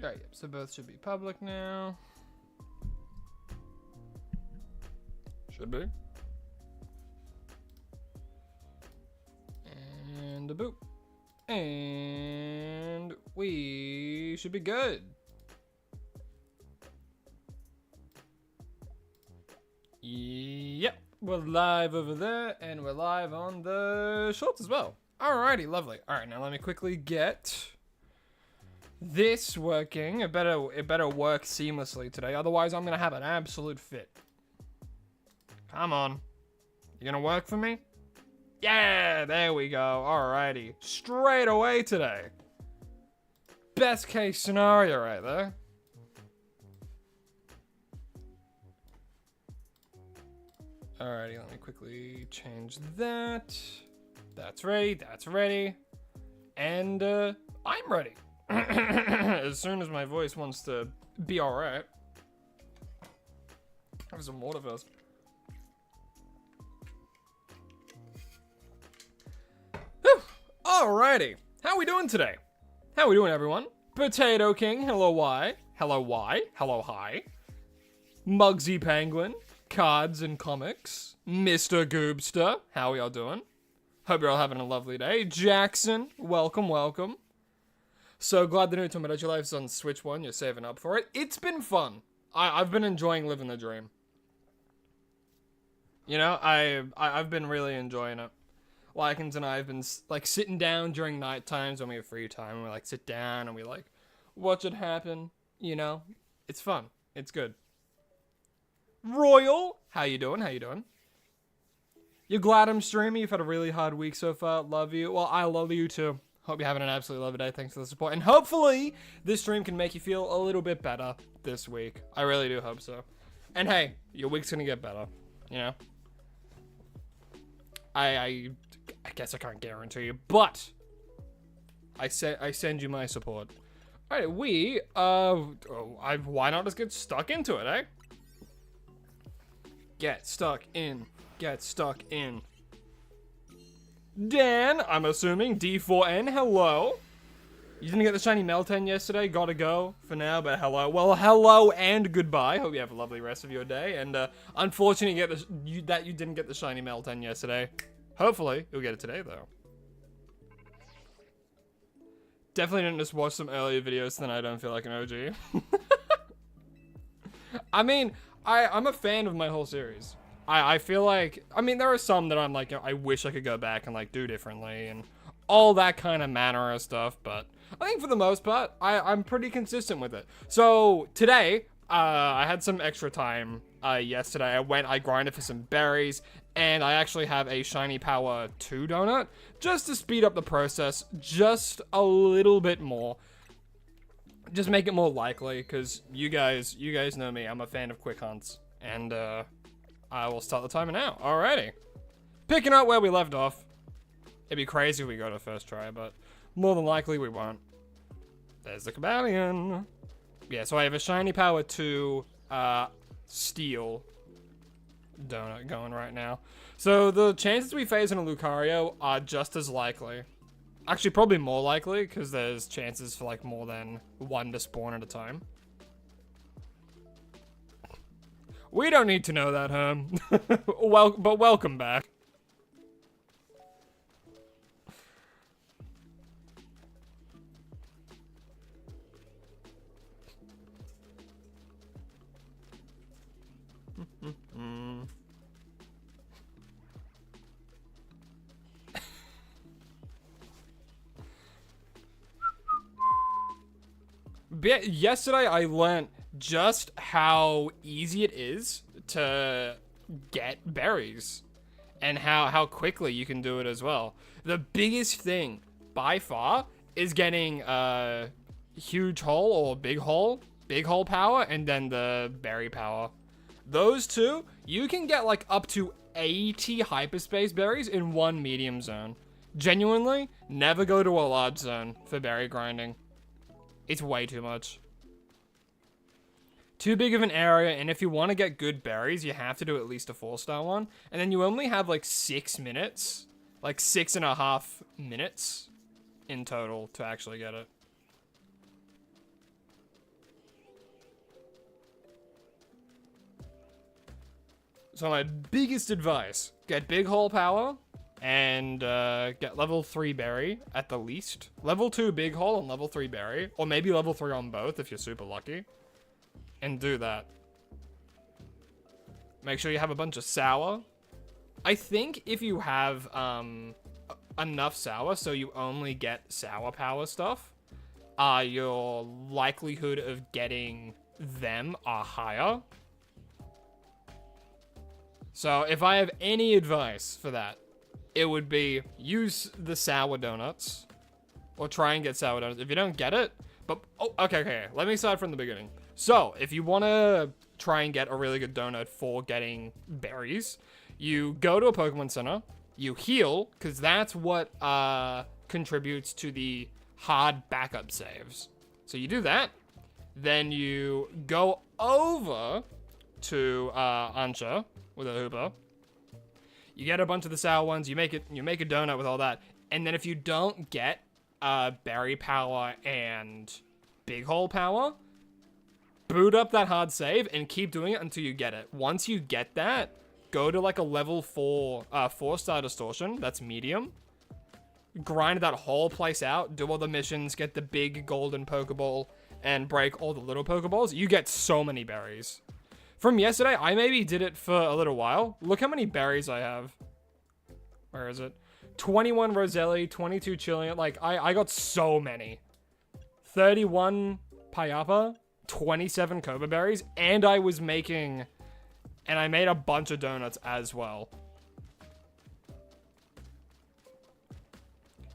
Alright, so both should be public now. Should be. And a boop. And we should be good. Yep, we're live over there, and we're live on the shorts as well. Alrighty, lovely. Alright, now let me quickly get this working. It better work seamlessly today, otherwise I'm gonna have an absolute fit. Come on. You gonna work for me? Yeah, there we go. Alrighty. Straight away today. Best case scenario right there. Alrighty, let me quickly change that. That's ready, that's ready. And I'm ready. As soon as my voice wants to be alright. Have some water first. Whew. Alrighty. How we doing today? How we doing, everyone? Potato King, hello Y. Hello Y. Hello hi. Mugsy Penguin. Cards and Comics. Mr. Goobster, how we all doing? Hope you're all having a lovely day. Jackson, welcome, welcome. So glad the new Tomodachi Life's on Switch 1. You're saving up for it. It's been fun. I've been enjoying living the dream. You know, I've been really enjoying it. Likens and I have been like sitting down during night times when we have free time, and we like sit down and we like watch it happen. You know, it's fun. It's good. Royal, how you doing? How you doing? You glad I'm streaming? You've had a really hard week so far. Love you. Well, I love you too. Hope you're having an absolutely lovely day. Thanks for the support. And hopefully, this stream can make you feel a little bit better this week. I really do hope so. And hey, your week's gonna get better. You know? I guess I can't guarantee you, but I send you my support. Alright, why not just get stuck into it, eh? Get stuck in. Get stuck in. Dan, I'm assuming, D4N, hello. You didn't get the shiny Meltan yesterday, gotta go for now, but hello. Well, hello and goodbye. Hope you have a lovely rest of your day, and unfortunately that you didn't get the shiny Meltan yesterday. Hopefully, you'll get it today, though. Definitely didn't just watch some earlier videos, then I don't feel like an OG. I mean, I'm a fan of my whole series. I feel like, I mean, there are some that I'm like, I wish I could go back and like do differently and all that kind of manner of stuff, but I think for the most part, I'm pretty consistent with it. So today, I had some extra time yesterday. I grinded for some berries, and I actually have a Shiny Power 2 donut just to speed up the process just a little bit more. Just make it more likely, because you guys know me. I'm a fan of quick hunts, and I will start the timer now. Alrighty. Picking up where we left off. It'd be crazy if we got it first try, but more than likely we won't. There's the Cobalion. Yeah, so I have a Shiny Power 2 Steel donut going right now. So the chances we phase in a Lucario are just as likely. Actually, probably more likely, because there's chances for like more than one to spawn at a time. We don't need to know that, Herm. Well, but welcome back. Yesterday I learned just how easy it is to get berries and how quickly you can do it as well. The biggest thing by far is getting huge hole or big hole power, and then the berry power. Those two, you can get like up to 80 hyperspace berries in one medium zone. Genuinely, never go to a large zone for berry grinding. It's way too much. Too big of an area, and if you want to get good berries, you have to do at least a 4-star one. And then you only have like 6 minutes, like 6.5 minutes in total to actually get it. So my biggest advice, get big hole power and get level 3 berry at the least. Level 2 big hole and level 3 berry, or maybe level 3 on both if you're super lucky. And do that. Make sure you have a bunch of sour. I think if you have enough sour, so you only get sour power stuff, your likelihood of getting them are higher. So if I have any advice for that, it would be use the sour donuts, or try and get sour donuts. If you don't get it, but okay. Let me start from the beginning. So, if you want to try and get a really good donut for getting berries, you go to a Pokemon Center, you heal, because that's what contributes to the hard backup saves. So you do that, then you go over to Ancha with a Hooper. You get a bunch of the sour ones, you make a donut with all that, and then if you don't get berry power and big hole power, boot up that hard save and keep doing it until you get it. Once you get that, go to like a level 4-star distortion, that's medium. Grind that whole place out, do all the missions, get the big golden Pokeball, and break all the little Pokeballs. You get so many berries. From yesterday, I maybe did it for a little while. Look how many berries I have. Where is it? 21 Roselli, 22 Chilean. Like, I got so many. 31 Payapa. 27 Cobra berries, and I made a bunch of donuts as well.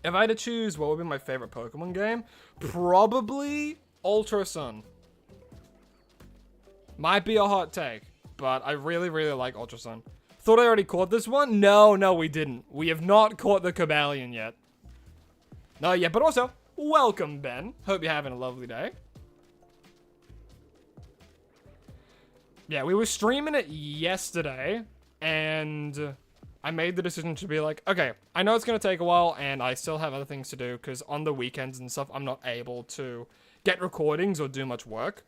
If I had to choose what would be my favorite Pokemon game, probably Ultra Sun. Might be a hot take, but I really, really like Ultra Sun. Thought I already caught this one? No, we didn't. We have not caught the Cobalion yet. Not yet, but also, welcome, Ben. Hope you're having a lovely day. Yeah, we were streaming it yesterday, and I made the decision to be like, okay, I know it's going to take a while, and I still have other things to do, because on the weekends and stuff, I'm not able to get recordings or do much work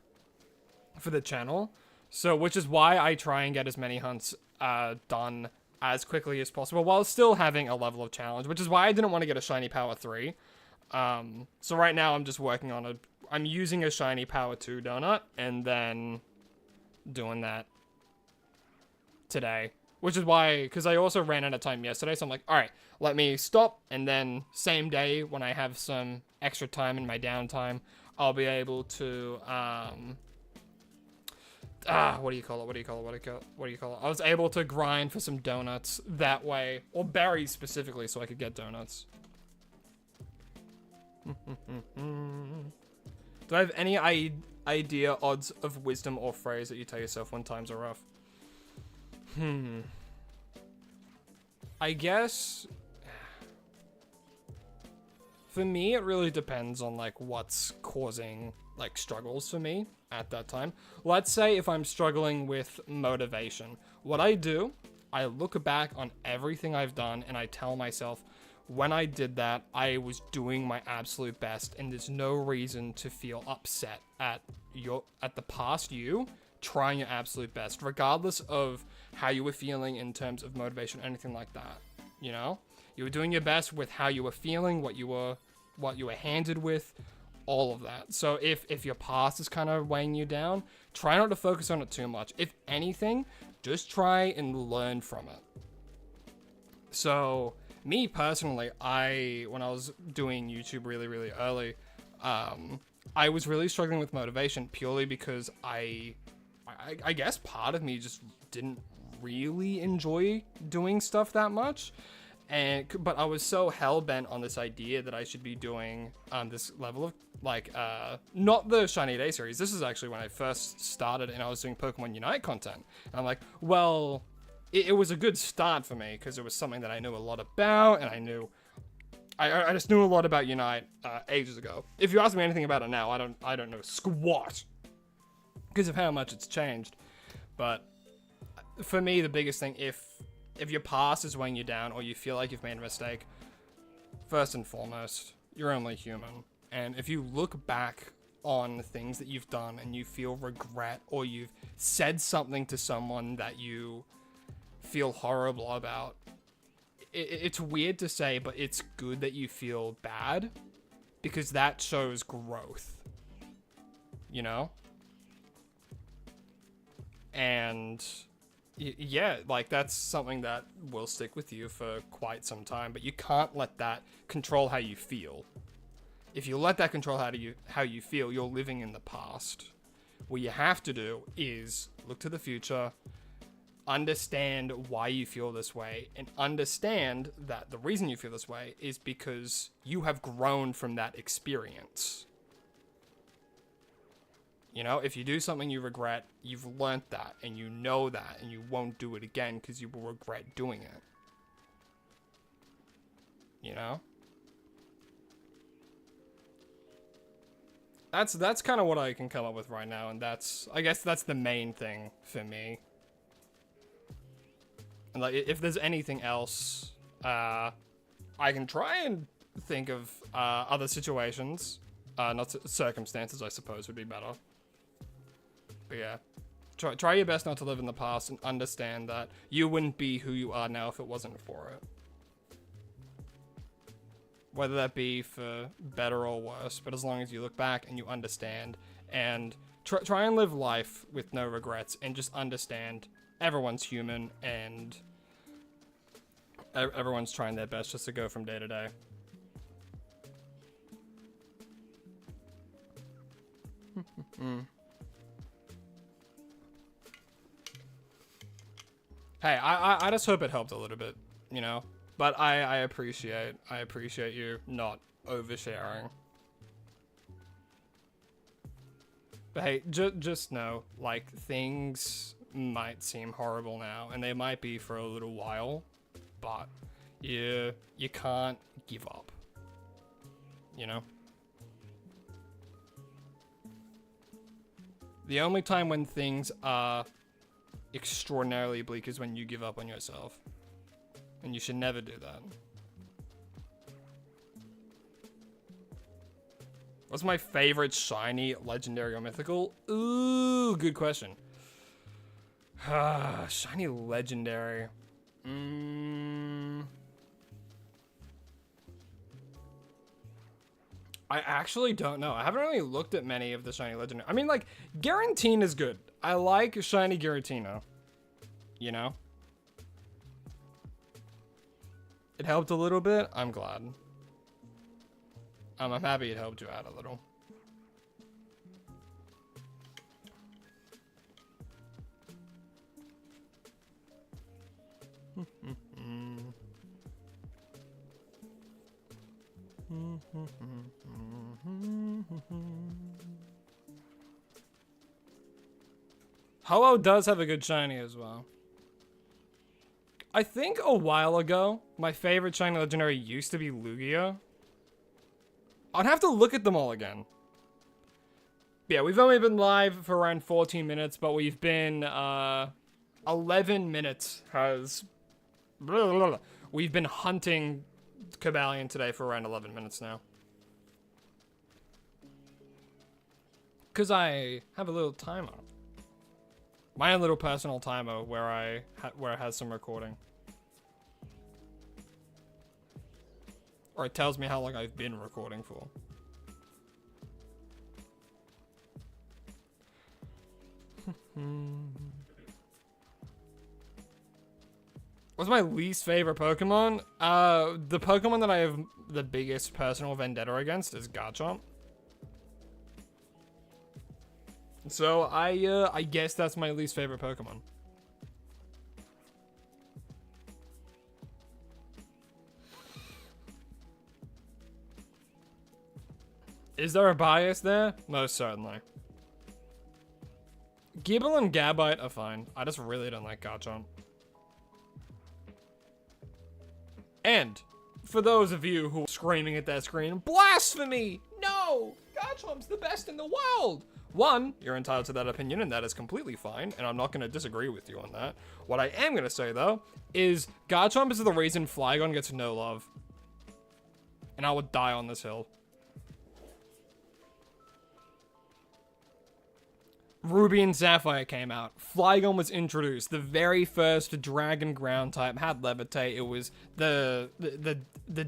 for the channel. So, which is why I try and get as many hunts done as quickly as possible, while still having a level of challenge, which is why I didn't want to get a Shiny Power 3. So right now, I'm just working on I'm using a Shiny Power 2 donut, and then doing that today, which is why, because I also ran out of time yesterday, so I'm like, all right, let me stop, and then same day when I have some extra time in my downtime, I'll be able to what do you call it? I was able to grind for some donuts that way, or berries specifically, so I could get donuts. Do I have any idea odds of wisdom or phrase that you tell yourself when times are rough? I guess for me it really depends on like what's causing like struggles for me at that time. Let's say if I'm struggling with motivation, what I do, I look back on everything I've done and I tell myself, when I did that, I was doing my absolute best, and there's no reason to feel upset at the past you trying your absolute best, regardless of how you were feeling in terms of motivation, anything like that. You know, you were doing your best with how you were feeling, what you were handed with, all of that. So if your past is kind of weighing you down, try not to focus on it too much. If anything, just try and learn from it. So me personally, when I was doing YouTube really, really early, I was really struggling with motivation purely because I guess part of me just didn't really enjoy doing stuff that much. But I was so hell-bent on this idea that I should be doing this level of, like, not the Shiny Day series. This is actually when I first started and I was doing Pokemon Unite content. And I'm like, well, it was a good start for me because it was something that I knew a lot about, and I just knew a lot about Unite ages ago. If you ask me anything about it now, I don't know squat because of how much it's changed. But for me, the biggest thing, if your past is weighing you down or you feel like you've made a mistake, first and foremost, you're only human. And if you look back on things that you've done and you feel regret, or you've said something to someone that you feel horrible about, it's weird to say, but it's good that you feel bad, because that shows growth, you know? And yeah, like, that's something that will stick with you for quite some time, but you can't let that control how you feel. If you let that control how you feel, you're living in the past. What you have to do is look to the future, understand why you feel this way, and understand that the reason you feel this way is because you have grown from that experience. You know, if you do something you regret, you've learnt that, and you know that, and you won't do it again because you will regret doing it. You know? That's kind of what I can come up with right now, and I guess that's the main thing for me. And like, if there's anything else, I can try and think of other situations, not circumstances, I suppose would be better. But yeah, try your best not to live in the past, and understand that you wouldn't be who you are now if it wasn't for it. Whether that be for better or worse, but as long as you look back and you understand, and try and live life with no regrets, and just understand everyone's human, and everyone's trying their best just to go from day to day. Hey, I just hope it helped a little bit, you know? But I appreciate you not oversharing. But hey, just know, like, things might seem horrible now, and they might be for a little while, but you can't give up, you know? The only time when things are extraordinarily bleak is when you give up on yourself. And you should never do that. What's my favorite shiny, legendary, or mythical? Ooh, good question. Shiny legendary. I actually don't know. I haven't really looked at many of the shiny legendary. I mean, like, Giratina is good. I like shiny Giratina. You know? It helped a little bit. I'm glad. I'm happy it helped you out a little. Ho-Oh does have a good shiny as well. I think a while ago, my favorite shiny legendary used to be Lugia. I'd have to look at them all again. Yeah, we've only been live for around 14 minutes, but we've been, 11 minutes has... We've been hunting Cobalion today for around 11 minutes now. Because I have a little timer. My own little personal timer where where it has some recording. Or it tells me how long I've been recording for. What's my least favorite Pokemon? The Pokemon that I have the biggest personal vendetta against is Garchomp. So I guess that's my least favorite Pokemon. Is there a bias there? Most certainly. Gibble and Gabite are fine. I just really don't like Garchomp. And for those of you who are screaming at that screen, blasphemy! No! Garchomp's the best in the world! One, you're entitled to that opinion, and that is completely fine, and I'm not going to disagree with you on that. What I am going to say, though, is Garchomp is the reason Flygon gets no love. And I would die on this hill. Ruby and Sapphire came out. Flygon was introduced. The very first Dragon Ground type had Levitate. It was the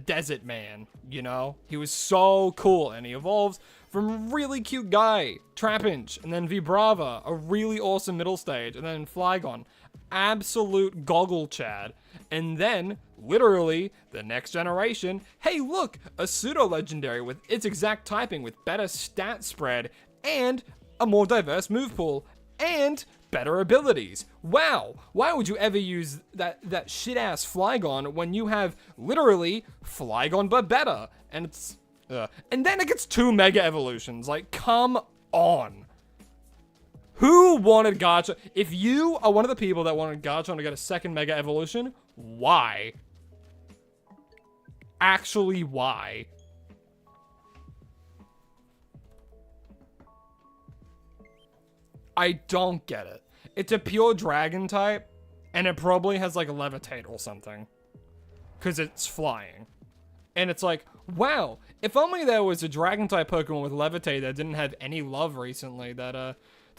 Desert Man, you know? He was so cool, and he evolves from really cute guy, Trapinch, and then Vibrava, a really awesome middle stage, and then Flygon, absolute goggle Chad. And then, literally, the next generation, hey look, a pseudo-legendary with its exact typing with better stat spread, and a more diverse move pool, and better abilities. Wow, why would you ever use that shit-ass Flygon when you have literally Flygon but better? And it's, and then it gets 2 Mega Evolutions. Like, come on. Who wanted Garchomp? If you are one of the people that wanted Garchomp to get a 2nd Mega Evolution, why? Actually, why? I don't get it. It's a pure dragon type, and it probably has like a levitate or something. Because it's flying. And it's like, wow, if only there was a dragon type Pokemon with levitate that didn't have any love recently, that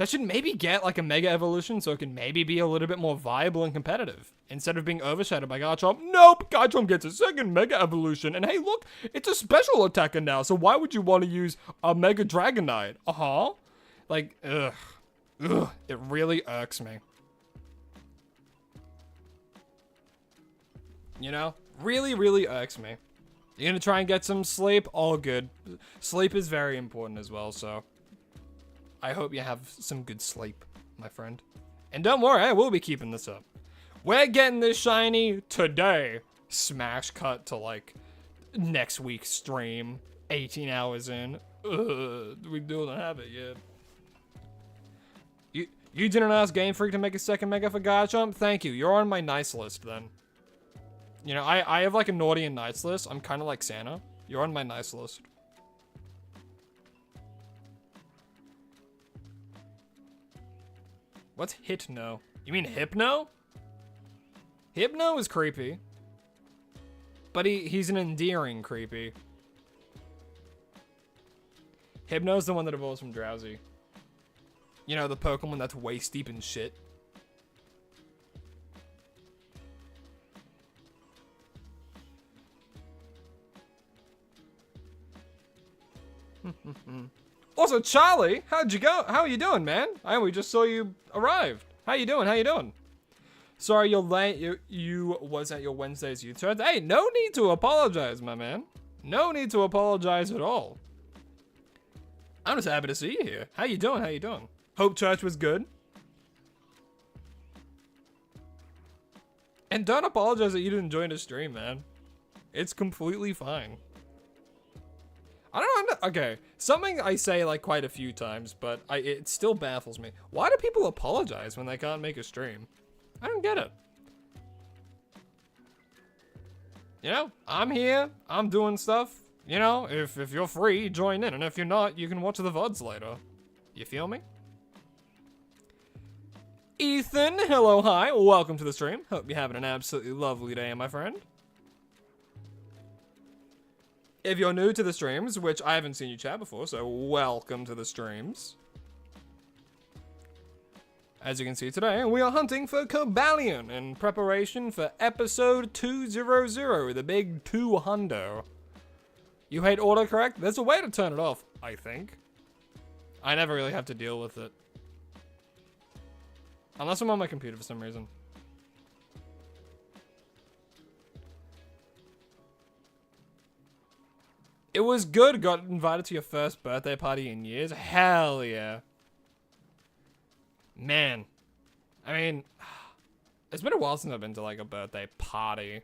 should maybe get like a Mega Evolution so it can maybe be a little bit more viable and competitive. Instead of being overshadowed by Garchomp, nope, Garchomp gets a 2nd Mega Evolution. And hey, look, it's a special attacker now, so why would you want to use a Mega Dragonite? Uh-huh. Like, ugh. Ugh, it really irks me. You know? Really, really irks me. You're gonna try and get some sleep? All good. Sleep is very important as well, so I hope you have some good sleep, my friend. And don't worry, I will be keeping this up. We're getting this shiny today. Smash cut to, like, next week's stream. 18 hours in. We don't have it yet. You didn't ask Game Freak to make a 2nd Mega for Garchomp? Thank you. You're on my nice list, then. You know, I have, like, a naughty and nice list. I'm kind of like Santa. You're on my nice list. What's Hypno? You mean Hypno? Hypno is creepy. But he's an endearing creepy. Hypno's the one that evolves from Drowsy. You know, the Pokemon that's waist deep in shit. Also, Charlie, how'd you go? How are you doing, man? We just saw you arrived. How you doing? How you doing? Sorry you're late. You was at your Wednesday's youth church. Hey, no need to apologize, my man. No need to apologize at all. I'm just happy to see you here. How you doing? How you doing? Hope church was good. And don't apologize that you didn't join the stream, man. It's completely fine. I don't know. Okay, something I say like quite a few times, but it still baffles me. Why do people apologize when they can't make a stream? I don't get it. You know, I'm here. I'm doing stuff. You know, if you're free, join in. And if you're not, you can watch the VODs later. You feel me? Ethan, hello, hi, welcome to the stream. Hope you're having an absolutely lovely day, my friend. If you're new to the streams, which I haven't seen you chat before, so welcome to the streams. As you can see today, we are hunting for Cobalion in preparation for episode 200, the big 200. You hate autocorrect? There's a way to turn it off, I think. I never really have to deal with it. Unless I'm on my computer for some reason. It was good. Got invited to your first birthday party in years. Hell yeah. Man. I mean, it's been a while since I've been to like a birthday party.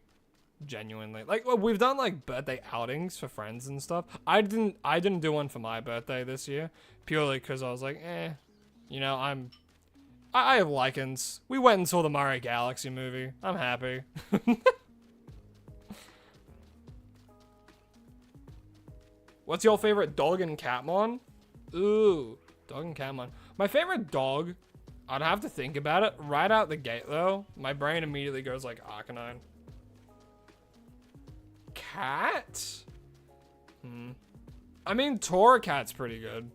Genuinely. Like, well, we've done like birthday outings for friends and stuff. I didn't do one for my birthday this year purely because I was like, you know, I have lichens. We went and saw the Mario Galaxy movie. I'm happy. What's your favorite dog and Catmon? Ooh, dog and Catmon. My favorite dog, I'd have to think about it. Right out the gate though, my brain immediately goes like Arcanine. Cat? I mean, Torracat's pretty good.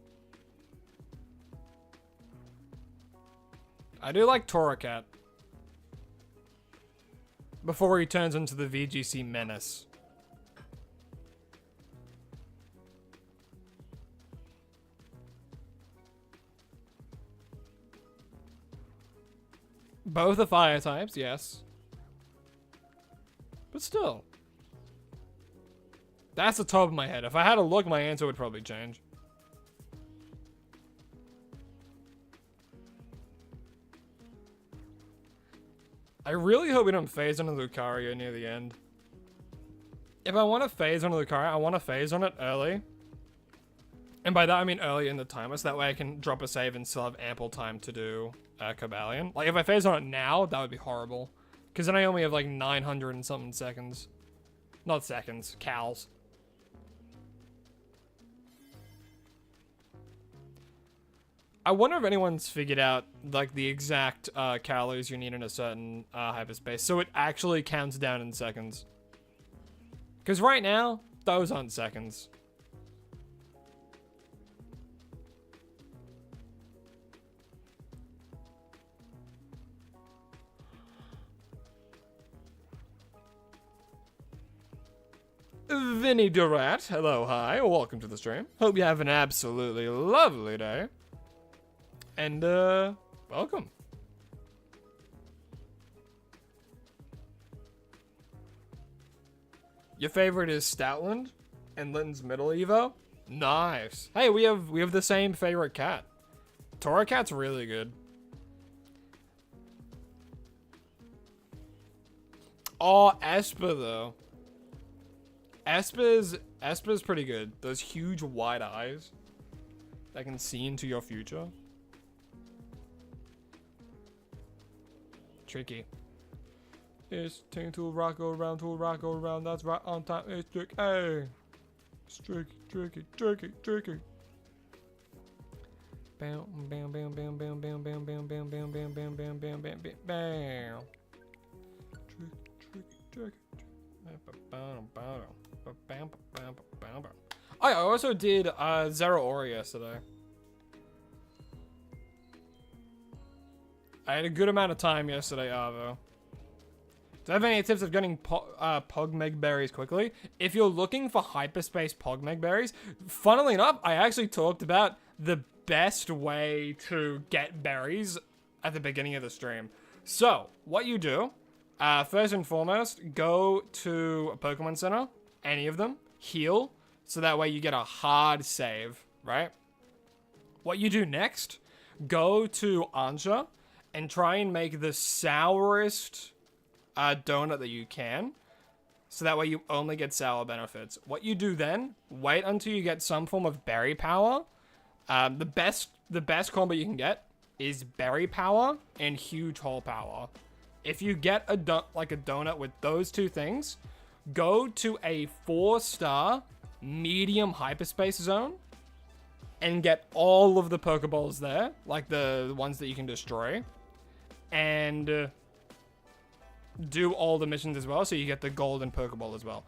I do like Torracat. Before he turns into the VGC menace. Both are fire types, yes. But still. That's the top of my head. If I had to look, my answer would probably change. I really hope we don't phase on the Lucario near the end. If I want to phase on the Lucario, I want to phase on it early. And by that, I mean early in the timer, so that way I can drop a save and still have ample time to do Cobalion. Like, if I phase on it now, that would be horrible. Because then I only have like 900 and something seconds. Not seconds, cals. I wonder if anyone's figured out like the exact calories you need in a certain hyperspace, so it actually counts down in seconds. Because right now, those aren't seconds. Vinny Durat, hello, hi, welcome to the stream. Hope you have an absolutely lovely day. And, welcome. Your favorite is Stoutland and Linton's Middle Evo? Nice. Hey, we have the same favorite cat. Torracat's really good. Oh, Esper though. Esper's pretty good. Those huge wide eyes that can see into your future. Tricky. It's ting to rock around, that's right on time. It's tricky. Hey. It's tricky. Bam, bam, bam, bam, bam, bam, bam, bam, bam, bam, bam, bam, bam, bam, bam, bam, bam. Tricky. I also did Zero Ori yesterday. I had a good amount of time yesterday, Arvo. Do I have any tips of getting Pogmeg berries quickly? If you're looking for hyperspace Pogmeg berries, funnily enough, I actually talked about the best way to get berries at the beginning of the stream. So, what you do, first and foremost, go to a Pokemon Center, any of them, heal, so that way you get a hard save, right? What you do next, go to Ansha and try and make the sourest donut that you can, so that way you only get sour benefits. What you do then, wait until you get some form of berry power. The best combo you can get is berry power and huge hole power. If you get a donut with those two things, go to a 4-star medium hyperspace zone and get all of the Pokeballs there, like the ones that you can destroy, and do all the missions as well, so you get the golden Pokeball as well.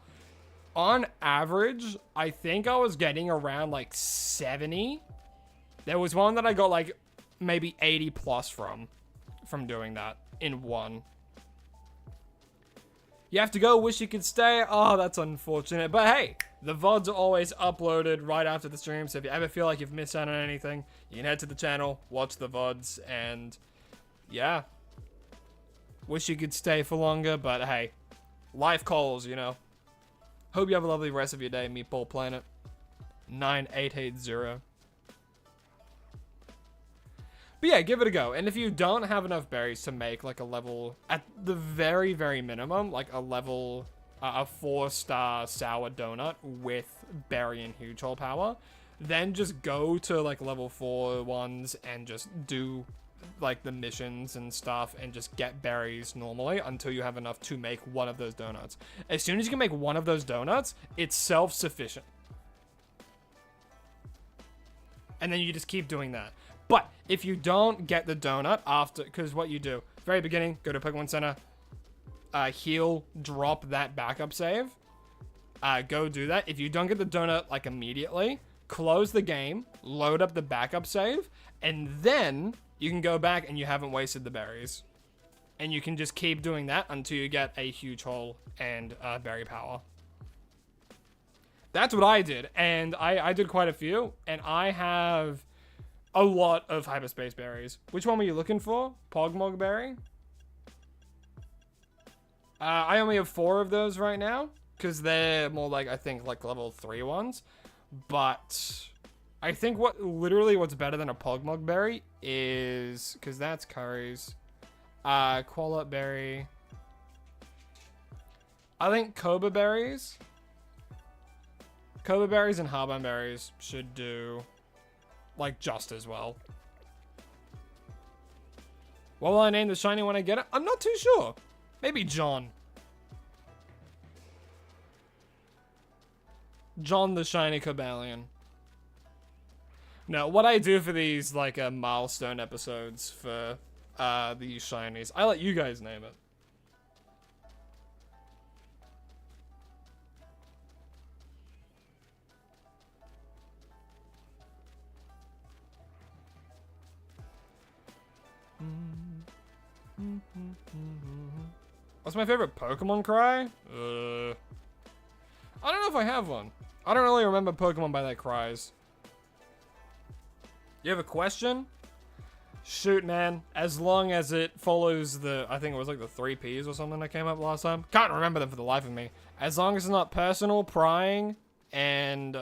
On average, I think I was getting around like 70. There was one that I got like maybe 80 plus from doing that in one. You have to go, wish you could stay. Oh, that's unfortunate. But hey, the VODs are always uploaded right after the stream, so if you ever feel like you've missed out on anything, you can head to the channel, watch the VODs, and yeah. Wish you could stay for longer, but hey, life calls, you know. Hope you have a lovely rest of your day, Meatball Planet. 9880. But yeah, give it a go. And if you don't have enough berries to make like a level, at the very, very minimum, like a level a 4-star sour donut with berry and huge hole power, then just go to like level 4 ones and just do like the missions and stuff and just get berries normally until you have enough to make one of those donuts. As soon as you can make one of those donuts, it's self-sufficient. And then you just keep doing that. But if you don't get the donut after, because what you do, very beginning, go to Pokemon Center, heal, drop that backup save, go do that. If you don't get the donut like immediately, close the game, load up the backup save, and then you can go back and you haven't wasted the berries. And you can just keep doing that until you get a huge hole and berry power. That's what I did, and I did quite a few, and I have a lot of hyperspace berries. Which one were you looking for? Pogmog berry? I only have 4 of those right now, because they're more like, I think, like level 3 ones. But I think what's better than a Pogmog berry is, because that's curries, Qualut berry. I think Cobalion berries and Harbin berries should do like just as well. What will I name the shiny when I get it? I'm not too sure. Maybe John. John the shiny Cobalion. No, what I do for these like milestone episodes for these shinies, I let you guys name it. What's my favorite Pokemon cry? I don't know if I have one. I don't really remember Pokemon by that cries. You have a question? Shoot, man. As long as it follows the, I think it was like the 3 Ps or something that came up last time. Can't remember them for the life of me. As long as it's not personal, prying, and,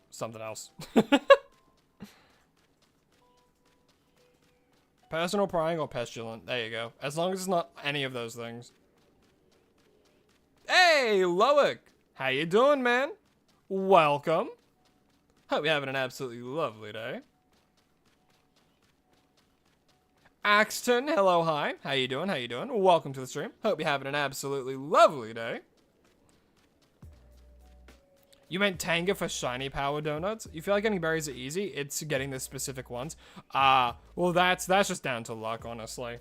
something else. Personal, prying, or pestilent. There you go. As long as it's not any of those things. Hey, Loic! How you doing, man? Welcome. Hope you're having an absolutely lovely day. Axton, hello, hi. How you doing? How you doing? Welcome to the stream. Hope you're having an absolutely lovely day. You meant Tanga for shiny power donuts? You feel like getting berries are easy? It's getting the specific ones. Well, that's just down to luck, honestly.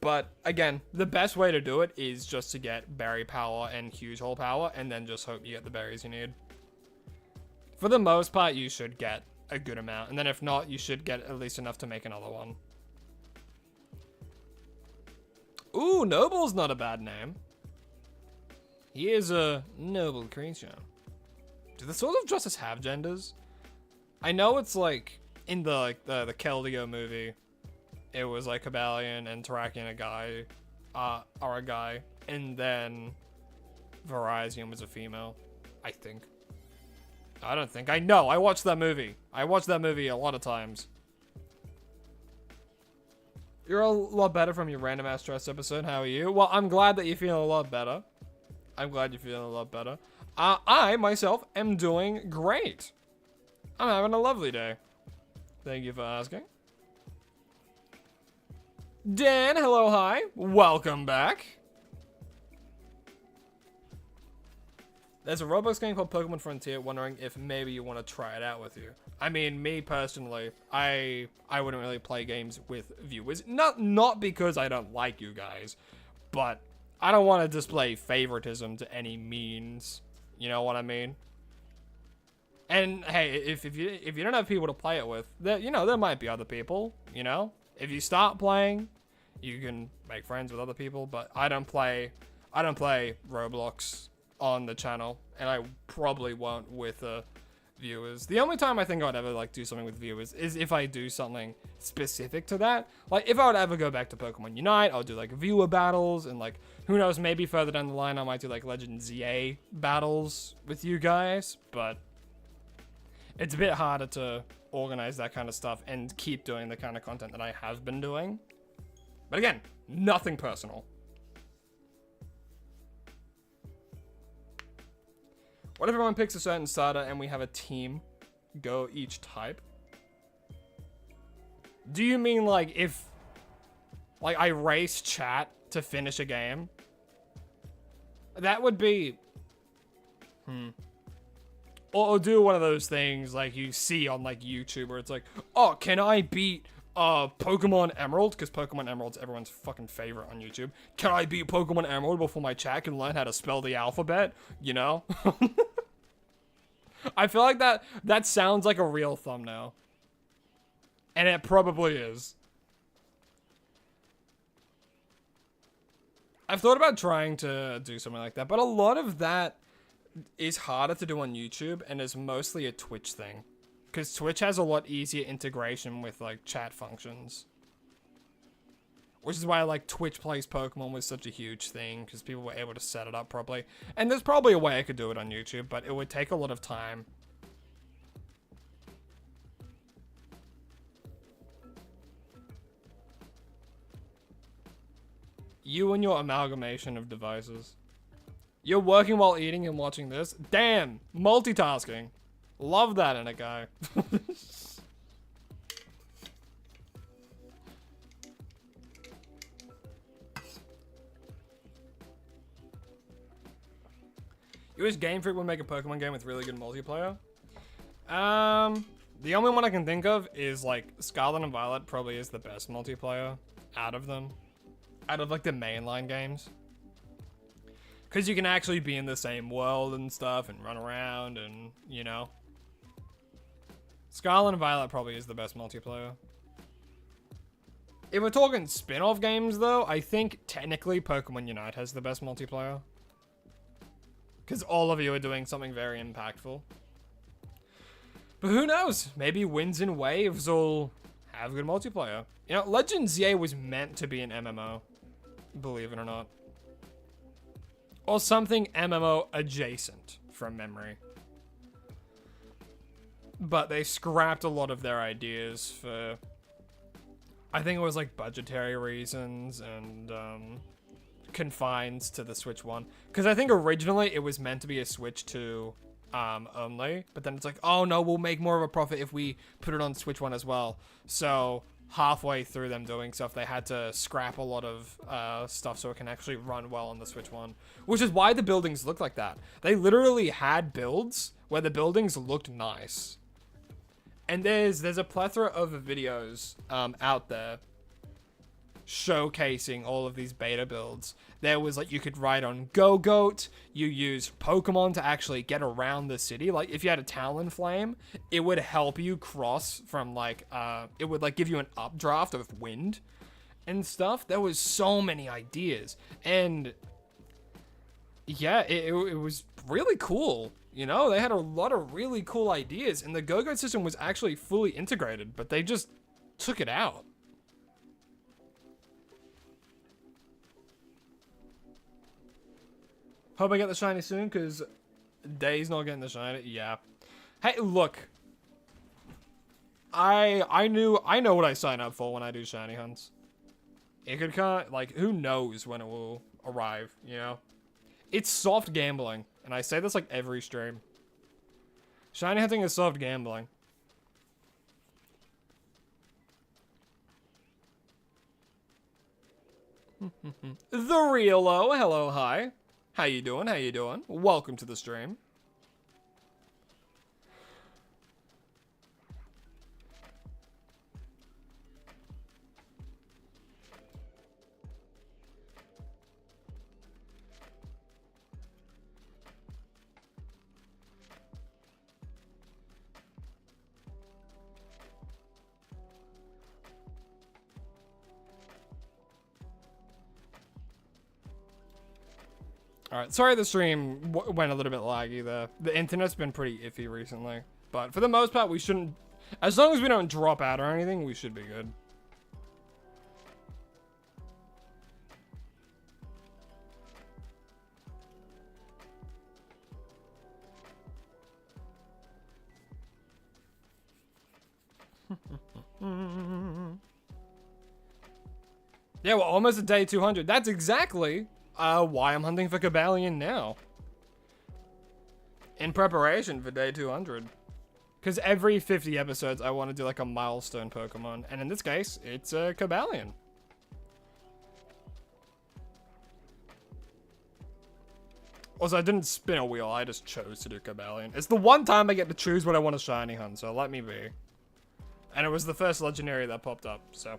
But again, the best way to do it is just to get berry power and huge hole power, and then just hope you get the berries you need. For the most part, you should get a good amount, and then if not, you should get at least enough to make another one. Ooh, Noble's not a bad name. He is a noble creature. Do the Swords of Justice have genders? I know it's like in the Keldeo movie, it was like Cobalion and Terrakion a guy, are a guy, and then Virizion was a female. I think. I don't think. I know. I watched that movie. I watched that movie a lot of times. You're a lot better from your random ass stress episode. How are you? Well, I'm glad that you're feeling a lot better. I'm glad you're feeling a lot better. I, myself, am doing great. I'm having a lovely day. Thank you for asking. Dan, hello, hi. Welcome back. There's a Roblox game called Pokemon Frontier, wondering if maybe you want to try it out with you. I mean, me personally, I wouldn't really play games with viewers. Not because I don't like you guys, but I don't want to display favoritism to any means. You know what I mean? And hey, if you don't have people to play it with, there might be other people, you know? If you start playing, you can make friends with other people, but I don't play Roblox on the channel, and I probably won't with viewers. The only time I think I'd ever like do something with viewers is if I do something specific to that. Like if I would ever go back to Pokemon Unite, I'll do like viewer battles, and like who knows, maybe further down the line I might do like Legend ZA battles with you guys, but it's a bit harder to organize that kind of stuff and keep doing the kind of content that I have been doing. But again, nothing personal. What if everyone picks a certain starter and we have a team go each type? Do you mean like if like I race chat to finish a game? That would be Or do one of those things like you see on like YouTube where it's like, oh, can I beat Pokemon Emerald? Because Pokemon Emerald's everyone's fucking favorite on YouTube. Can I beat Pokemon Emerald before my chat can learn how to spell the alphabet? You know? I feel like that sounds like a real thumbnail. And it probably is. I've thought about trying to do something like that, but a lot of that is harder to do on YouTube and is mostly a Twitch thing. Because Twitch has a lot easier integration with like chat functions. Which is why like Twitch Plays Pokemon was such a huge thing, because people were able to set it up properly. And there's probably a way I could do it on YouTube, but it would take a lot of time. You and your amalgamation of devices. You're working while eating and watching this? Damn! Multitasking. Love that in a guy. You wish Game Freak would make a Pokemon game with really good multiplayer? The only one I can think of is like Scarlet and Violet probably is the best multiplayer out of them. Out of like the mainline games. Because you can actually be in the same world and stuff and run around and, you know. Scarlet and Violet probably is the best multiplayer. If we're talking spin-off games though, I think technically Pokemon Unite has the best multiplayer. Because all of you are doing something very impactful. But who knows? Maybe Winds and Waves will have good multiplayer. You know, Legends ZA was meant to be an MMO. Believe it or not. Or something MMO adjacent from memory. But they scrapped a lot of their ideas for, I think it was like budgetary reasons and confined to the Switch 1. Because I think originally it was meant to be a Switch 2 only. But then it's like, oh no, we'll make more of a profit if we put it on Switch 1 as well. So halfway through them doing stuff, they had to scrap a lot of stuff so it can actually run well on the Switch 1. Which is why the buildings look like that. They literally had builds where the buildings looked nice. And there's a plethora of videos out there showcasing all of these beta builds. There was like, you could ride on Go-Goat, you use Pokemon to actually get around the city. Like if you had a Talonflame, it would help you cross from like, it would like give you an updraft of wind and stuff. There was so many ideas. And yeah, it was really cool. You know, they had a lot of really cool ideas and the Go-Goat system was actually fully integrated, but they just took it out. Hope I get the shiny soon, because Day's not getting the shiny. Yeah. Hey, look. I know what I sign up for when I do shiny hunts. It could come, like, who knows when it will arrive, you know? It's soft gambling, and I say this like every stream. Shiny hunting is soft gambling. The Real-O, hello, hi. How you doing? How you doing? Welcome to the stream. Alright, sorry the stream went a little bit laggy there. The internet's been pretty iffy recently. But for the most part, we shouldn't... As long as we don't drop out or anything, we should be good. Yeah, we're almost at day 200. That's exactly... why I'm hunting for Cobalion now. in preparation for day 200. Because every 50 episodes, I want to do like a milestone Pokemon. And in this case, it's a Cobalion. Also, I didn't spin a wheel. I just chose to do Cobalion. It's the one time I get to choose what I want to shiny hunt, so let me be. And it was the first legendary that popped up, so.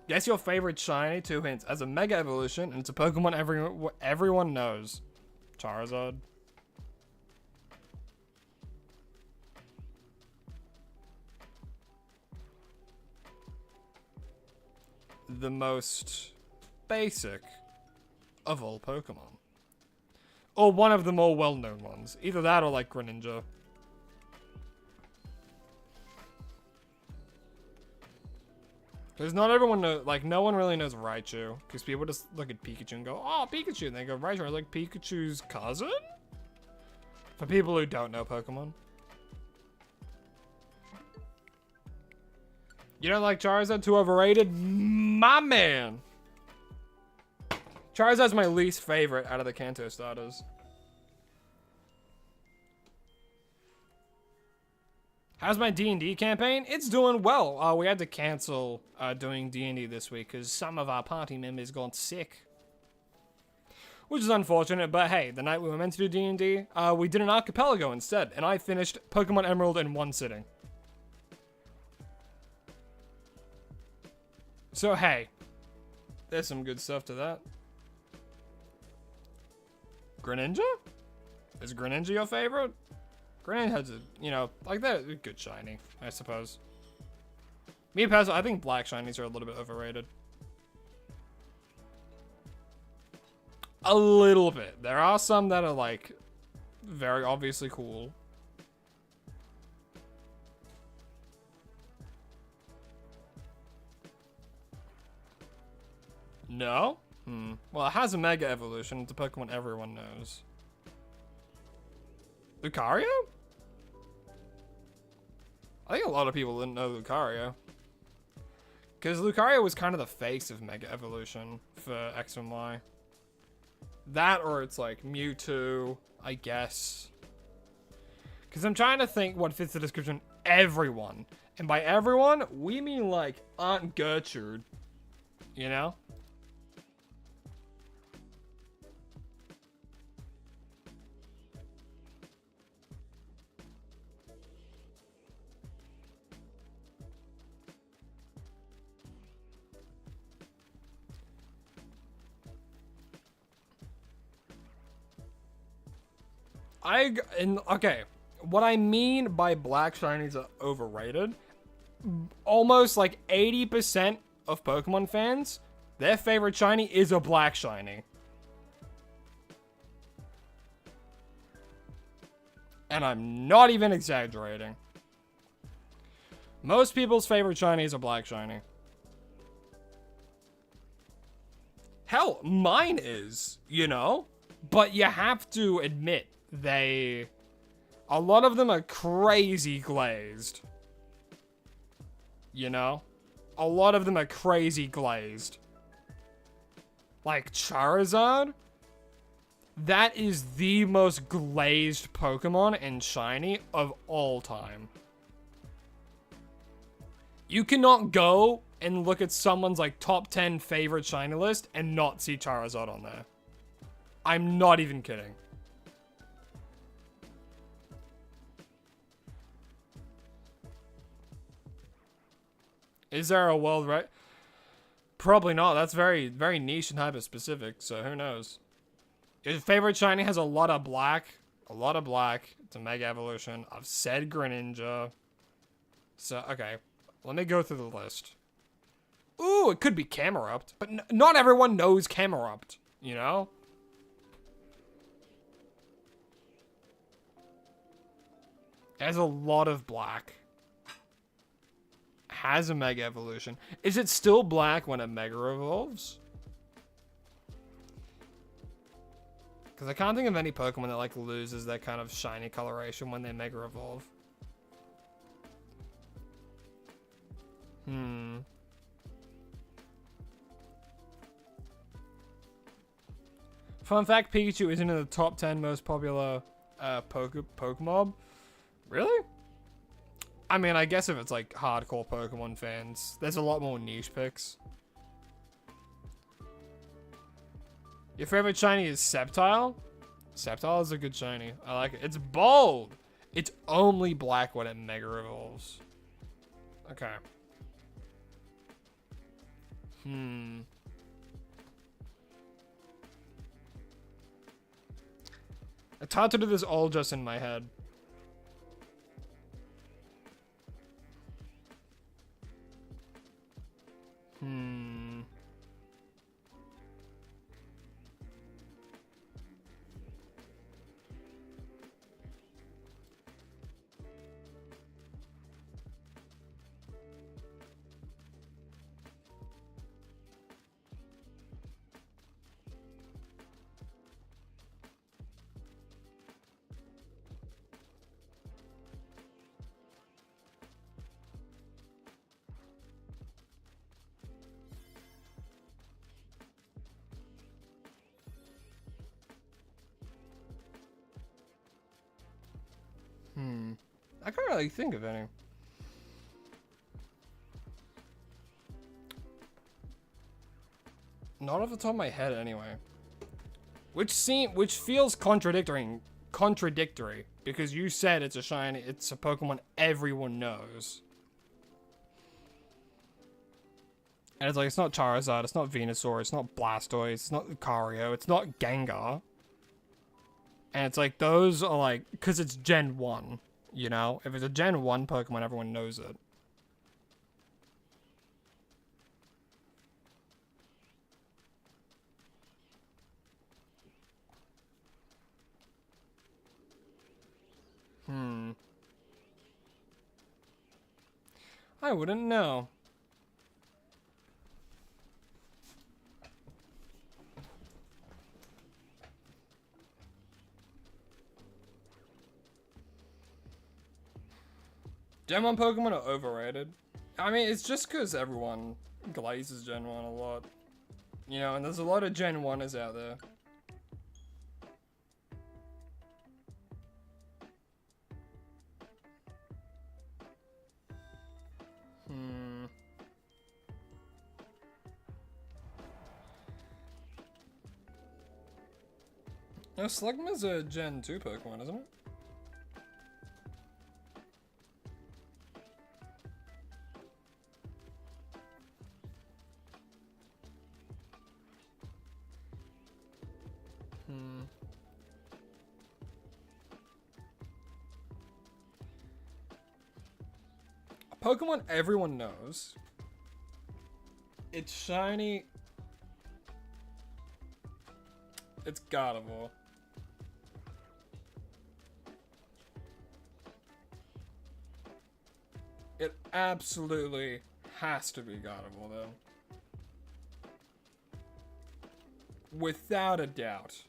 Guess your favorite shiny, 2 hints. As a Mega Evolution, and it's a Pokemon everyone knows. Charizard. The most basic of all Pokemon. Or one of the more well-known ones. Either that or like Greninja. Because not everyone knows, like no one really knows Raichu. Because people just look at Pikachu and go, oh, Pikachu. And they go, Raichu. I like Pikachu's cousin? For people who don't know Pokemon. You don't like Charizard? Too overrated? My man! Charizard's my least favorite out of the Kanto starters. How's my D&D campaign? It's doing well. We had to cancel doing D&D this week because some of our party members got sick. Which is unfortunate, but hey, the night we were meant to do D&D, we did an archipelago instead, and I finished Pokemon Emerald in 1 sitting. So hey, there's some good stuff to that. Greninja? Is Greninja your favorite? Greninja has a, you know, like that, a good shiny, I suppose. Me personally, I think black shinies are a little bit overrated. A little bit. There are some that are like very obviously cool. No? Well, it has a Mega Evolution. It's a Pokemon everyone knows. Lucario? I think a lot of people didn't know Lucario. Because Lucario was kind of the face of Mega Evolution for X and Y. That or it's like Mewtwo, I guess. Because I'm trying to think what fits the description. Everyone. And by everyone, we mean like Aunt Gertrude. You know? Okay, what I mean by black shinies are overrated, almost like 80% of Pokemon fans, their favorite shiny is a black shiny. And I'm not even exaggerating. Most people's favorite shiny is a black shiny. Hell, mine is, you know? But you have to admit, a lot of them are crazy glazed. You know? A lot of them are crazy glazed. Like Charizard? That is the most glazed Pokemon and shiny of all time. You cannot go and look at someone's like top 10 favorite shiny list and not see Charizard on there. I'm not even kidding. Is there a world, right? Probably not. That's very, very niche and hyper-specific, so who knows? Your favorite shiny has a lot of black. A lot of black. It's a Mega Evolution. I've said Greninja. So, okay. Let me go through the list. Ooh, it could be Camerupt. But not everyone knows Camerupt, you know? It has a lot of black. Has a Mega Evolution. Is it still black when it Mega Evolves? Because I can't think of any Pokemon that like loses that kind of shiny coloration when they Mega Evolve. Fun fact, Pikachu isn't in the top 10 most popular Pokemon. Really? I mean, I guess if it's like hardcore Pokemon fans, there's a lot more niche picks. Your favorite shiny is Sceptile? Sceptile is a good shiny. I like it. It's bold. It's only black when it Mega Evolves. Okay. It's hard to do this all just in my head. I can't really think of any. Not off the top of my head, anyway. Which feels contradictory because you said it's a shiny, it's a Pokemon everyone knows. And it's like, it's not Charizard, it's not Venusaur, it's not Blastoise, it's not Lucario, it's not Gengar. And it's like, those are like, because it's Gen 1, you know? If it's a Gen 1 Pokemon, everyone knows it. I wouldn't know. Gen 1 Pokemon are overrated. I mean, it's just because everyone glazes Gen 1 a lot. You know, and there's a lot of Gen 1ers out there. No, Slugma's a Gen 2 Pokemon, isn't it? A Pokemon everyone knows. It's shiny. It's Gardevoir. It absolutely has to be Gardevoir, though. Without a doubt.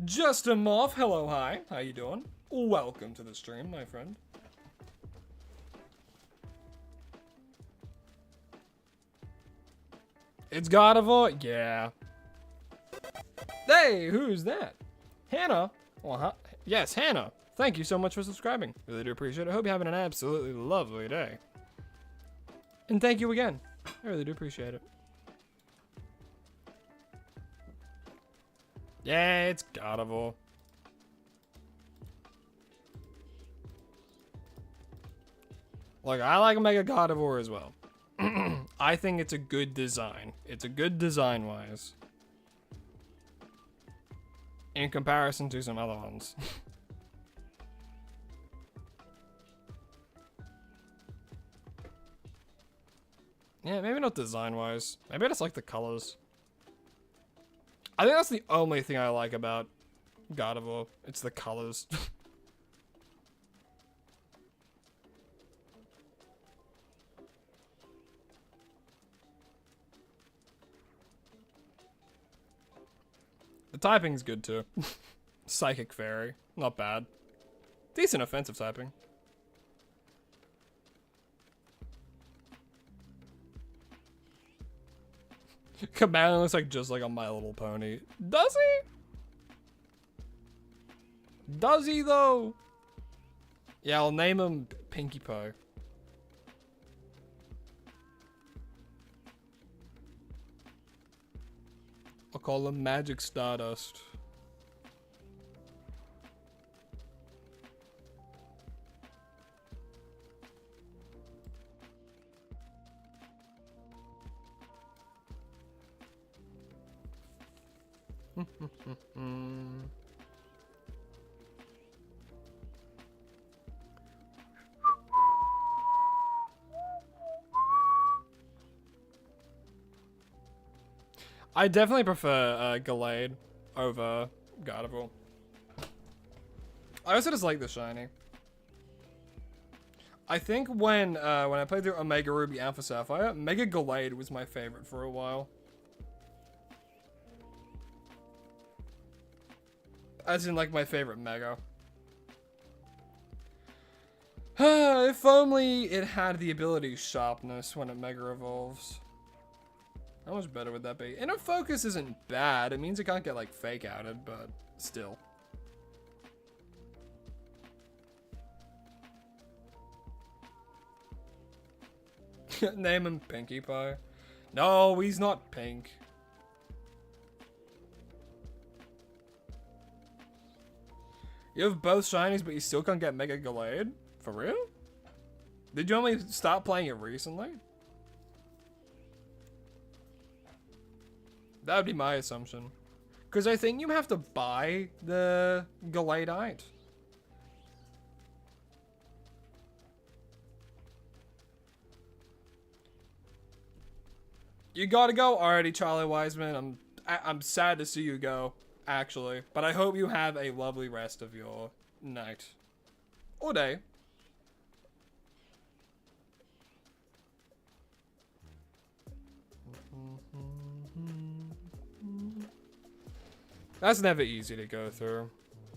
Just a Moth, hello, hi. How you doing? Welcome to the stream, my friend. It's Gardevoir? Yeah. Hey, who's that? Hannah? Well, yes, Hannah. Thank you so much for subscribing. Really do appreciate it. I hope you're having an absolutely lovely day. And thank you again. I really do appreciate it. Yeah, it's Gardevoir. Look, I like Mega Gardevoir as well. I think it's a good design. It's a good design-wise. In comparison to some other ones. Yeah, maybe not design-wise. Maybe I just like the colors. I think that's the only thing I like about Gardevoir. It's the colors. The typing's good too. Psychic Fairy. Not bad. Decent offensive typing. Cobalion looks like just like a My Little Pony. Does he? Does he though? Yeah, I'll name him Pinkie Pie. I'll call him Magic Stardust. I definitely prefer Gallade over Gardevoir. I also just like the shiny. I think when I played through Omega Ruby Alpha Sapphire, Mega Gallade was my favorite for a while. As in, like, my favorite Mega. If only it had the ability Sharpness when it Mega Evolves. How much better would that be? Inner Focus isn't bad. It means it can't get, like, fake outed, but still. Name him Pinkie Pie. No, he's not pink. You have both shinies, but you still can't get Mega Gallade? For real? Did you only start playing it recently? That would be my assumption. Because I think you have to buy the Galladeite. You gotta go already, Charlie Wiseman. I'm sad to see you go, actually. But I hope you have a lovely rest of your night. Or day. That's never easy to go through,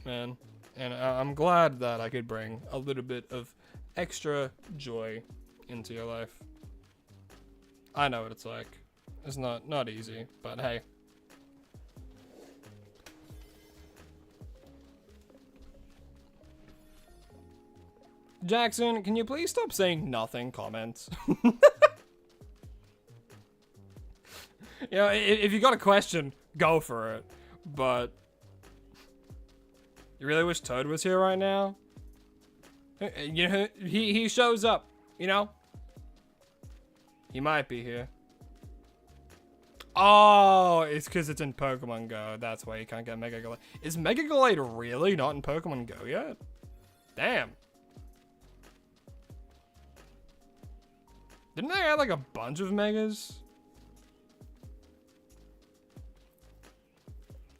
man. And I'm glad that I could bring a little bit of extra joy into your life. I know what it's like. It's not easy, but hey. Jackson, can you please stop saying nothing comments? You know, if you got a question, go for it. But you really wish Toad was here right now? You know, he shows up, you know? He might be here. Oh, it's because it's in Pokemon Go. That's why you can't get Mega Gallade. Is Mega Gallade really not in Pokemon Go yet? Damn. Didn't they add like a bunch of Megas?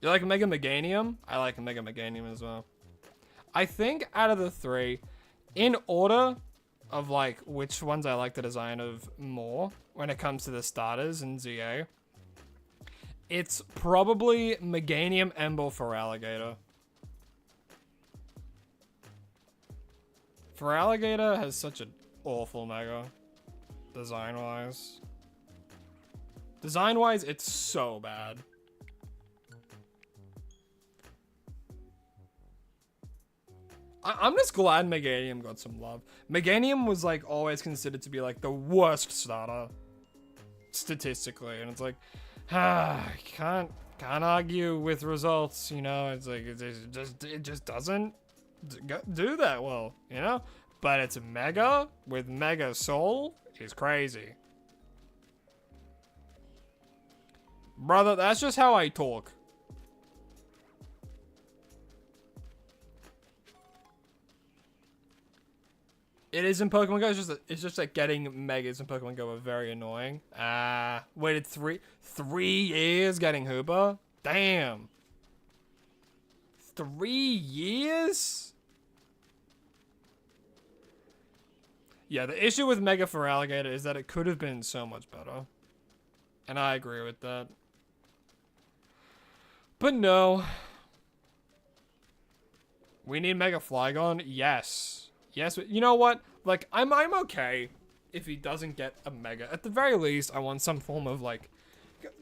You like Mega Meganium? I like Mega Meganium as well. I think out of the three, in order of like which ones I like the design of more when it comes to the starters in ZA, it's probably Meganium, Emble, Feraligatr. Feraligatr has such an awful Mega, design-wise. Design-wise, it's so bad. I'm just glad Meganium got some love. Meganium was like always considered to be like the worst starter statistically, and it's like, can't argue with results, you know. It's like it just doesn't do that well, you know. But it's Mega with Mega Soul is crazy, brother. That's just how I talk. It is in Pokemon Go. It's just that getting Megas in Pokemon Go are very annoying. Waited three years getting Hoopa. Damn. 3 years? Yeah, the issue with Mega Feraligatr is that it could have been so much better. And I agree with that. But no. We need Mega Flygon? Yes. Yes, you know what? Like, I'm okay if he doesn't get a Mega. At the very least, I want some form of, like,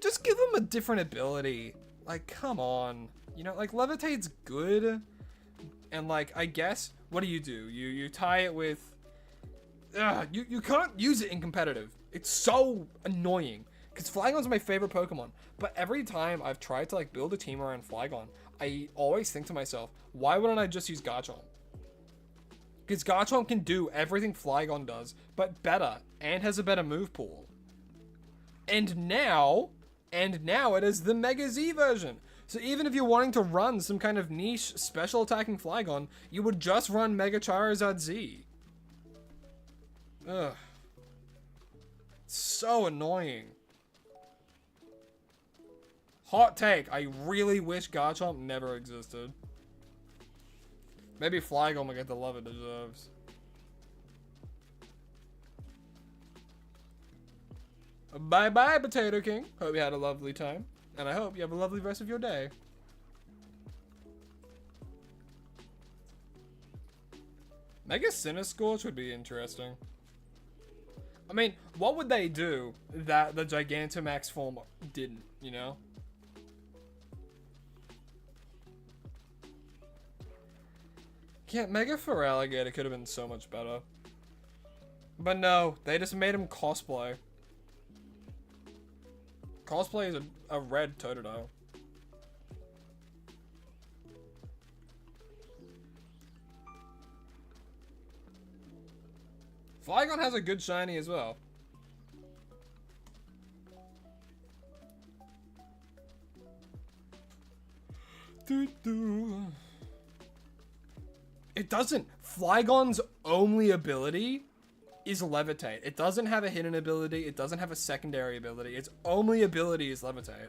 Just give him a different ability. Like, come on. You know, like, levitate's good. And, like, I guess, what do? You tie it with... you can't use it in competitive. It's so annoying. Because Flygon's my favorite Pokemon. But every time I've tried to, like, build a team around Flygon, I always think to myself, why wouldn't I just use Garchomp? Because Garchomp can do everything Flygon does, but better, and has a better move pool. And now it is the Mega Z version. So even if you're wanting to run some kind of niche special attacking Flygon, you would just run Mega Charizard Z. Ugh. It's so annoying. Hot take, I really wish Garchomp never existed. Maybe Flygon will get the love it deserves. Bye-bye, Potato King. Hope you had a lovely time. And I hope you have a lovely rest of your day. Mega Cinescorch would be interesting. I mean, what would they do that the Gigantamax form didn't, you know? Yeah, Mega Feraligatr could have been so much better. But no, they just made him cosplay. Cosplay is a red Totodile. Flygon has a good shiny as well. It doesn't. Flygon's only ability is Levitate. It doesn't have a hidden ability. It doesn't have a secondary ability. Its only ability is Levitate.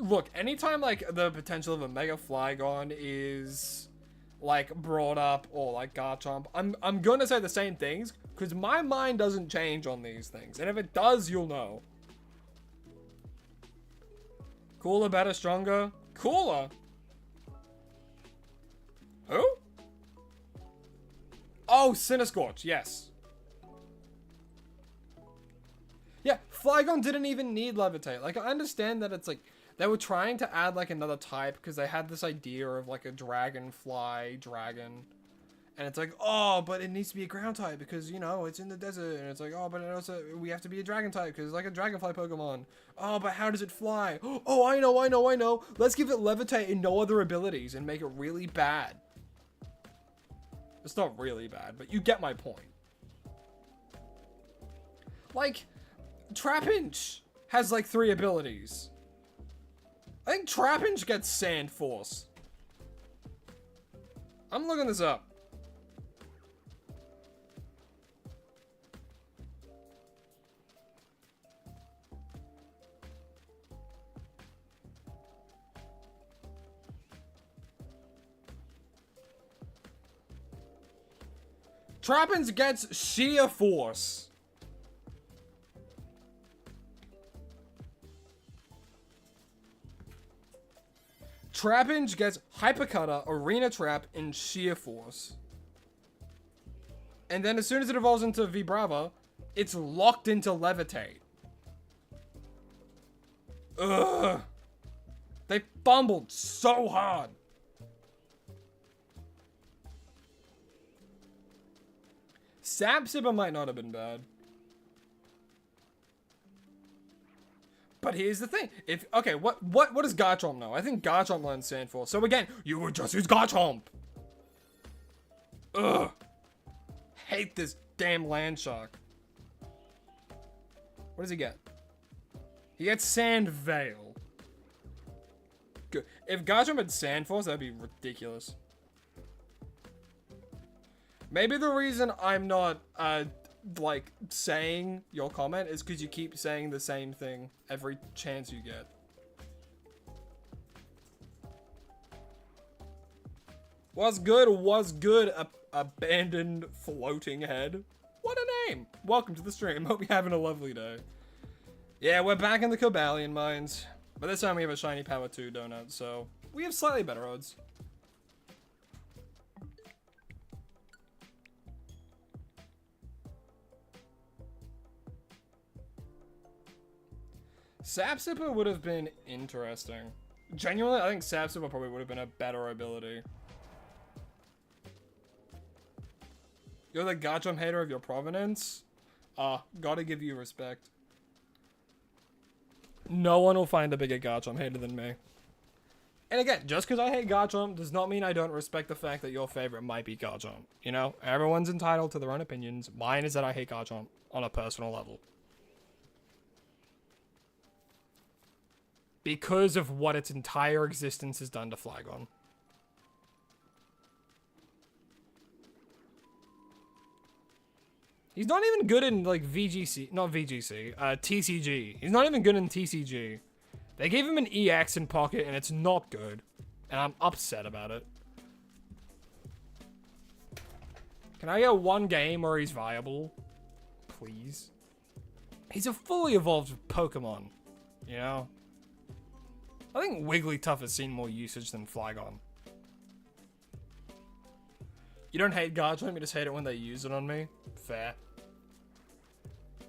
Look, anytime like the potential of a Mega Flygon is like brought up, or like Garchomp, I'm gonna say the same things because my mind doesn't change on these things, and if it does, you'll know. Cooler, better, stronger, cooler. Who? Oh, Cinescorch, yes. Yeah, Flygon didn't even need Levitate. Like, I understand that it's like they were trying to add like another type because they had this idea of like a dragonfly dragon. And it's like, oh, but it needs to be a ground type because, you know, it's in the desert. And it's like, oh, but it also, we have to be a dragon type because it's like a dragonfly Pokemon. Oh, but how does it fly? Oh, I know. Let's give it Levitate and no other abilities and make it really bad. It's not really bad, but you get my point. Like, Trapinch has like 3 abilities. I think Trapinch gets Sand Force. I'm looking this up. Trapinch gets Sheer Force. Trapinch gets Hyper Cutter, Arena Trap, and Sheer Force. And then as soon as it evolves into Vibrava, it's locked into Levitate. Ugh. They fumbled so hard. Sapsipper might not have been bad. But here's the thing. Okay, what does Garchomp know? I think Garchomp learns Sand Force. So again, you would just use Garchomp. Ugh. Hate this damn Land Shark. What does he get? He gets Sand Veil. Good. If Garchomp had Sand Force, that'd be ridiculous. Maybe the reason I'm not, like, saying your comment is because you keep saying the same thing every chance you get. What's good? Abandoned floating head. What a name! Welcome to the stream. Hope you're having a lovely day. Yeah, we're back in the Cobalion mines. But this time we have a shiny Power 2 donut, so we have slightly better odds. Sapsipper would have been interesting. Genuinely, I think Sapsipper probably would have been a better ability. You're the Garchomp hater of your provenance? Gotta give you respect. No one will find a bigger Garchomp hater than me. And again, just because I hate Garchomp does not mean I don't respect the fact that your favorite might be Garchomp. You know, everyone's entitled to their own opinions. Mine is that I hate Garchomp on a personal level. Because of what its entire existence has done to Flygon. He's not even good in, like, TCG. He's not even good in TCG. They gave him an EX in Pocket, and it's not good. And I'm upset about it. Can I get one game where he's viable? Please. He's a fully evolved Pokemon, you know? I think Wigglytuff has seen more usage than Flygon. You don't hate Garchomp, you just hate it when they use it on me? Fair.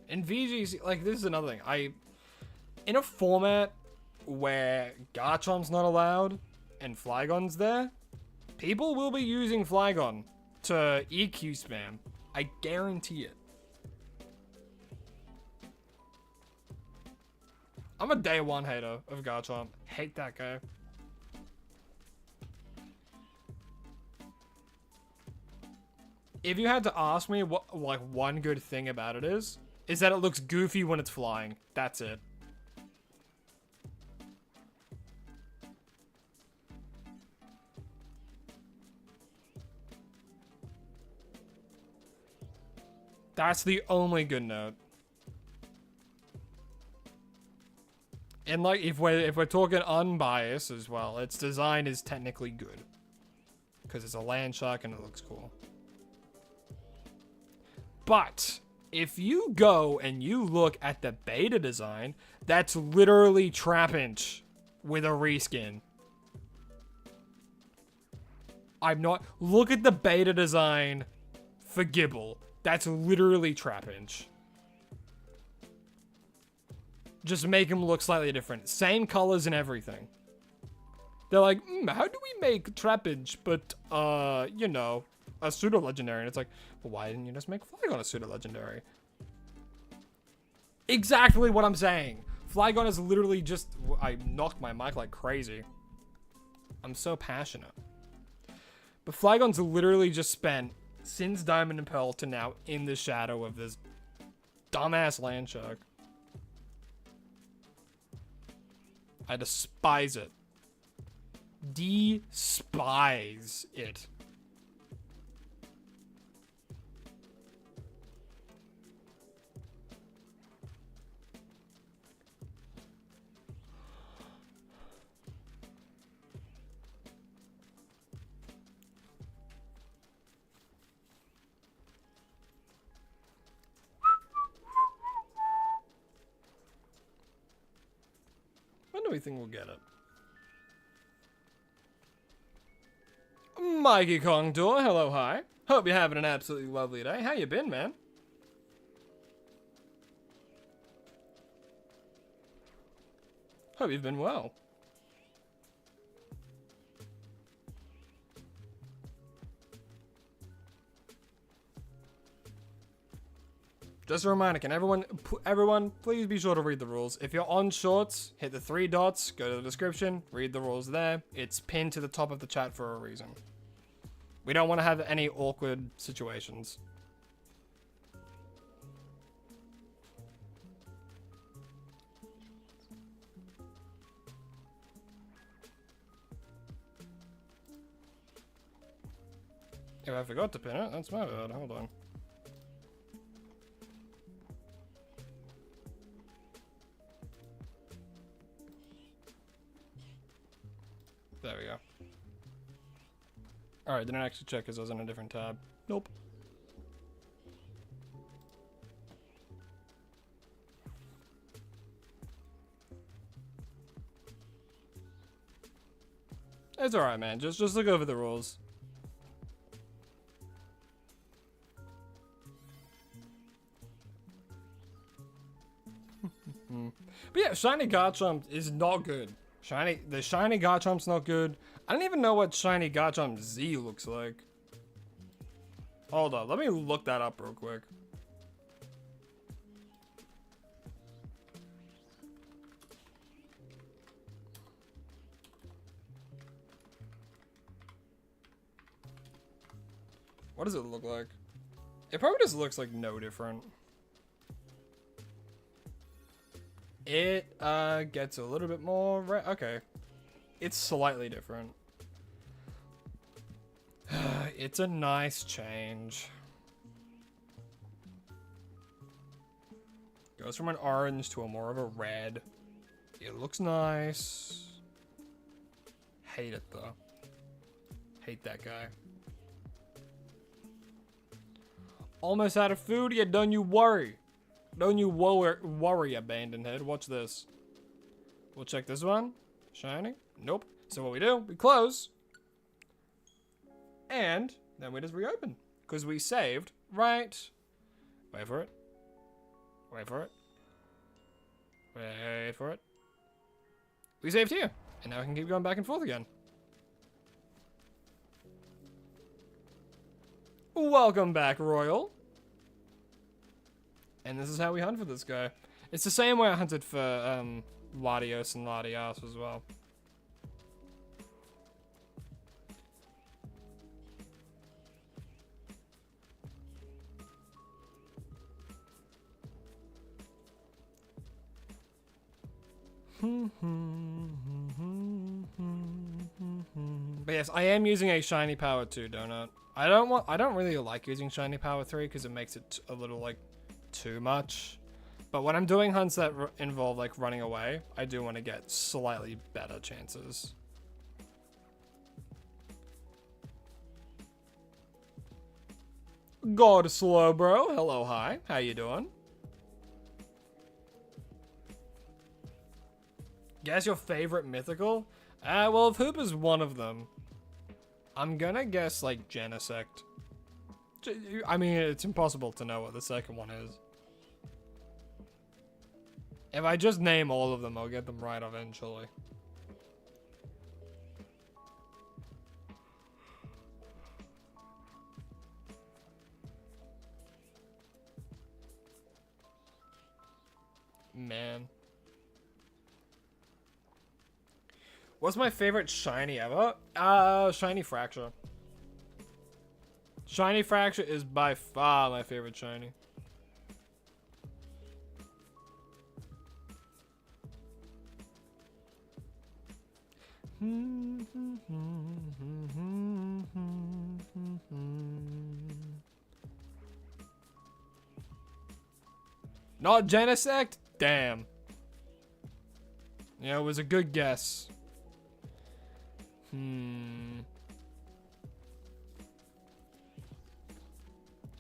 In VGC, like, this is another thing. In a format where Garchomp's not allowed and Flygon's there, people will be using Flygon to EQ spam. I guarantee it. I'm a day one hater of Garchomp. Hate that guy. If you had to ask me what, like, one good thing about it is that it looks goofy when it's flying. That's it. That's the only good note. And like, if we're talking unbiased as well, its design is technically good. Because it's a land shark and it looks cool. But if you go and you look at the beta design, that's literally Trapinch with a reskin. I'm not... Look at the beta design for Gibble. That's literally Trapinch. Just make him look slightly different. Same colors and everything. They're like, how do we make Trapinch, but, you know, a pseudo-legendary? And it's like, well, why didn't you just make Flygon a pseudo-legendary? Exactly what I'm saying. Flygon is literally just... I knocked my mic like crazy. I'm so passionate. But Flygon's literally just spent, since Diamond and Pearl to now, in the shadow of this dumbass land shark. I despise it. Despise it. When do we think we'll get it? Mikey Kongdor, hello, hi. Hope you're having an absolutely lovely day. How you been, man? Hope you've been well. Just a reminder, can everyone, please be sure to read the rules. If you're on shorts, hit the 3 dots, go to the description, read the rules there. It's pinned to the top of the chat for a reason. We don't want to have any awkward situations. If I forgot to pin it, that's my bad. Hold on. There we go. Alright, didn't actually check because I was in a different tab. Nope. It's alright, man. Just look over the rules. But yeah, shiny Garchomp is not good. The shiny Garchomp's not good. I don't even know what shiny Garchomp Z looks like. Hold up, let me look that up real quick. What does it look like? It probably just looks like no different. It gets a little bit more red. Okay. It's slightly different. It's a nice change. Goes from an orange to a more of a red. It looks nice. Hate it though. Hate that guy. Almost out of food yet, don't you worry. Don't you worry, abandoned head. Watch this. We'll check this one. Shiny? Nope. So what we do, we close. And then we just reopen. Because we saved, right? Wait for it. Wait for it. Wait for it. We saved here. And now we can keep going back and forth again. Welcome back, Royal. And this is how we hunt for this guy. It's the same way I hunted for Latios and Latias as well. But yes, I am using a shiny power 2 donut. I don't really like using shiny power 3 because it makes it a little like too much. But when I'm doing hunts that involve like running away, I do want to get slightly better chances. God slow bro, hello, hi, how you doing? Guess your favorite mythical? Well, if Hoop is one of them, I'm gonna guess like Genesect. I mean, it's impossible to know what the second one is. If I just name all of them, I'll get them right eventually. Man. What's my favorite shiny ever? Shiny Fracture. Shiny Fracture is by far my favorite shiny. Not Genesect? Damn. Yeah, it was a good guess.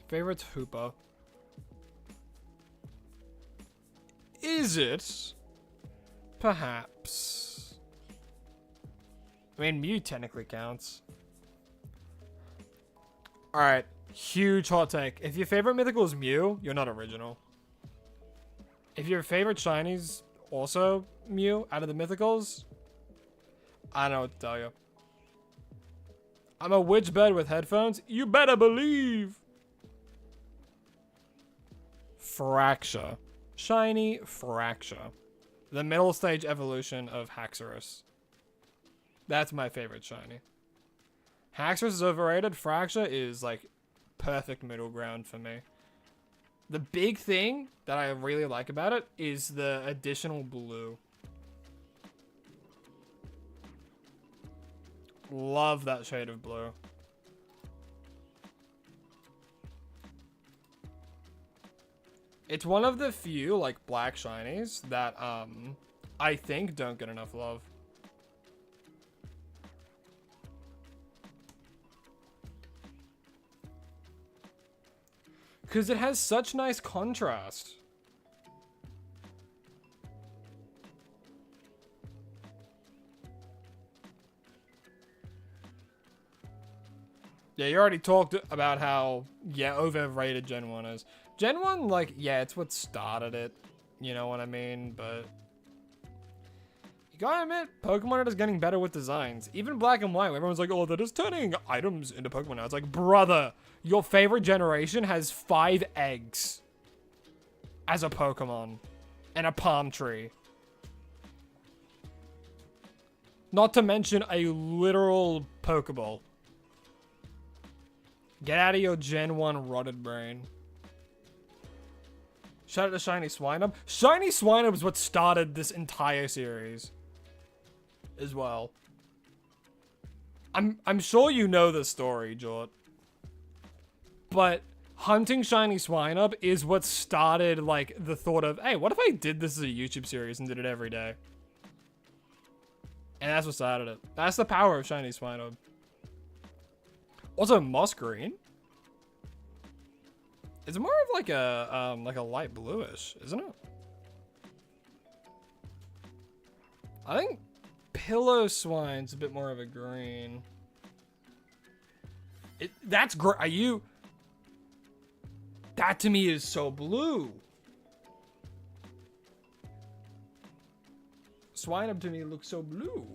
Favorite Hoopa. Is it? Perhaps. I mean, Mew technically counts. Alright, huge hot take. If your favorite mythical is Mew, you're not original. If your favorite shinies also Mew out of the mythicals, I don't know what to tell you. I'm a witch bed with headphones. You better believe. Fracture. Shiny Fracture. The middle stage evolution of Haxorus. That's my favorite shiny. Haxorus is overrated. Fracture is like perfect middle ground for me. The big thing that I really like about it is the additional blue. Love that shade of blue. It's one of the few like black shinies that I think don't get enough love. Because it has such nice contrast. Yeah, you already talked about how, yeah, overrated Gen 1 is. Gen 1, like, yeah, it's what started it. You know what I mean? But you gotta admit, Pokemon is getting better with designs. Even Black and White, everyone's like, oh, they're just turning items into Pokemon now. It's like, brother, your favorite generation has 5 eggs as a Pokemon and a palm tree. Not to mention a literal Pokeball. Get out of your Gen 1 rotted brain. Shout out to Shiny Swinub. Shiny Swinub is what started this entire series. As well. I'm sure you know the story, Jort. But hunting Shiny Swinub is what started, like, the thought of, hey, what if I did this as a YouTube series and did it every day? And that's what started it. That's the power of Shiny Swinub. Also, moss green. It's more of like a light bluish, isn't it? I think Pillow Swine's a bit more of a green. That's great. Are you? That to me is so blue. Swinub to me looks so blue.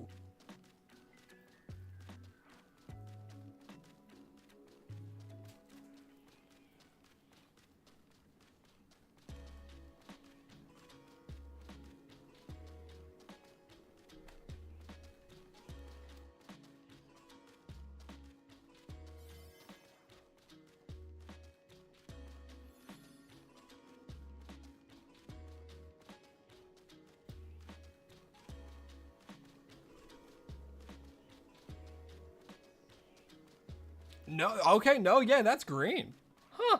No, okay, no, yeah, that's green. Huh.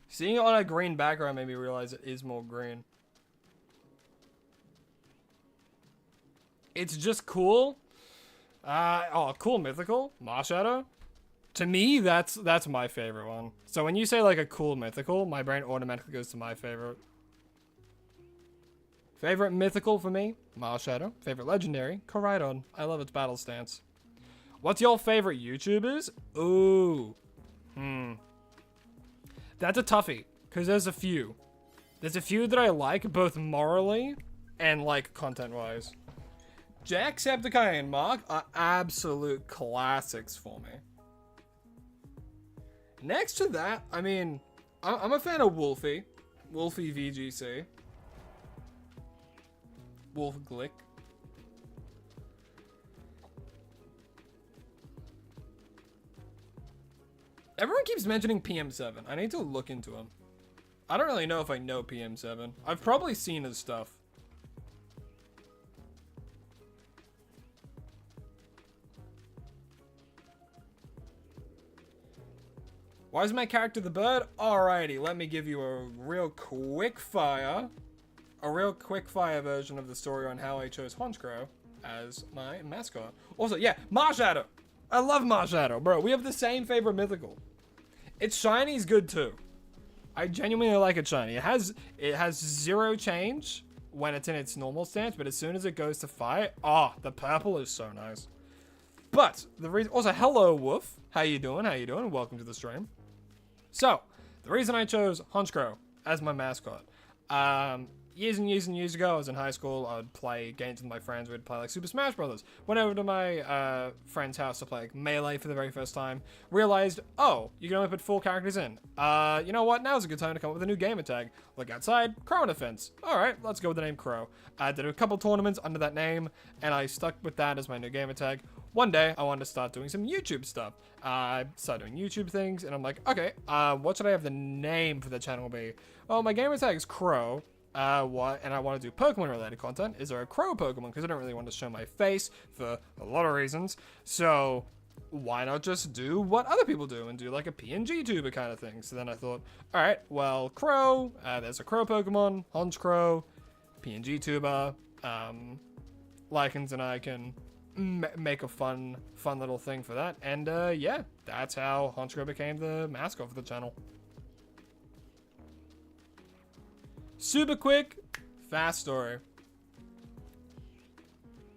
Seeing it on a green background made me realize it is more green. It's just cool. Oh, cool mythical. Marshadow. To me, that's my favorite one. So when you say like a cool mythical, my brain automatically goes to my favorite. Favorite mythical for me, Marshadow. Favorite legendary, Koraidon. I love its battle stance. What's your favorite YouTubers? Ooh. That's a toughie, because there's a few. There's a few that I like, both morally and, like, content-wise. Jacksepticeye and Mark are absolute classics for me. Next to that, I mean, I'm a fan of Wolfie. Wolfie VGC. Wolf Glick. Everyone keeps mentioning PM7. I need to look into him. I don't really know if I know PM7. I've probably seen his stuff. Why is my character the bird? Alrighty, let me give you a real quick fire version of the story on how I chose Honchkrow as my mascot. Also, yeah, Marshadow. I love Marshadow, bro. We have the same favorite mythical. Its shiny's good too. I genuinely like it shiny. It has 0 change when it's in its normal stance, but as soon as it goes to fight, the purple is so nice. But the reason, also, hello Wolf. How you doing? How you doing? Welcome to the stream. So, the reason I chose Honchkrow as my mascot, years and years and years ago, I was in high school, I would play games with my friends, we'd play like Super Smash Brothers. Went over to my friend's house to play like Melee for the very first time, realized, oh, you can only put 4 characters in. You know what, now's a good time to come up with a new gamer tag. Look outside, Crow on Defense. Alright, let's go with the name Crow. I did a couple tournaments under that name, and I stuck with that as my new gamer tag. One day, I wanted to start doing some YouTube stuff. I started doing YouTube things, and I'm like, okay, what should I have the name for the channel be? Oh, my gamer tag is Crow. What? And I want to do Pokemon related content. Is there a Crow Pokemon? Because I don't really want to show my face for a lot of reasons. So why not just do what other people do and do like a PNG tuber kind of thing? So then I thought, all right, well, Crow, there's a Crow Pokemon, Honchkrow, PNG tuber, Lycans and I can make a fun little thing for that. And yeah, that's how Honchkrow became the mascot for the channel. Super quick, fast story.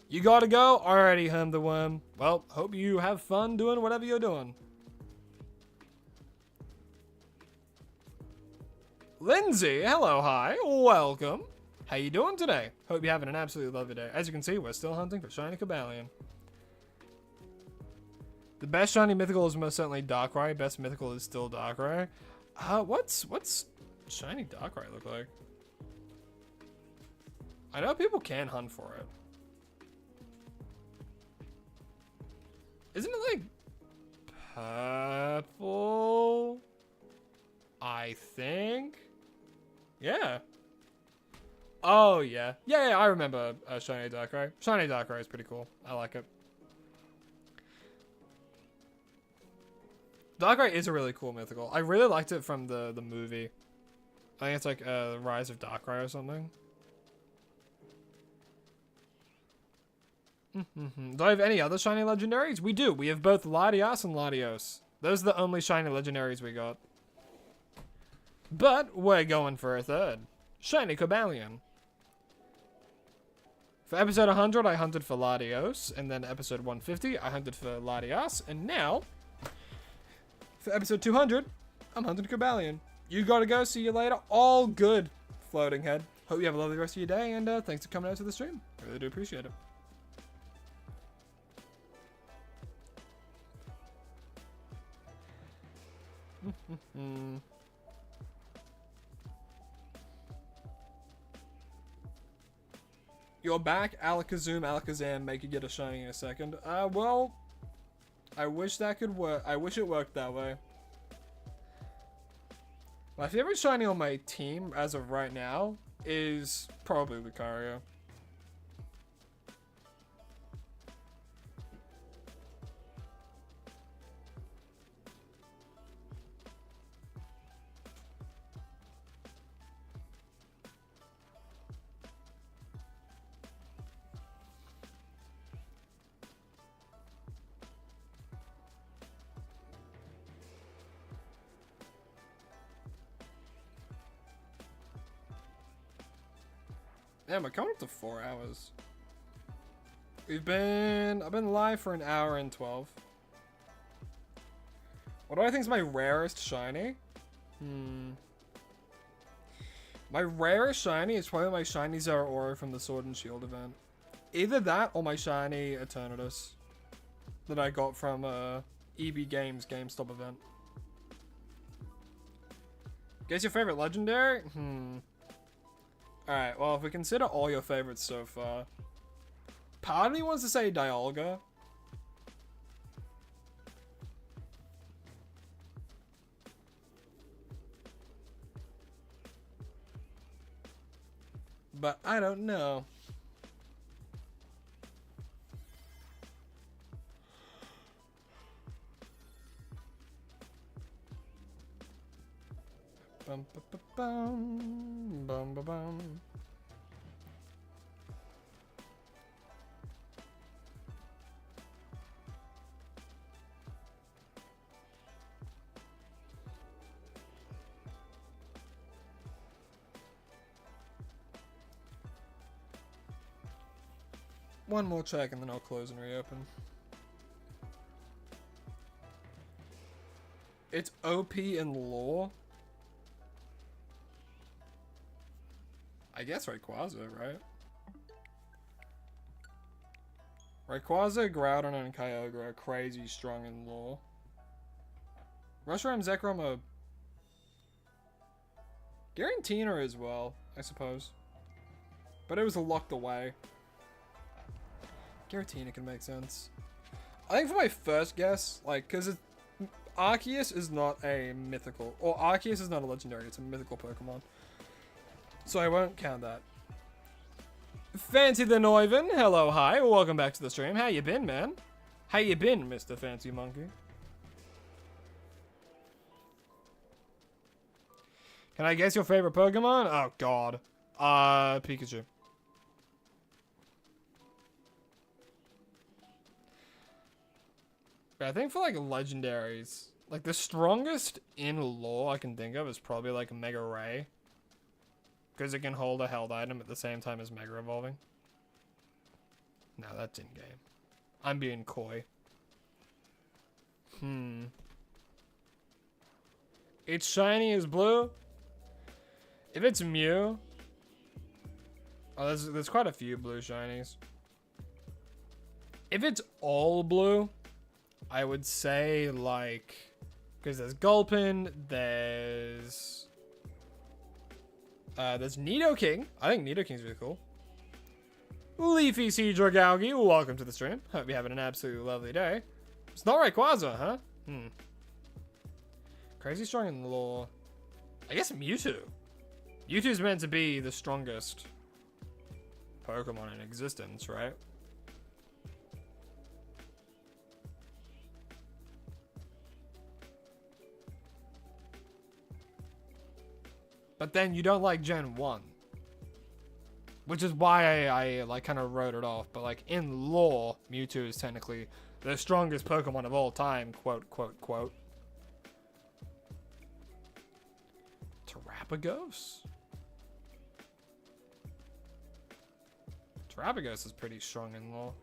You gotta go? Alrighty, Herm the Worm. Well, hope you have fun doing whatever you're doing. Lindsay, hello, hi, welcome. How you doing today? Hope you're having an absolutely lovely day. As you can see, we're still hunting for shiny Cobalion. The best shiny mythical is most certainly Darkrai. Best mythical is still Darkrai. What's shiny Darkrai look like? I know people can hunt for it. Isn't it like purple? I think. Yeah. Oh yeah. Yeah, I remember shiny Darkrai. Shiny Darkrai is pretty cool. I like it. Darkrai is a really cool mythical. I really liked it from the movie. I think it's like Rise of Darkrai or something. Do I have any other shiny legendaries? We do. We have both Latias and Latios. Those are the only shiny legendaries we got. But we're going for a third. Shiny Cobalion. For episode 100, I hunted for Latios. And then episode 150, I hunted for Latias. And now, for episode 200, I'm hunting Cobalion. You gotta go. See you later. All good, floating head. Hope you have a lovely rest of your day. And thanks for coming out to the stream. I really do appreciate it. You're back, Alakazam, Alakazam, make you get a shiny in a second. Well, I wish that could work. I wish it worked that way. My favorite shiny on my team, as of right now, is probably Lucario. Damn, we're coming up to 4 hours. I've been live for an hour and 12. What do I think is my rarest shiny? My rarest shiny is probably my shiny Zeraora from the Sword and Shield event. Either that or my shiny Eternatus that I got from EB Games GameStop event. Guess your favorite legendary? Alright, well, if we consider all your favorites so far, part of me wants to say Dialga. But I don't know. Bum, ba, ba, bum, bum, ba, bum. One more check and then I'll close and reopen. It's OP in lore. I guess Rayquaza, right? Rayquaza, Groudon, and Kyogre are crazy strong in lore. Reshiram, Zekrom are Giratina as well, I suppose. But it was locked away. Giratina can make sense. I think for my first guess, like, because Arceus is not a mythical, or Arceus is not a legendary, it's a mythical Pokemon. So I won't count that. Fancy the Neuven, hello, hi, welcome back to the stream. How you been, man? How you been, Mr. Fancy Monkey? Can I guess your favorite Pokemon? Oh, God. Pikachu. But I think for, like, legendaries, like, the strongest in lore I can think of is probably, like, Mega Ray. Because it can hold a held item at the same time as Mega Evolving. No, that's in-game. I'm being coy. It's shiny as blue. If it's Mew, oh, there's quite a few blue shinies. If it's all blue, I would say like, because there's Gulpin, there's Nidoking. I think Nidoking's really cool. Leafy Sea Dragalgi, welcome to the stream. Hope you're having an absolutely lovely day. It's not Rayquaza, huh? Crazy strong in lore. I guess Mewtwo. Mewtwo's meant to be the strongest Pokemon in existence, right? But then you don't like Gen 1. Which is why I like kind of wrote it off. But like in lore, Mewtwo is technically the strongest Pokemon of all time, quote, quote, quote. Terrapagos? Terrapagos is pretty strong in lore.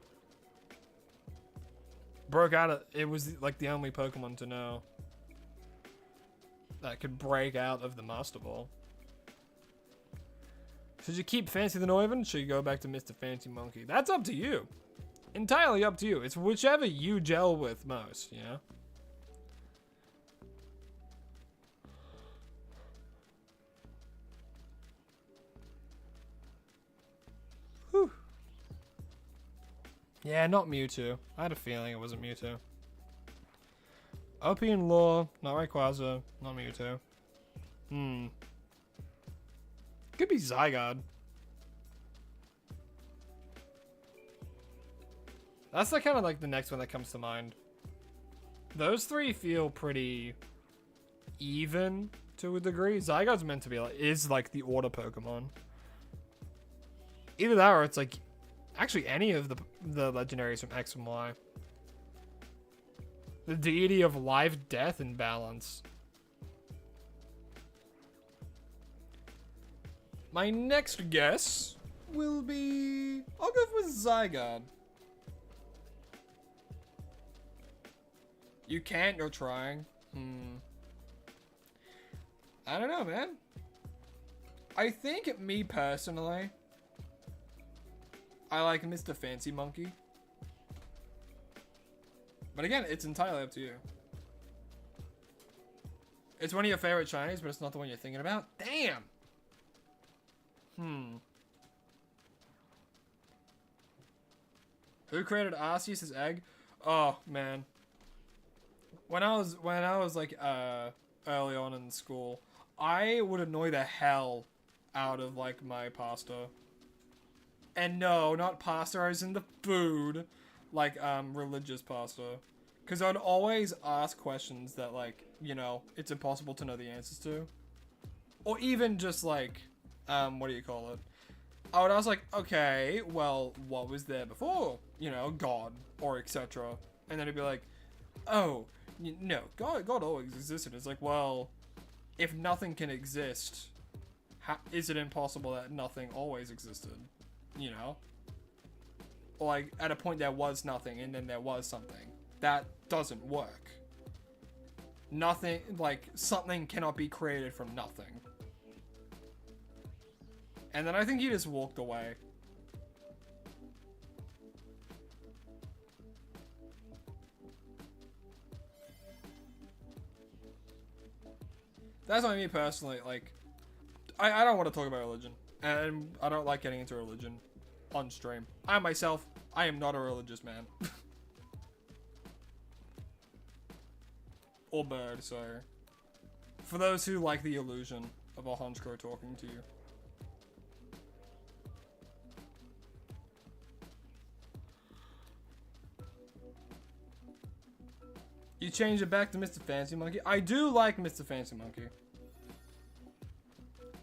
Broke out of, it was like the only Pokemon to know that could break out of the Master Ball. Should you keep Fancy the Noivern? Should you go back to Mr. Fancy Monkey? That's up to you. Entirely up to you. It's whichever you gel with most, you know? Whew. Yeah, not Mewtwo. I had a feeling it wasn't Mewtwo. OP in lore, not Rayquaza, not Mewtwo. Could be Zygarde. That's the kind of like the next one that comes to mind. Those three feel pretty even to a degree. Zygarde's meant to be like, is like the order Pokemon. Either that or it's like actually any of the legendaries from X and Y. The deity of life, death, and balance. My next guess will be... I'll go with Zygarde. You can't, you're trying. I don't know, man. I think, me personally, I like Mr. Fancy Monkey. But again, it's entirely up to you. It's one of your favorite shinies, but it's not the one you're thinking about. Damn! Who created Arceus' egg? Oh man. When I was like early on in school, I would annoy the hell out of like my pasta. And no, not pasta as in the food, like religious pasta. Cause I'd always ask questions that like, you know, it's impossible to know the answers to. Or even just like what do you call it? I would ask like, okay, well, what was there before? You know, God or etc. And then it'd be like, oh, no, God always existed. It's like, well, if nothing can exist, is it impossible that nothing always existed? You know? Or like, at a point there was nothing and then there was something. That doesn't work. Nothing, like, something cannot be created from nothing. And then I think he just walked away. That's why me personally, like, I don't want to talk about religion. And I don't like getting into religion on stream. I myself, I am not a religious man. Or bird, so. For those who like the illusion of a honchkrow talking to you. You change it back to Mr. Fancy Monkey? I do like Mr. Fancy Monkey.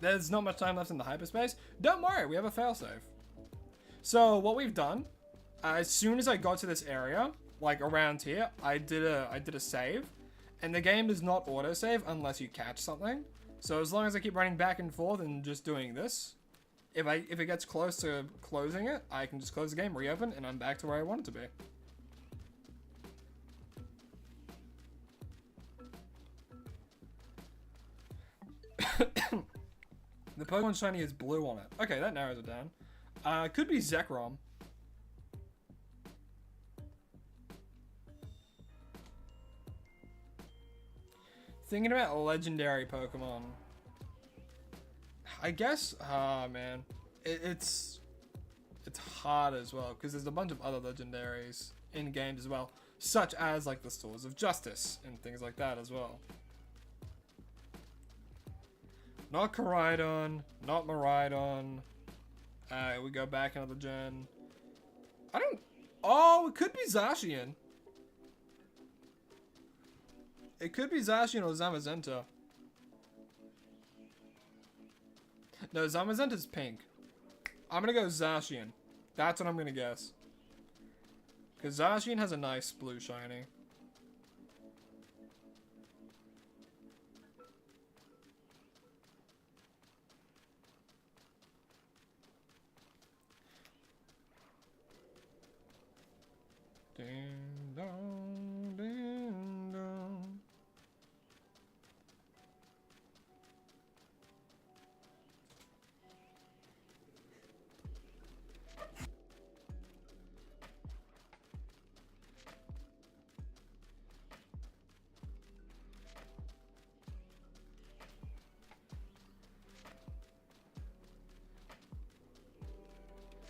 There's not much time left in the hyperspace. Don't worry, we have a failsafe. So what we've done, as soon as I got to this area, like around here, I did a save, and the game does not autosave unless you catch something. So as long as I keep running back and forth and just doing this, if it gets close to closing it, I can just close the game, reopen, and I'm back to where I want it to be. The Pokemon shiny is blue on it. Okay, that narrows it down. Could be Zekrom. Thinking about legendary Pokemon. I guess, man, it's hard as well because there's a bunch of other legendaries in games as well, such as like the Swords of Justice and things like that as well. Not Koraidon, not Miraidon. We go back another gen. I don't. Oh, it could be Zacian. It could be Zacian or Zamazenta. No, Zamazenta's pink. I'm gonna go Zacian. That's what I'm gonna guess. Because Zacian has a nice blue shiny. Ding dong, ding dong.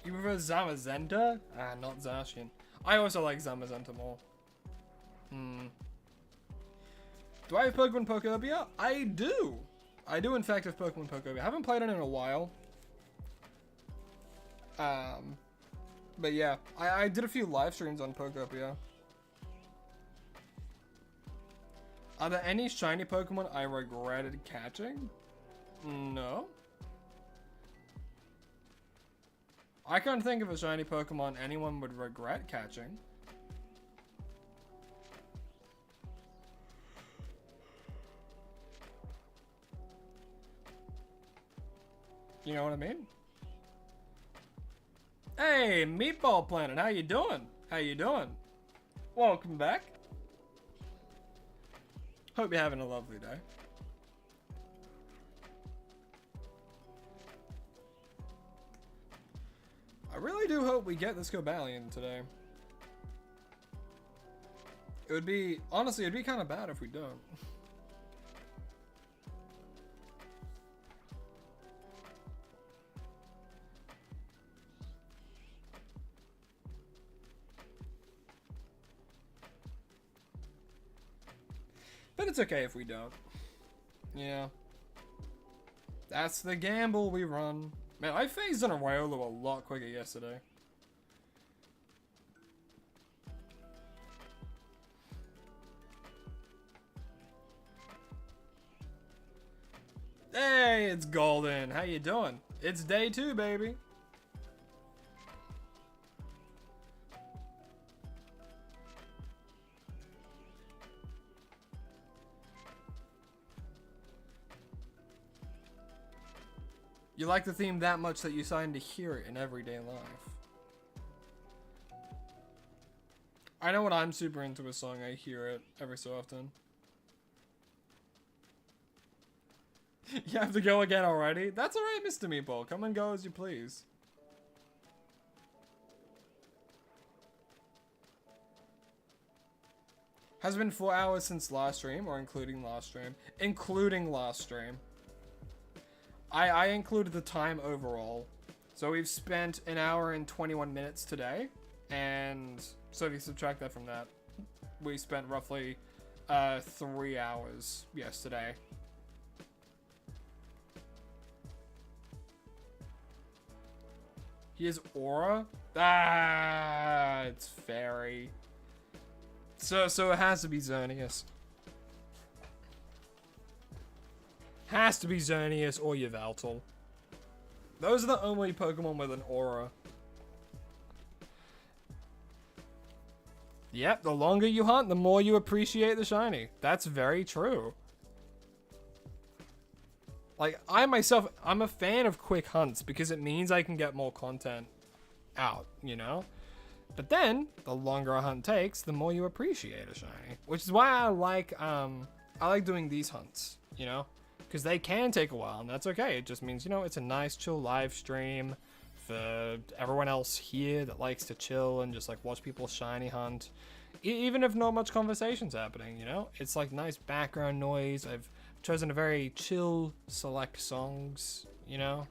You prefer Zamazenta? Ah, not Zacian. I also like Zamazenta more. Do I have Pokemon Pokebia? I do! I do in fact have Pokemon Pokebia. I haven't played it in a while. But yeah, I did a few live streams on Pokebia. Are there any shiny Pokemon I regretted catching? No. I can't think of a shiny Pokemon anyone would regret catching. You know what I mean? Hey, Meatball Planet, how you doing? How you doing? Welcome back. Hope you're having a lovely day. I really do hope we get this Cobalion today. It would be, honestly, it'd be kind of bad if we don't. But it's okay if we don't. Yeah. That's the gamble we run. Man, I phased in a Riolu a lot quicker yesterday. Hey, it's Golden. How you doing? It's day 2, baby. You like the theme that much that you signed to hear it in everyday life. I know when I'm super into a song, I hear it every so often. You have to go again already? That's alright, Mr. Meatball. Come and go as you please. Has it been 4 hours since last stream, or including last stream? Including last stream. I included the time overall. So we've spent 1 hour and 21 minutes today. And so if you subtract that from that, we spent roughly 3 hours yesterday. He has Aura? Ah, it's Fairy. So it has to be Xerneas. Has to be Xerneas or Yveltal. Those are the only Pokemon with an Aura. Yep, the longer you hunt, the more you appreciate the shiny. That's very true. Like, I myself, I'm a fan of quick hunts because it means I can get more content out, you know? But then, the longer a hunt takes, the more you appreciate a shiny. Which is why I like doing these hunts, you know? Because they can take a while, and that's okay. It just means, you know, it's a nice, chill live stream for everyone else here that likes to chill and just, like, watch people shiny hunt. Even if not much conversation's happening, you know? It's, like, nice background noise. I've chosen a very chill, select songs, you know?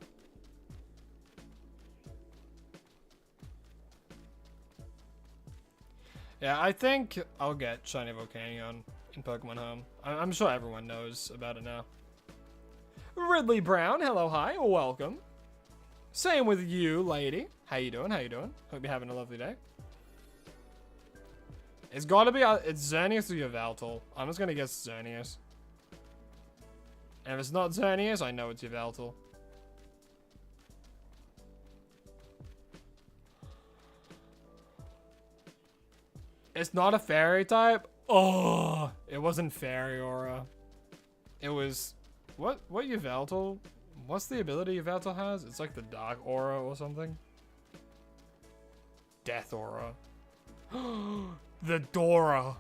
Yeah, I think I'll get Shiny Volcanion in Pokemon Home. I'm sure everyone knows about it now. Ridley Brown, hello, hi, welcome. Same with you, lady. How you doing? How you doing? Hope you're having a lovely day. It's gotta be, it's Xerneas or Yveltal. I'm just gonna guess Xerneas. And if it's not Xerneas, I know it's Yveltal. It's not a fairy type? Oh, it wasn't Fairy Aura. It was, what Yveltal? What's the ability Yveltal has? It's like the Dark Aura or something. Death Aura. The Dora.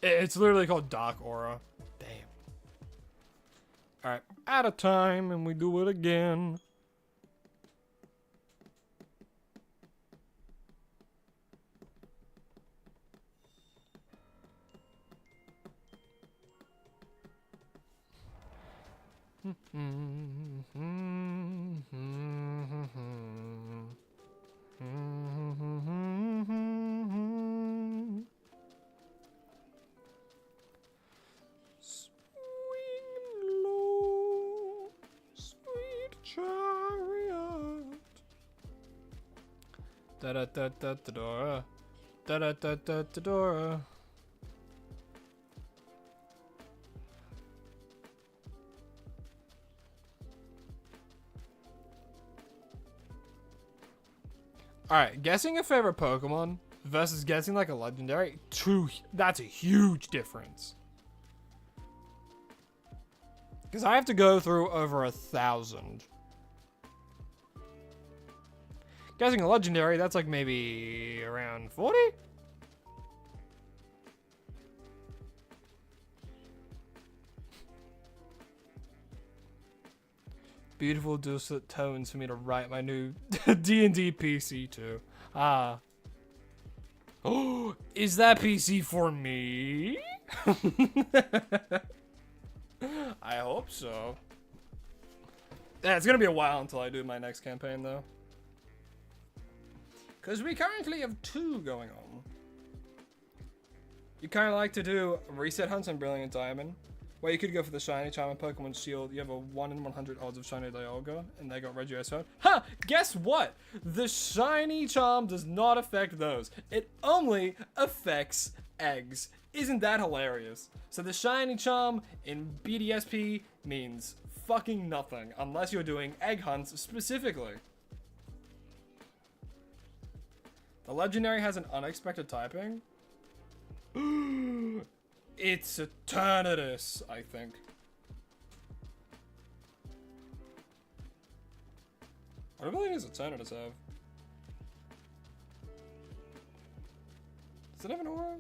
It's literally called Dark Aura. Damn. Alright, out of time and we do it again. Da da da da da Dora. Da da da da da Dora. Alright, guessing a favorite Pokemon versus guessing like a legendary, that's a huge difference. Because I have to go through over 1,000. Guessing a legendary, that's like maybe around 40? Beautiful dulcet tones for me to write my new D&D PC to. Ah. Oh, is that PC for me? I hope so. Yeah, it's gonna be a while until I do my next campaign though. Because we currently have 2 going on. You kind of like to do reset hunts on Brilliant Diamond, where you could go for the Shiny Charm and Pokemon Shield. You have a 1 in 100 odds of Shiny Dialga, and they got Regiro's. Ha! Guess what? The Shiny Charm does not affect those. It only affects eggs. Isn't that hilarious? So the Shiny Charm in BDSP means fucking nothing, unless you're doing egg hunts specifically. The legendary has an unexpected typing. It's Eternatus, I think. What ability does Eternatus have? Does it have an aura?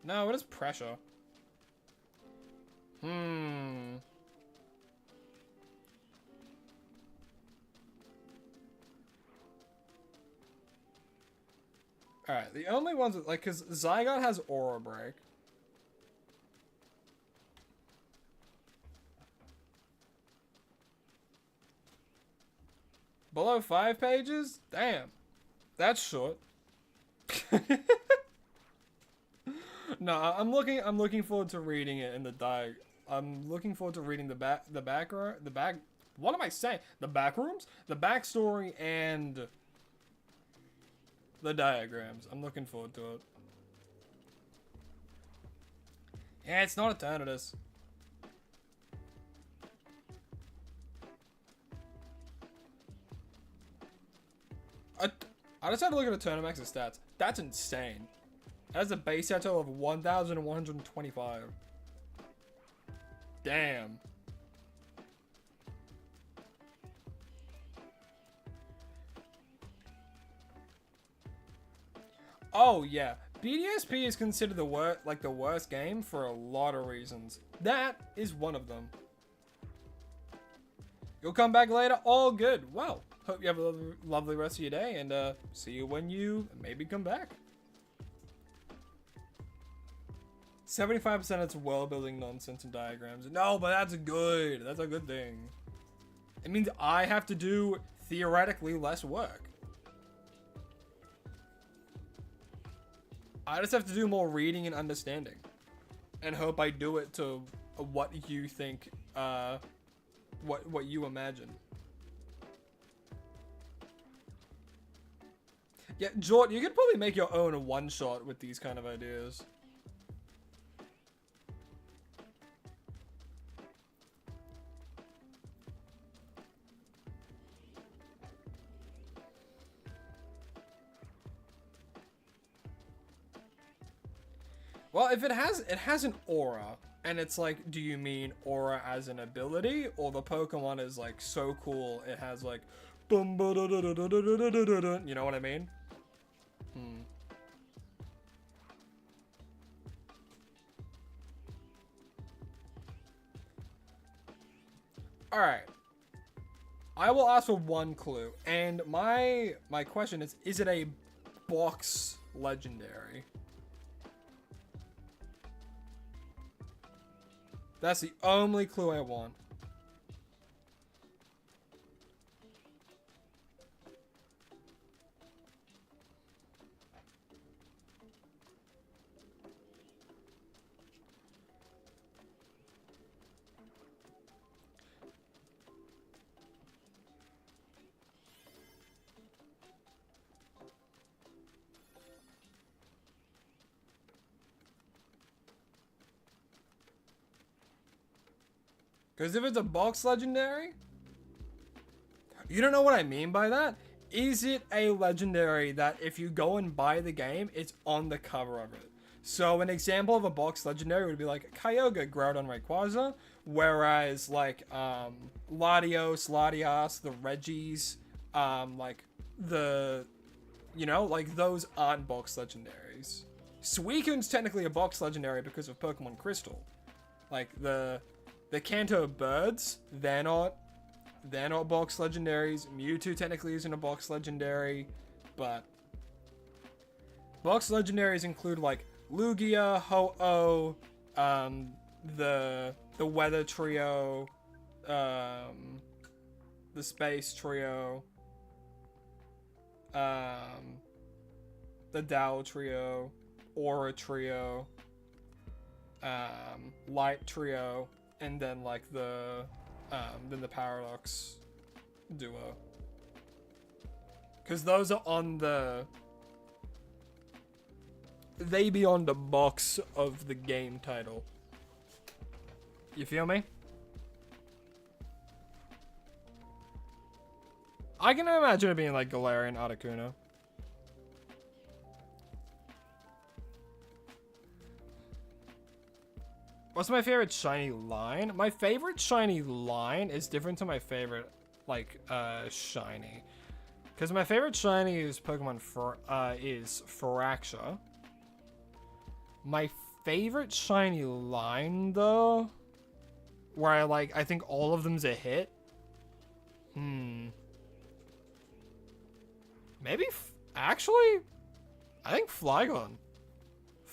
No, it is pressure. Alright, the only ones that, like, because Zygarde has Aura Break. Below 5 pages? Damn. That's short. No, I'm looking forward to reading it in the I'm looking forward to reading the back, what am I saying? The back rooms? The backstory and the diagrams. I'm looking forward to it. Yeah, it's not Eternatus. I just had to look at Eternamax's stats. That's insane. That has a base stat total of 1,125. Damn. Oh yeah, BDSP is considered the worst game for a lot of reasons. That is one of them. You'll come back later. All good. Well, hope you have a lovely rest of your day, and see you when you maybe come back. 75% it's world building nonsense and diagrams. No, but that's good. That's a good thing. It means I have to do theoretically less work. I just have to do more reading and understanding, and hope I do it to what you think, what you imagine. Yeah, Jort, you could probably make your own one-shot with these kind of ideas. Well, if it has an aura, and it's like, do you mean aura as an ability, or the Pokemon is like so cool it has like, you know what I mean? All right. I will ask for one clue, and my question is it a box legendary? That's the only clue I want. Because if it's a box legendary, you don't know what I mean by that? Is it a legendary that if you go and buy the game, it's on the cover of it? So an example of a box legendary would be like Kyogre, Groudon, Rayquaza, whereas like Latios, Latias, the Regis, like the, you know, like those aren't box legendaries. Suicune's technically a box legendary because of Pokemon Crystal. Like the Kanto birds, they're not box legendaries. Mewtwo technically isn't a box legendary, but box legendaries include like Lugia, Ho-Oh, the Weather Trio, the Space Trio, the Dow Trio, Aura Trio, Light Trio, and then like the Paradox duo. Cause those are on they be on the box of the game title. You feel me? I can imagine it being like Galarian Articuno. What's my favorite shiny line? My favorite shiny line is different to my favorite, like, shiny. Because my favorite shiny is Pokemon is Firaxia. My favorite shiny line, though, where I think all of them's a hit. Maybe, actually, I think Flygon.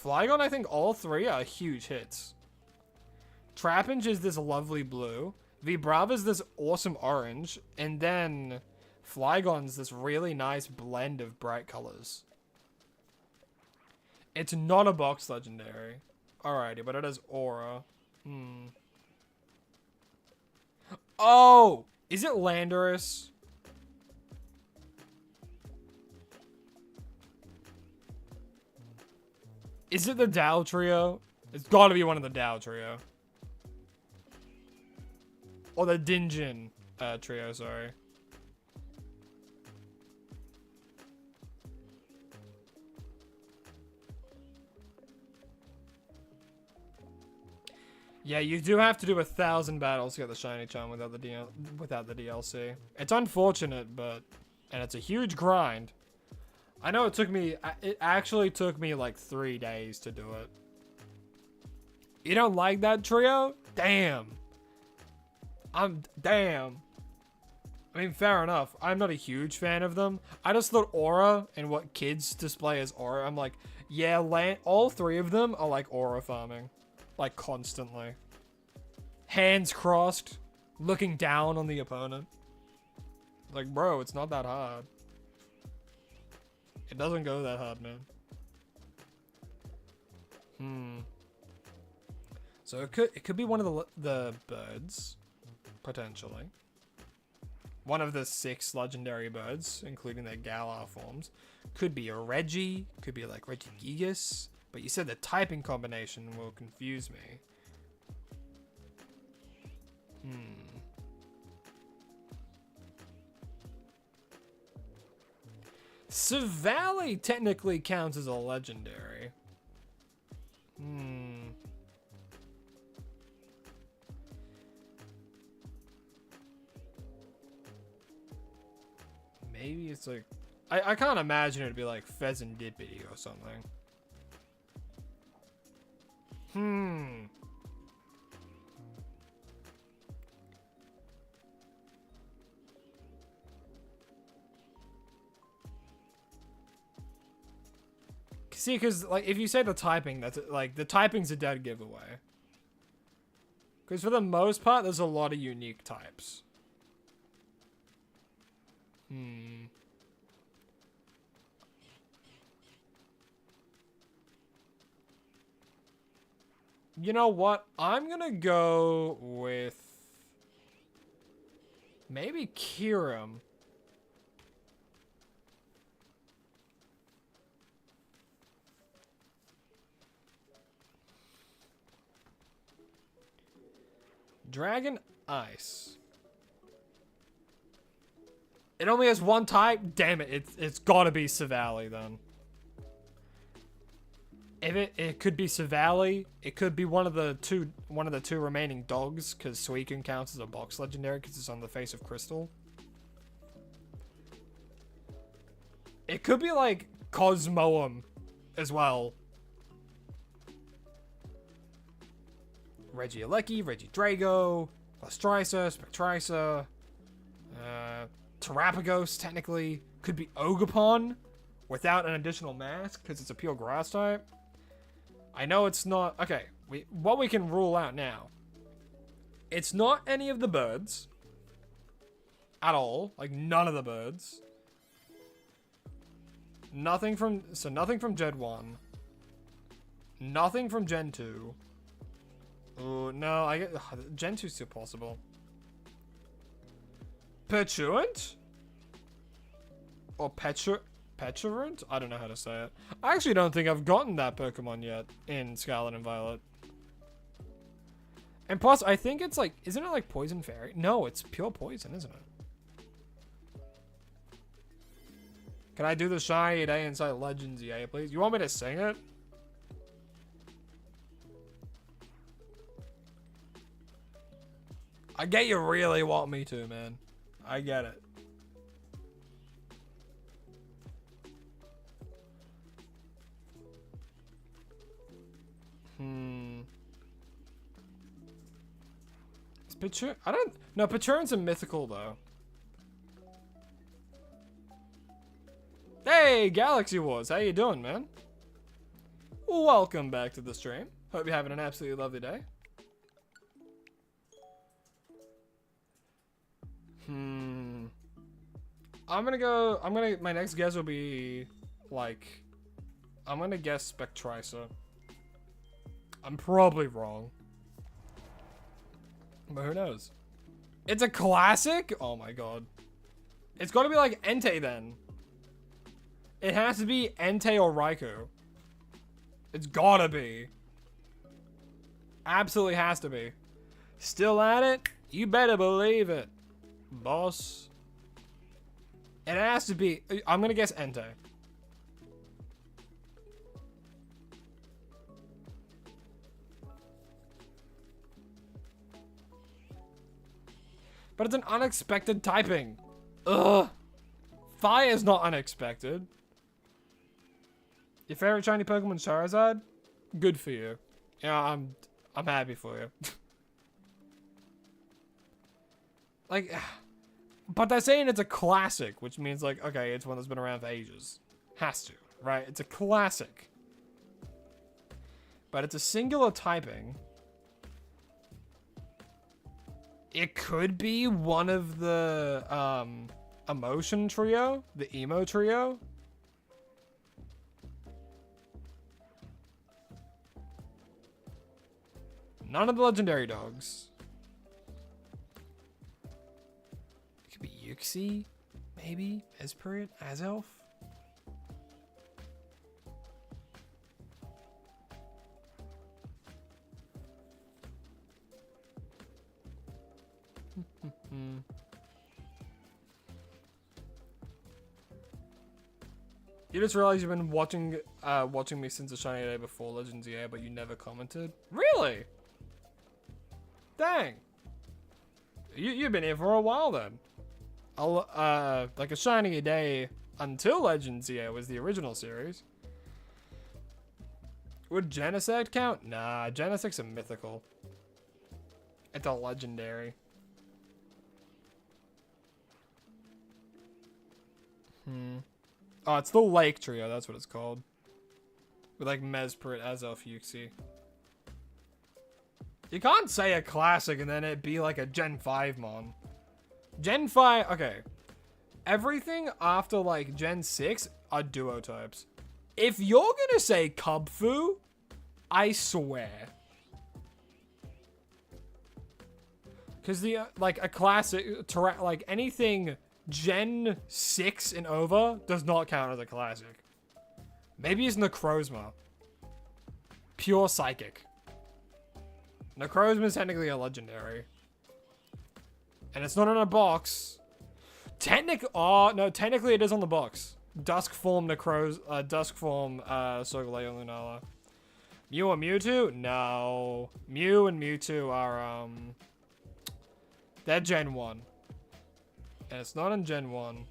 Flygon, I think all three are huge hits. Trapinch is this lovely blue. Vibrava's this awesome orange. And then Flygon's this really nice blend of bright colors. It's not a box legendary. Alrighty, but it has aura. Oh! Is it Landorus? Is it the Dow Trio? It's gotta be one of the Dow Trio. Or the Dinjin Trio, sorry. Yeah, you do have to do 1,000 battles to get the shiny charm without the DLC. It's unfortunate, and it's a huge grind. I know it actually took me like 3 days to do it. You don't like that trio? Damn. Damn. I mean, fair enough. I'm not a huge fan of them. I just thought aura and what kids display as aura, I'm like, yeah, all 3 of them are like aura farming. Like, constantly. Hands crossed, looking down on the opponent. Like, bro, it's not that hard. It doesn't go that hard, man. So it could be one of the birds, potentially. One of the 6 legendary birds, including their Galar forms. Could be a Reggie, could be like Regigigas, but you said the typing combination will confuse me. Savali technically counts as a legendary. Maybe it's like... I can't imagine it'd be like Pheasantipity or something. See, because like if you say the typing, that's like the typing's a dead giveaway. Because for the most part, there's a lot of unique types. You know what? I'm gonna go with maybe Kirim. Dragon Ice. It only has 1 type? Damn it, it's gotta be Savali then. If it could be Savali, it could be one of the two remaining dogs, because Suicune counts as a box legendary because it's on the face of crystal. It could be like Cosmoem as well. Regieleki, Regidrago, Lustrisa, Spectrisa, Terrapagos technically. Could be Ogapon without an additional mask because it's a pure grass type. I know it's not... Okay, what we can rule out now. It's not any of the birds. At all. Like, none of the birds. Nothing from Gen 1. Nothing from Gen 2. Oh, no, I get... Gen 2's still possible. Petulant? Or Petulant? I don't know how to say it. I actually don't think I've gotten that Pokemon yet in Scarlet and Violet. And plus, I think it's like... Isn't it like Poison Fairy? No, it's pure poison, isn't it? Can I do the Shiny Day Inside Legends EA, please? You want me to sing it? I get you really want me to, man. I get it. Is Picture? I don't... No, Pachurion's a mythical, though. Hey, Galaxy Wars. How you doing, man? Welcome back to the stream. Hope you're having an absolutely lovely day. My next guess will be, like, I'm gonna guess Spectrisa. I'm probably wrong. But who knows? It's a classic? Oh my god. It's gotta be like Entei then. It has to be Entei or Raikou. It's gotta be. Absolutely has to be. Still at it? You better believe it, boss. It has to be. I'm gonna guess Entei. But it's an unexpected typing. Ugh. Fire is not unexpected. Your favorite shiny Pokemon Charizard? Good for you. Yeah, I'm happy for you. Like, but they're saying it's a classic, which means like, okay, it's one that's been around for ages. Has to, right? It's a classic. But it's a singular typing. It could be one of the emotion trio, the emo trio. None of the legendary dogs. It could be Yuxi, maybe, Esprit, Azelf. You just realized you've been watching me since the shiny day before Legends EA, but you never commented? Really? Dang. You've been here for a while then. Like a shiny a day until Legends EA was the original series. Would Genesect count? Nah, Genesect's a mythical. It's a legendary. Oh, it's the Lake Trio, that's what it's called. With like Mesprit, Azelf, Yuxi. You can't say a classic and then it be like a Gen 5 mon. Gen 5, okay. Everything after like Gen 6 are duo types. If you're gonna say Kubfu, I swear. Because the, like a classic, like anything Gen 6 and over does not count as a classic. Maybe it's Necrozma. Pure Psychic. Necrozma is technically a legendary. And it's not in a box. Technically it is on the box. Dusk form Dusk form Solgaleo Lunala. Mew or Mewtwo? No. Mew and Mewtwo are they're Gen 1. And it's not in Gen 1.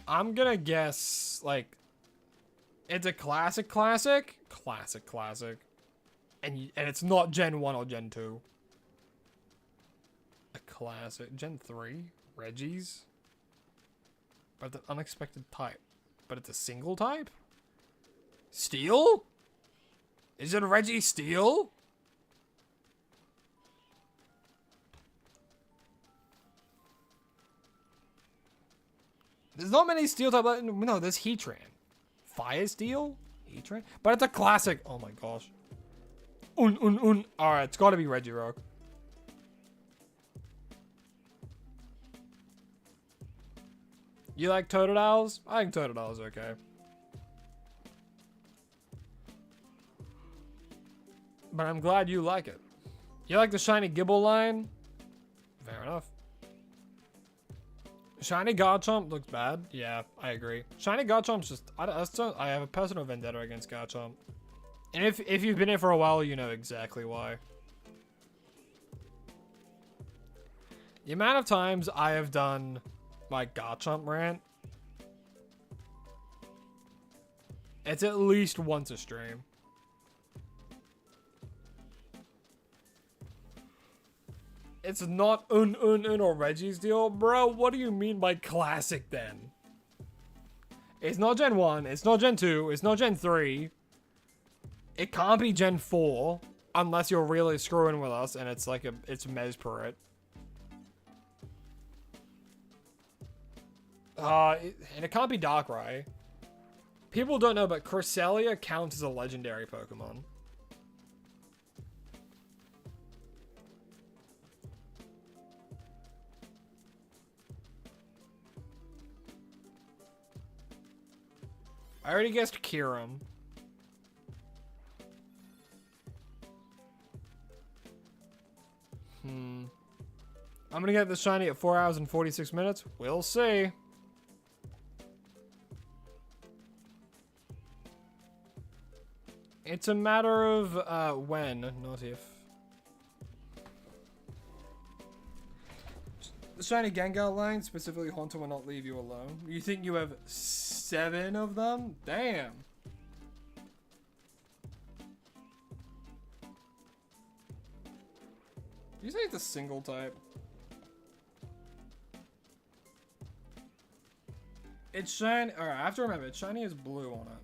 I'm gonna guess, like, it's a classic. And it's not Gen 1 or Gen 2. A classic. Gen 3? Reggie's? But it's an unexpected type. But it's a single type? Steel? Is it Reggie Steel? There's not many steel type. No, there's Heatran. Fire Steel? Heatran? But it's a classic. Oh my gosh. Alright, it's gotta be Regirock. You like Totodiles? I think Totodile's okay. But I'm glad you like it. You like the shiny Gibble line? Fair enough. Shiny Garchomp looks bad. Yeah, I agree. Shiny Garchomp's just... I have a personal vendetta against Garchomp. And if you've been here for a while, you know exactly why. The amount of times I have done my Garchomp rant, it's at least once a stream. It's not or Reggie's deal. Bro, what do you mean by classic then? It's not Gen 1, it's not Gen 2, it's not Gen 3. It can't be Gen 4 unless you're really screwing with us and it's like it's Mesprit. And it can't be Darkrai. People don't know, but Cresselia counts as a legendary Pokemon. I already guessed Kyurem. I'm gonna get the shiny at 4 hours and 46 minutes. We'll see. It's a matter of when, not if. Shiny Gengar line, specifically Haunter will not leave you alone. You think you have 7 of them? Damn. You say it's a single type? It's shiny. Alright, I have to remember, it's shiny is blue on it.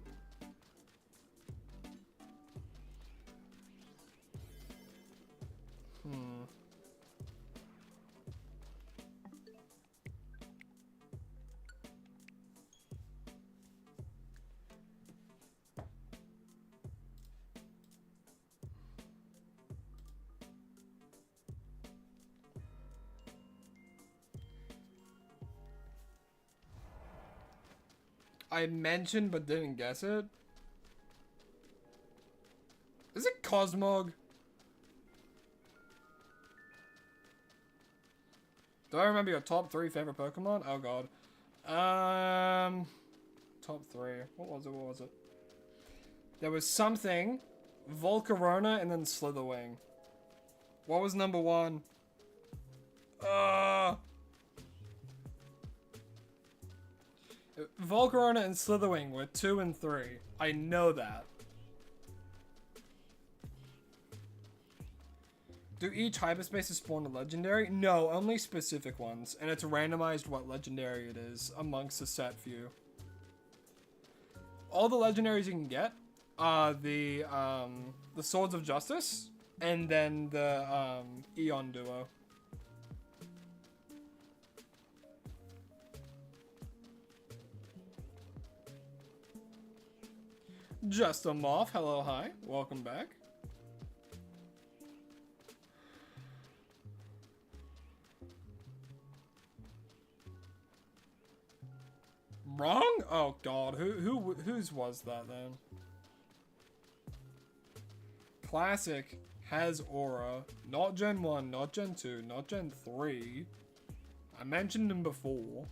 I mentioned but didn't guess it. Is it Cosmog? Do I remember your top 3 favorite Pokemon? Oh god. Top 3. What was it? There was something, Volcarona, and then Slitherwing. What was number 1? Volcarona and Slitherwing were 2 and 3. I know that. Do each hyperspaces spawn a legendary? No, only specific ones, and it's randomized what legendary it is amongst a set few. All the legendaries you can get are the Swords of Justice, and then the Eon Duo. Just a Moth, hello, hi, welcome back. Wrong? Oh god, whose was that then? Classic has Aura, not Gen 1, not Gen 2, not Gen 3. I mentioned him before.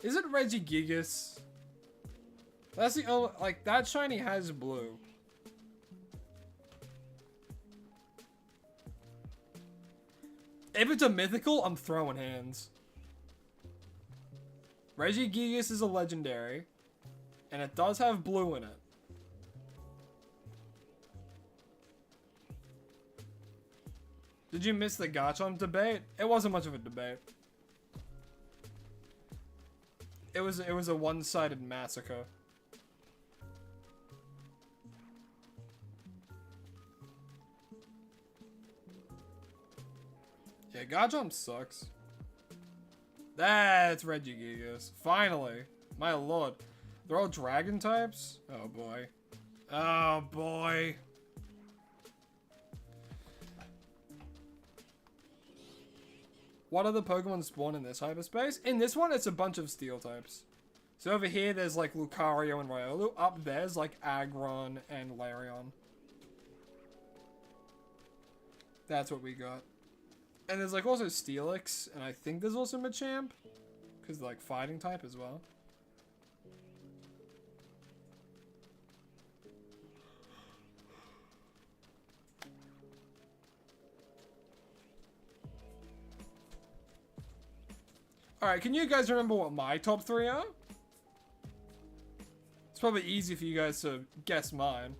Is it Regigigas? That's the only, like, that shiny has blue. If it's a mythical, I'm throwing hands. Regigigas is a legendary, and it does have blue in it. Did you miss the Garchomp debate? It wasn't much of a debate. It was a one-sided massacre. Yeah, Garchomp sucks. That's Regigigas. Finally. My lord. They're all dragon types? Oh boy. Oh boy. What other Pokemon spawn in this hyperspace? In this one, it's a bunch of steel types. So over here, there's like Lucario and Riolu. Up there's like Aggron and Larion. That's what we got. And there's like also Steelix, and I think there's also Machamp, because like fighting type as well. Alright, can you guys remember what my top 3 are? It's probably easy for you guys to guess mine.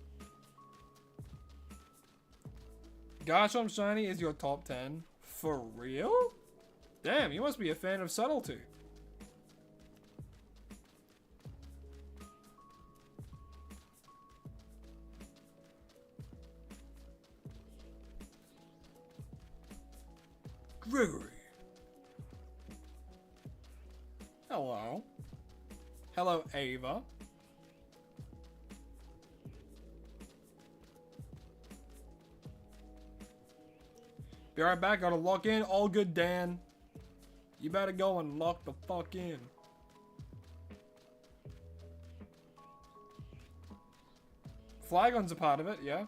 Garchomp Shiny is your top 10. For real? Damn, you must be a fan of subtlety. Gregory. Hello. Hello, Ava. Be right back, gotta lock in. All good, Dan. You better go and lock the fuck in. Flygon's a part of it, yeah.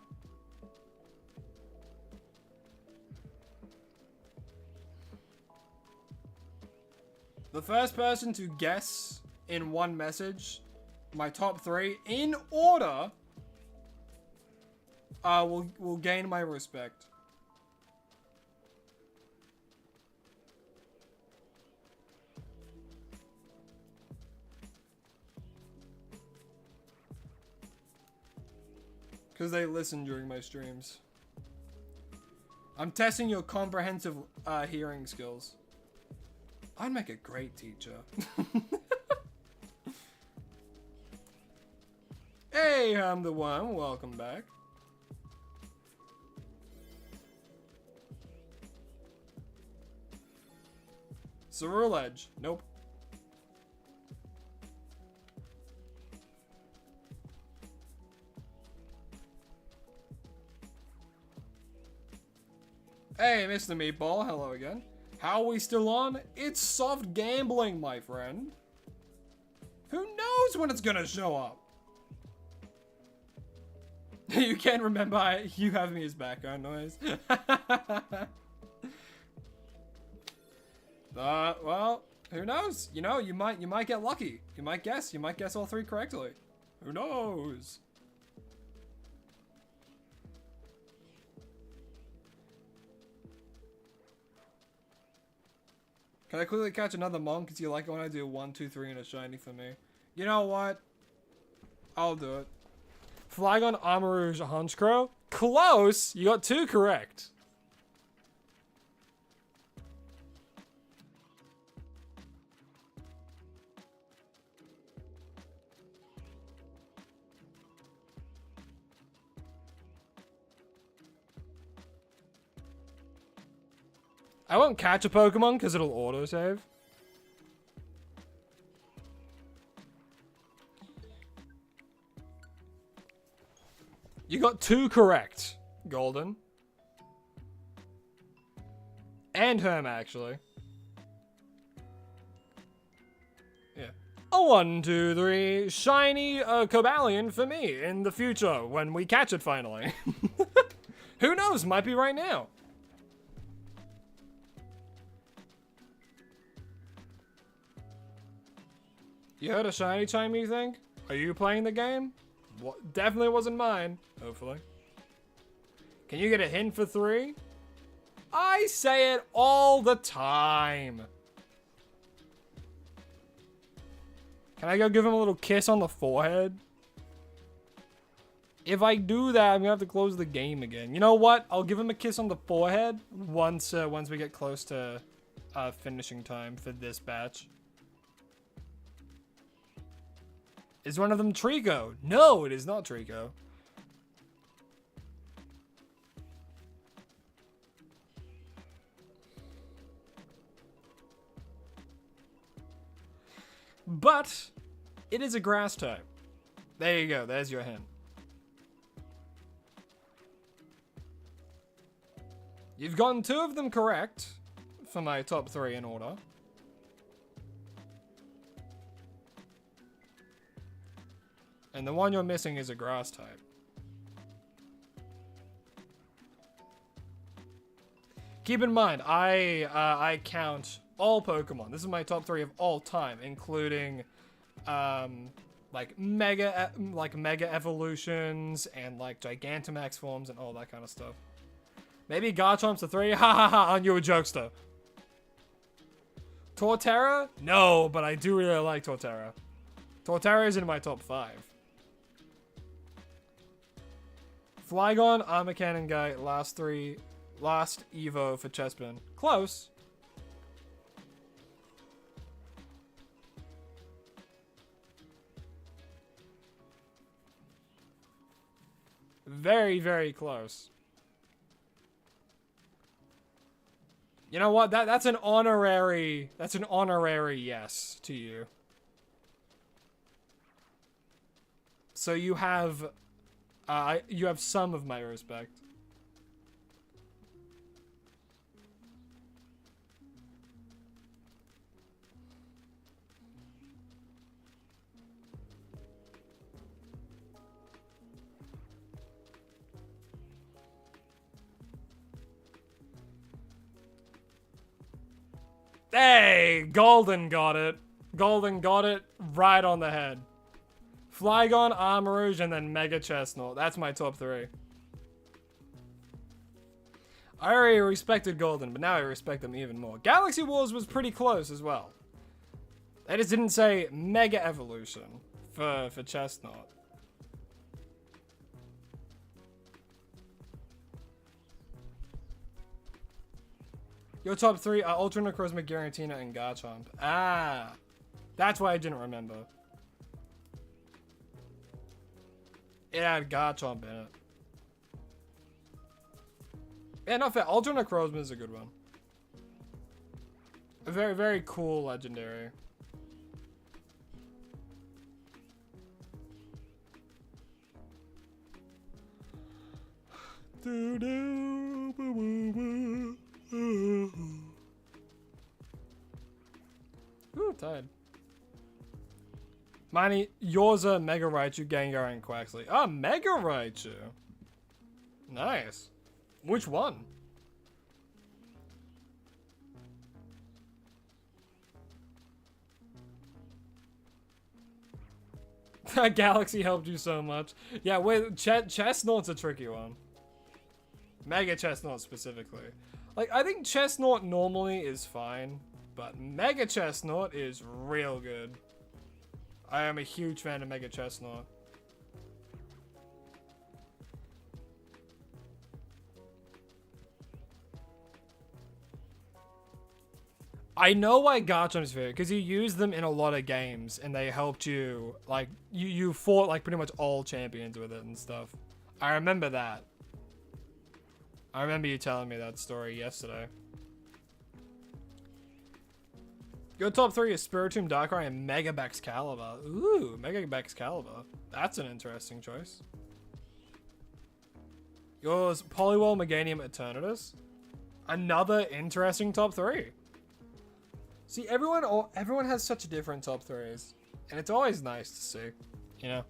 The first person to guess in one message, my top 3 in order, will gain my respect. Because they listen during my streams. I'm testing your comprehensive hearing skills. I'd make a great teacher. Hey, I'm the one. Welcome back. Cerulean Edge. Nope. Hey, Mr. Meatball. Hello again. How are we still on? It's soft gambling, my friend. Who knows when it's gonna show up? You can't remember you have me as background noise. Well, who knows? You know, you might get lucky. You might guess all 3 correctly. Who knows? Can I quickly catch another monk? Because you like it when I do 1, 2, 3 and a shiny for me. You know what? I'll do it. Flygon, Armarouge, Honchkrow. Close! You got 2 correct. I won't catch a Pokemon because it'll autosave. You got 2 correct, Golden. And Herm, actually. Yeah. A 1, 2, 3 shiny Cobalion for me in the future when we catch it finally. Who knows? Might be right now. You heard a shiny chime, you think? Are you playing the game? What? Definitely wasn't mine. Hopefully. Can you get a hint for 3? I say it all the time. Can I go give him a little kiss on the forehead? If I do that, I'm gonna have to close the game again. You know what? I'll give him a kiss on the forehead once we get close to finishing time for this batch. Is one of them Trico? No, it is not Trico. But it is a grass type. There you go. There's your hint. You've gotten 2 of them correct for my top 3 in order. And the one you're missing is a grass type. Keep in mind, I count all Pokemon. This is my top 3 of all time, including like mega evolutions and like Gigantamax forms and all that kind of stuff. Maybe Garchomp's a 3. Ha ha ha! Aren't you a jokester? Torterra? No, but I do really like Torterra. Torterra is in my top 5. Flygon, Armacan, Guy, last Evo for Chespin. Close. Very, very close. You know what? That's an honorary yes to you. So you have some of my respect. Hey, Golden got it. Golden got it right on the head. Flygon, Armarouge, and then Mega Chestnut. That's my top 3. I already respected Golden, but now I respect them even more. Galaxy Wars was pretty close as well. They just didn't say Mega Evolution for Chestnut. Your top 3 are Ultra Necrozma, Giratina, and Garchomp. Ah, that's why I didn't remember. It had Garchomp in it. Yeah, not fair. Ultra Necrozma is a good one. A very, very cool legendary. Ooh, tired. Mine, yours are Mega Raichu, Gengar, and Quaxley. Ah, Mega Raichu. Nice. Which one? That Galaxy helped you so much. Yeah, wait, Chestnut's a tricky one. Mega Chestnut specifically. Like, I think Chestnut normally is fine, but Mega Chestnut is real good. I am a huge fan of Mega Chestnut. I know why Garchomp's favorite, because you use them in a lot of games, and they helped you, like, you fought, like, pretty much all champions with it and stuff. I remember that. I remember you telling me that story yesterday. Your top 3 is Spiritomb, Darkrai, and Mega Baxcalibur. Ooh, Mega Baxcalibur. That's an interesting choice. Yours, Poliwhirl, Meganium, Eternatus. Another interesting top 3. See, everyone has such different top 3s, and it's always nice to see, you know?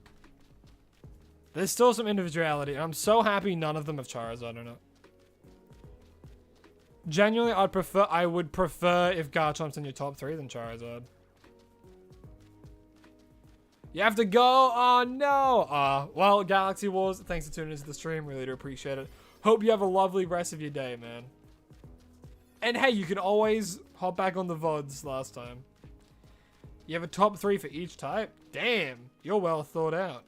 There's still some individuality, and I'm so happy none of them have Charizard in it. Genuinely, I would prefer if Garchomp's in your top 3 than Charizard. You have to go? Oh, no. Well, Galaxy Wars, thanks for tuning into the stream. Really do appreciate it. Hope you have a lovely rest of your day, man. And hey, you can always hop back on the VODs last time. You have a top 3 for each type? Damn, you're well thought out.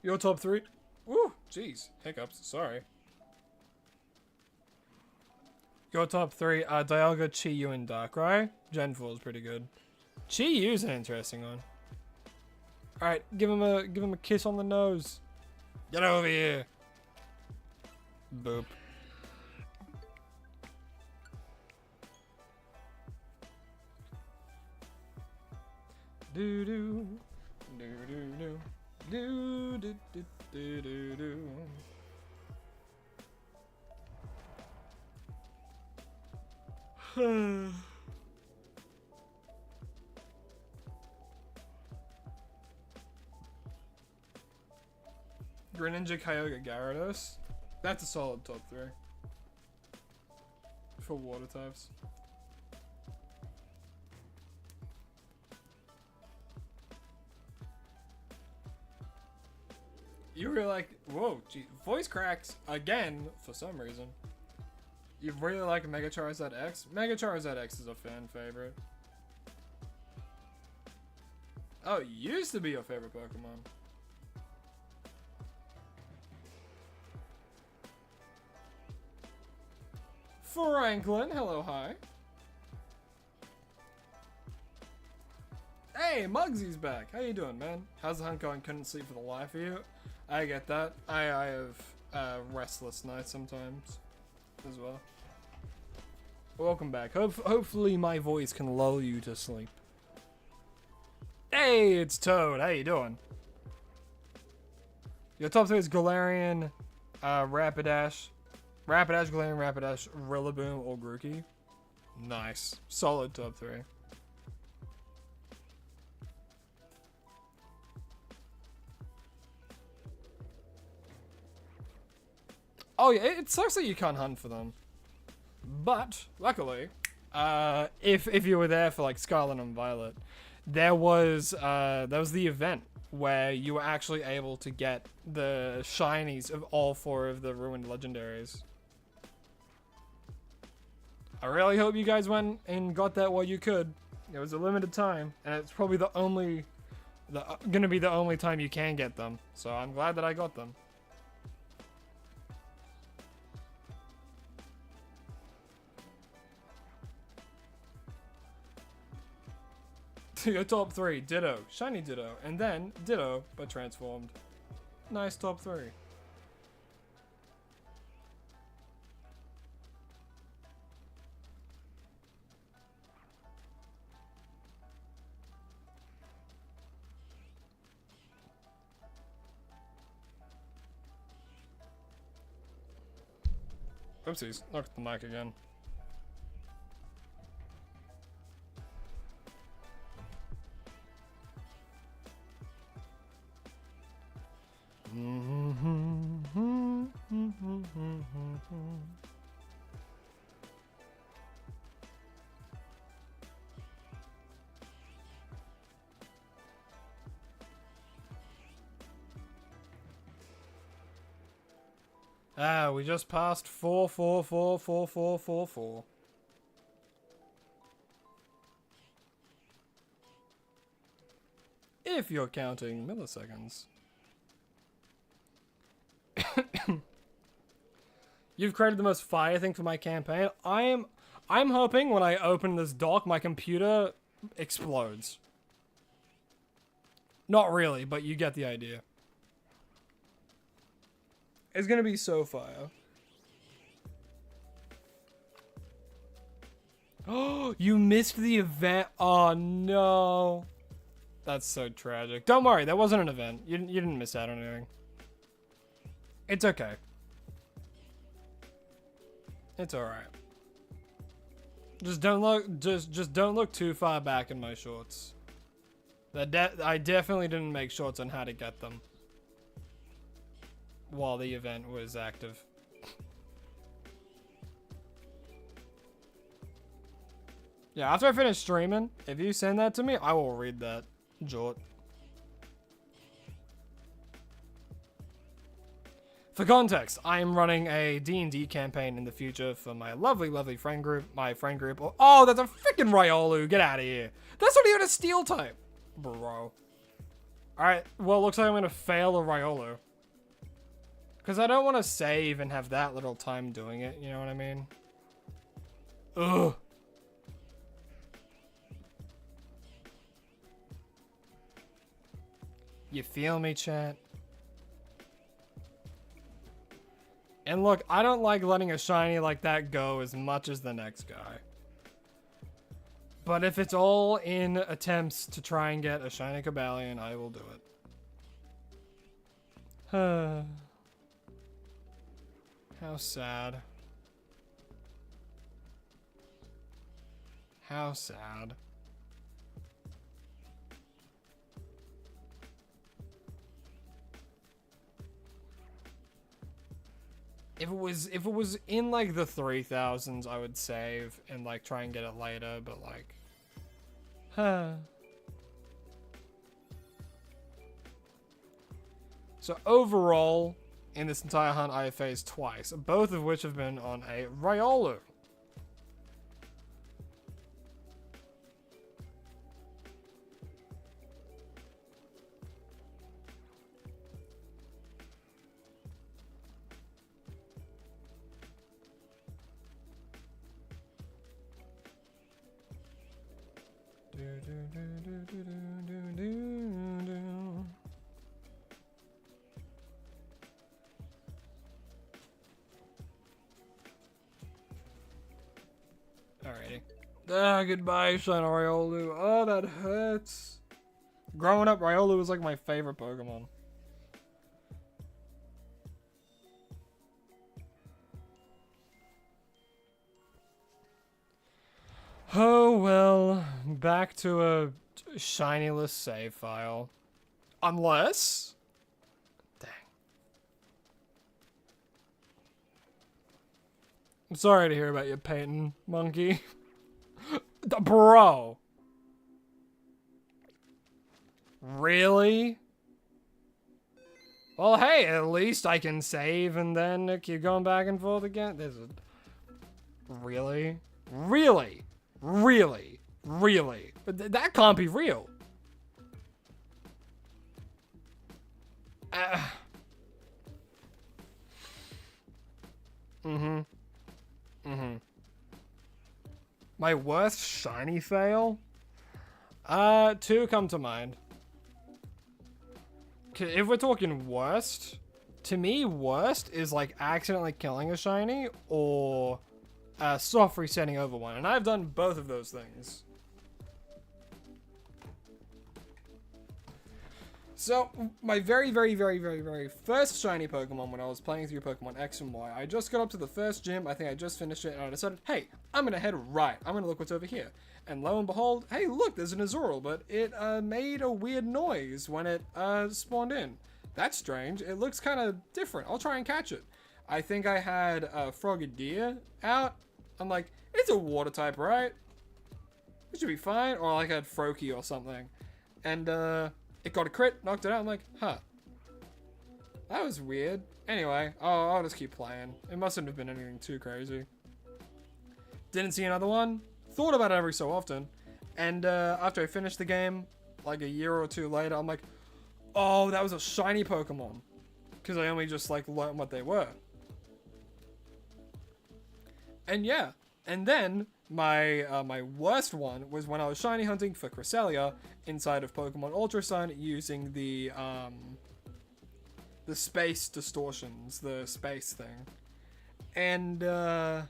Your top 3? Woo, jeez, hiccups, sorry. Your top 3 are Dialga, Chi-Yu, and Darkrai. Gen 4 is pretty good. Chi-Yu's an interesting one. Alright, give him a kiss on the nose. Get over here. Boop. Do-do. Do-do-do. Do do do do do do. Greninja, Kyogre, Gyarados. That's a solid top 3 for water types. You really like, whoa, gee, voice cracks again for some reason. You really like Mega Charizard X? Mega Charizard X is a fan favorite. Oh, it used to be your favorite Pokemon. Franklin, hello, hi. Hey, Muggsy's back. How you doing, man? How's the hunt going? Couldn't sleep for the life of you. I get that. I have restless nights sometimes as well. Welcome back. Hopefully my voice can lull you to sleep. Hey, it's Toad. How you doing? Your top 3 is Galarian, Rapidash, Galarian, Rapidash, Rillaboom, or Grookey. Nice. Solid top 3. Oh yeah, it sucks that you can't hunt for them. But, luckily, if you were there for like Scarlet and Violet, there was the event where you were actually able to get the shinies of all 4 of the ruined legendaries. I really hope you guys went and got that while you could. It was a limited time, and it's probably gonna be the only time you can get them. So I'm glad that I got them. Your top 3, Ditto, Shiny Ditto, and then Ditto, but transformed. Nice top 3. Oopsies, knocked the mic again. Ah, we just passed 4444444. If you're counting milliseconds. You've created the most fire thing for my campaign. I'm hoping when I open this dock, my computer explodes. Not really, but you get the idea. It's gonna be so fire. Oh, you missed the event. Oh no. That's so tragic. Don't worry, that wasn't an event. You didn't miss out on anything. It's okay. It's alright. Just don't look too far back in my shorts. I definitely didn't make shorts on how to get them while the event was active. Yeah, after I finish streaming, if you send that to me, I will read that. Jort. For context, I am running a D&D campaign in the future for my lovely friend group. Oh, that's a freaking Riolu. Get out of here. That's not even a steel type. Bro. Alright, well, it looks like I'm going to fail a Riolu. Because I don't want to save and have that little time doing it, you know what I mean? Ugh. You feel me, chat? And look, I don't like letting a shiny like that go as much as the next guy. But if it's all in attempts to try and get a shiny Cobalion, I will do it. How sad. How sad. If it was in like the 3000s, I would save and like try and get it later, but like, So overall, in this entire hunt, I have phased twice, both of which have been on a Riolu. Alrighty. Ah, goodbye, Shine Riolu. Oh, that hurts. Growing up, Riolu was like my favorite Pokemon. Oh well, back to a shinyless save file. Unless... Dang. I'm sorry to hear about your painting, monkey. Bro. Really? Well, hey, at least I can save and then keep going back and forth again. There's a... Really? Really? Really? Really? That can't be real. My worst shiny fail? Two come to mind. If we're talking worst, to me, worst is like accidentally killing a shiny or soft resetting over one. And I've done both of those things. So, my very first shiny Pokemon when I was playing through Pokemon X and Y, I just got up to the first gym, I think I just finished it, and I decided, hey, I'm gonna head right, I'm gonna look what's over here. And lo and behold, hey look, there's an Azurill, but it made a weird noise when it spawned in. That's strange, it looks kind of different, I'll try and catch it. I think I had Frogadier out, I'm like, it's a water type, right? It should be fine, or like I had Froakie or something. And it got a crit, knocked it out. I'm like, huh. That was weird. Anyway, I'll just keep playing. It mustn't have been anything too crazy. Didn't see another one. Thought about it every so often. And after I finished the game, like a year or two later, I'm like, oh, that was a shiny Pokemon. Because I only just like learned what they were. And yeah. And then my my worst one was when I was shiny hunting for Cresselia inside of Pokemon Ultra Sun using the space distortions, the space thing. And I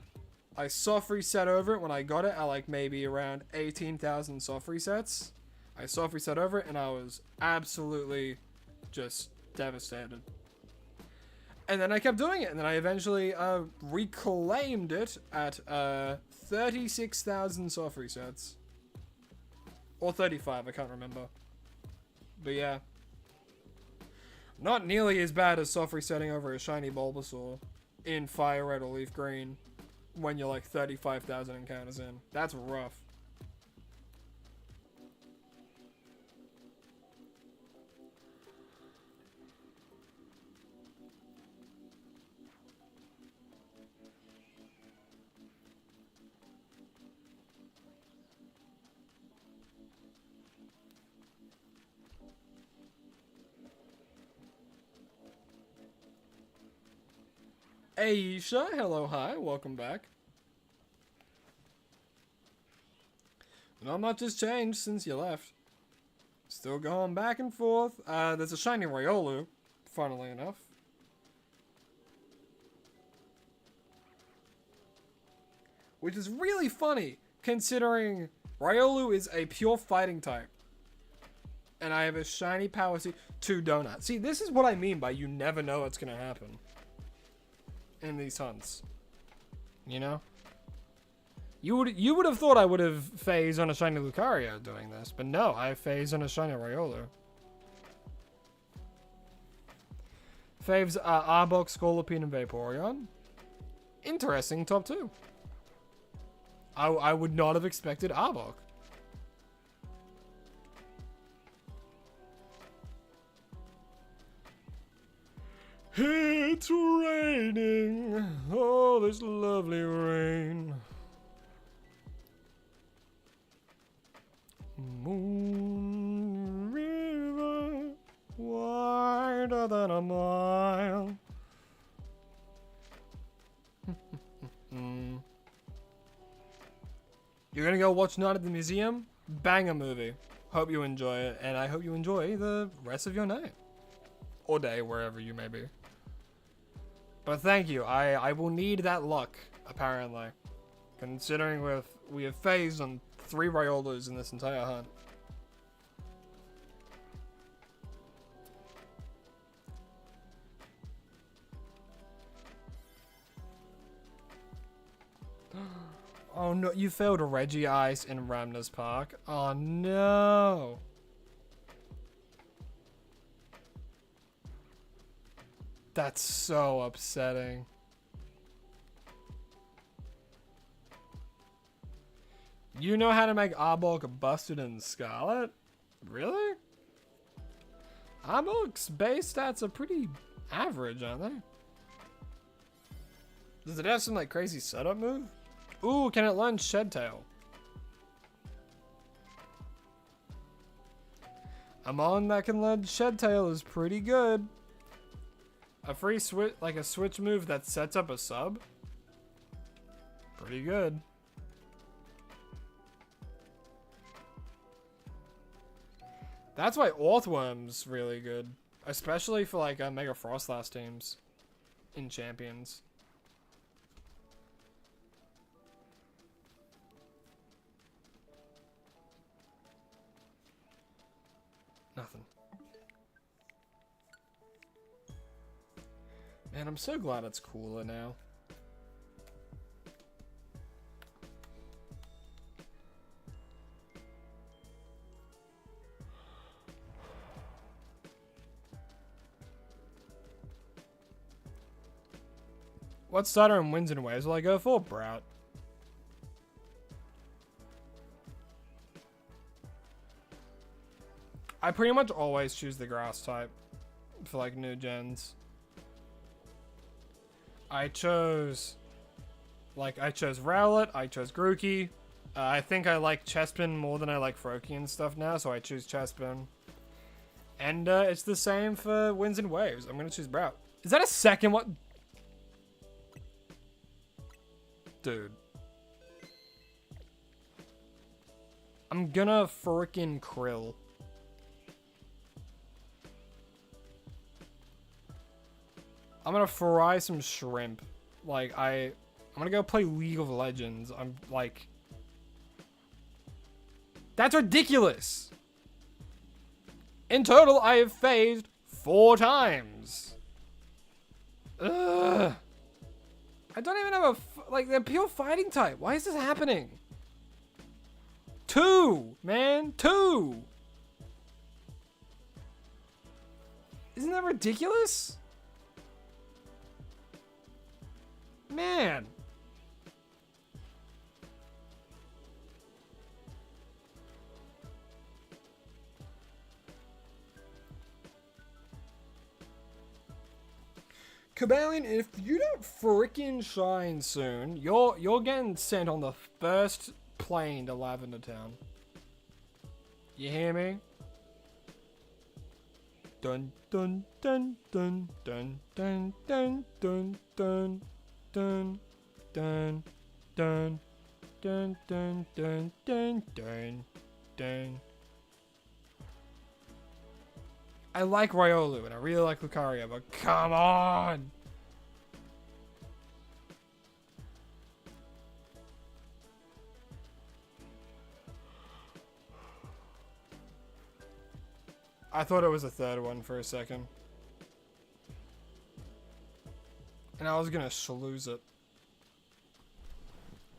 soft reset over it when I got it at like maybe around 18,000 soft resets. I soft reset over it and I was absolutely just devastated. And then I kept doing it, and then I eventually reclaimed it at 36,000 soft resets. Or 35, I can't remember. But yeah. Not nearly as bad as soft resetting over a shiny Bulbasaur in Fire Red or Leaf Green when you're like 35,000 encounters in. That's rough. Aisha, hello, hi, welcome back. Not much has changed since you left. Still going back and forth. There's a shiny Riolu, funnily enough. Which is really funny, considering Riolu is a pure fighting type. And I have a shiny Power Seed to Donut. See, this is what I mean by you never know what's gonna happen in these hunts. You know? You would have thought I would have phased on a shiny Lucario doing this, but no, I phased on a shiny Riolu. Faves are Arbok, Scolipede, and Vaporeon. Interesting top two. I would not have expected Arbok. It's raining. Oh, this lovely rain. Moon river, wider than a mile. You're gonna go watch Night at the Museum? Banger movie. Hope you enjoy it, and I hope you enjoy the rest of your night. Or day, wherever you may be. But thank you. I will need that luck, apparently. Considering we have phased on 3 Riolus in this entire hunt. Oh no, you failed Reggie Ice in Ramner's Park. Oh no. That's so upsetting. You know how to make Arbok busted and Scarlet? Really? Arbok's base stats are pretty average, aren't they? Does it have some like crazy setup move? Ooh, can it learn Shed Tail? A mon that can learn Shed Tail is pretty good. A free switch, like a switch move that sets up a sub? Pretty good. That's why Orthworm's really good. Especially for like Mega Frostlass teams in Champions. Nothing. Man, I'm so glad it's cooler now. What starter in Winds and Waves will I go for? Brout. I pretty much always choose the grass type for like new gens. I chose Rowlet, I chose Grookey. I think I like Chespin more than I like Froakie and stuff now, so I choose Chespin. And it's the same for Winds and Waves. I'm gonna choose Brout. Is that a second what? Dude. I'm gonna frickin' Krill. I'm gonna fry some shrimp. Like, I'm gonna go play League of Legends. I'm like... That's ridiculous! In total, I have phased 4 times. Ugh. I don't even have like, they're pure fighting type. Why is this happening? 2, man, 2. Isn't that ridiculous? Man. Cobalion, if you don't frickin' shine soon, you're getting sent on the first plane to Lavender Town. You hear me? Dun dun dun dun dun dun dun dun dun dun dun dun dun dun dun dun dun dun. I like Riolu and I really like Lucario, but come on! I thought it was a third one for a second. And I was gonna schluze it.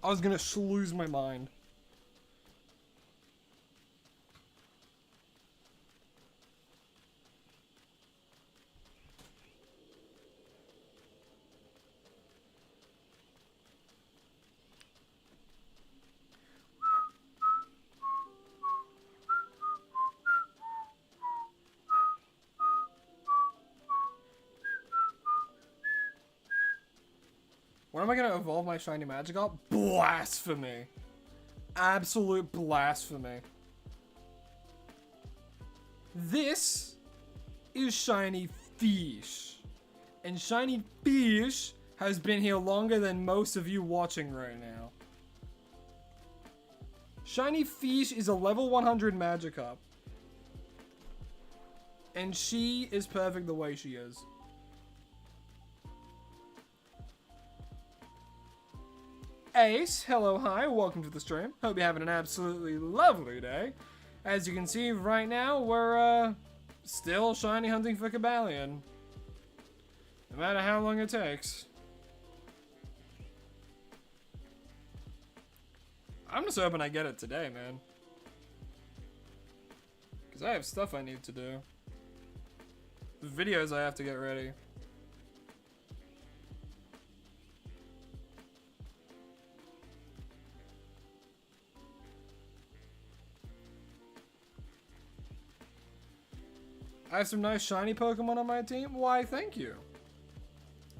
I was gonna schluze my mind. When am I gonna evolve my shiny Magikarp? Blasphemy. Absolute blasphemy. This is Shiny Fish. And Shiny Fish has been here longer than most of you watching right now. Shiny Fish is a level 100 Magikarp. And she is perfect the way she is. Ace, hello, hi, welcome to the stream. Hope you're having an absolutely lovely day. As you can see right now, we're still shiny hunting for Cobalion. No matter how long it takes. I'm just hoping I get it today, man. Because I have stuff I need to do. Videos I have to get ready. I have some nice shiny Pokemon on my team. Why, thank you.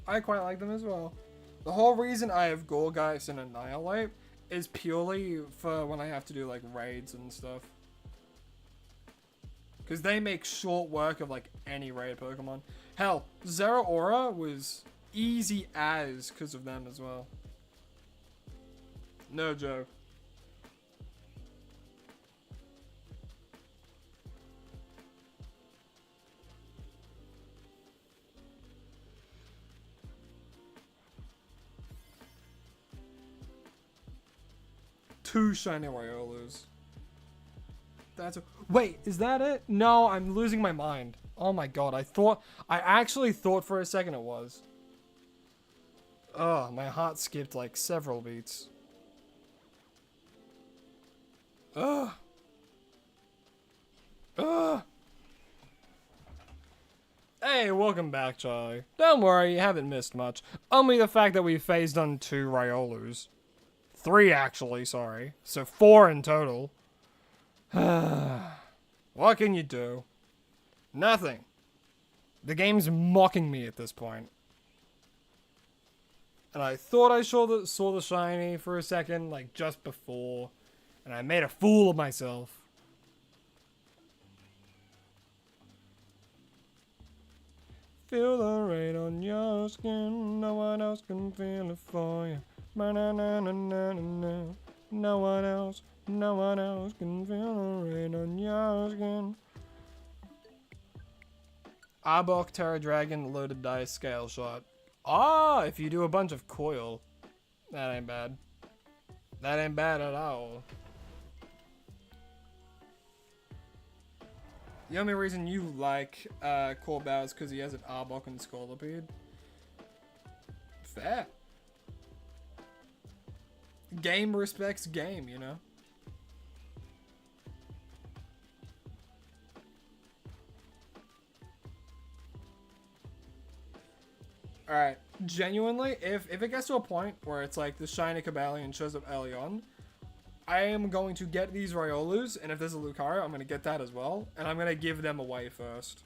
I quite like them as well. The whole reason I have Gorgeist and Annihilate is purely for when I have to do like raids and stuff. Because they make short work of like any raid Pokemon. Hell, Zeraora was easy as because of them as well. No joke. Two shiny Riolus. That's wait, is that it? No, I'm losing my mind. Oh my god, I actually thought for a second it was. Oh, my heart skipped like several beats. Ugh. Ugh. Hey, welcome back, Charlie. Don't worry, you haven't missed much. Only the fact that we phased on 2 Riolus. 3 actually, sorry. So 4 in total. What can you do? Nothing. The game's mocking me at this point. And I thought I saw the shiny for a second, like just before. And I made a fool of myself. Feel the rain on your skin. No one else can feel it for you. No one else can feel the rain on your skin. Arbok, Terra Dragon, Loaded Dice, Scale Shot. Ah, if you do a bunch of Coil. That ain't bad. That ain't bad at all. The only reason you like Cobalion is because he has an Arbok and Scolipede. Fair. Game respects game, you know? Alright, genuinely, if it gets to a point where it's like the shiny Cobalion shows up early on, I am going to get these Riolus, and if there's a Lucario, I'm going to get that as well, and I'm going to give them away first.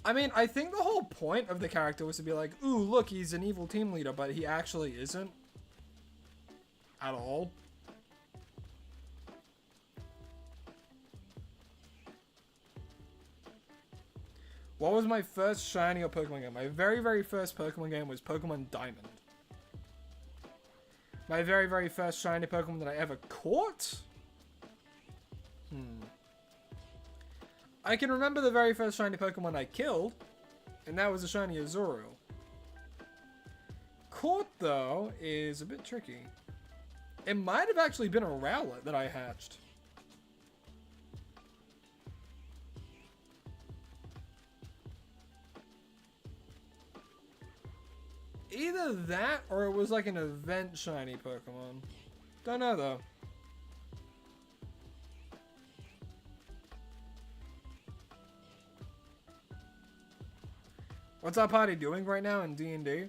I mean, I think the whole point of the character was to be like, ooh, look, he's an evil team leader, but he actually isn't. At all. What was my first shiny or Pokemon game? My very, very first Pokemon game was Pokemon Diamond. My very, very first shiny Pokemon that I ever caught? I can remember the very first shiny Pokemon I killed, and that was a shiny Azurill. Caught, though, is a bit tricky. It might have actually been a Rowlet that I hatched. Either that, or it was like an event shiny Pokemon. Don't know, though. What's our party doing right now in D&D?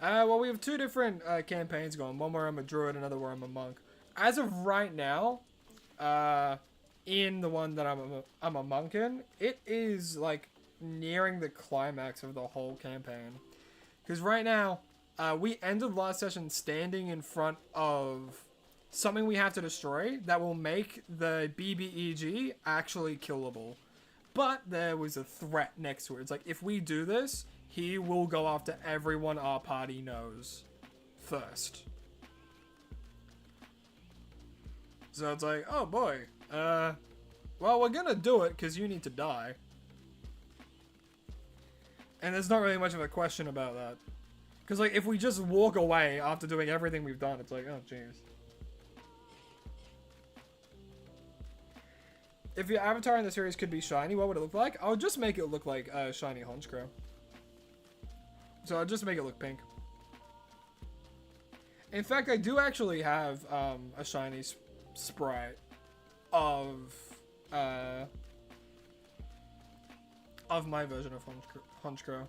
Well, we have 2 different campaigns going. One where I'm a druid, another where I'm a monk. As of right now, in the one that I'm a monk in, it is like nearing the climax of the whole campaign. Because right now, we ended last session standing in front of something we have to destroy that will make the BBEG actually killable. But there was a threat next to it. It's like, if we do this, he will go after everyone our party knows first. So it's like, oh boy. Well, we're gonna do it because you need to die. And there's not really much of a question about that. Because, like, if we just walk away after doing everything we've done, it's like, oh, jeez. If your avatar in the series could be shiny, what would it look like? I would just make it look like a shiny Honchkrow. So I'd just make it look pink. In fact, I do actually have a shiny sprite of my version of Honchkrow.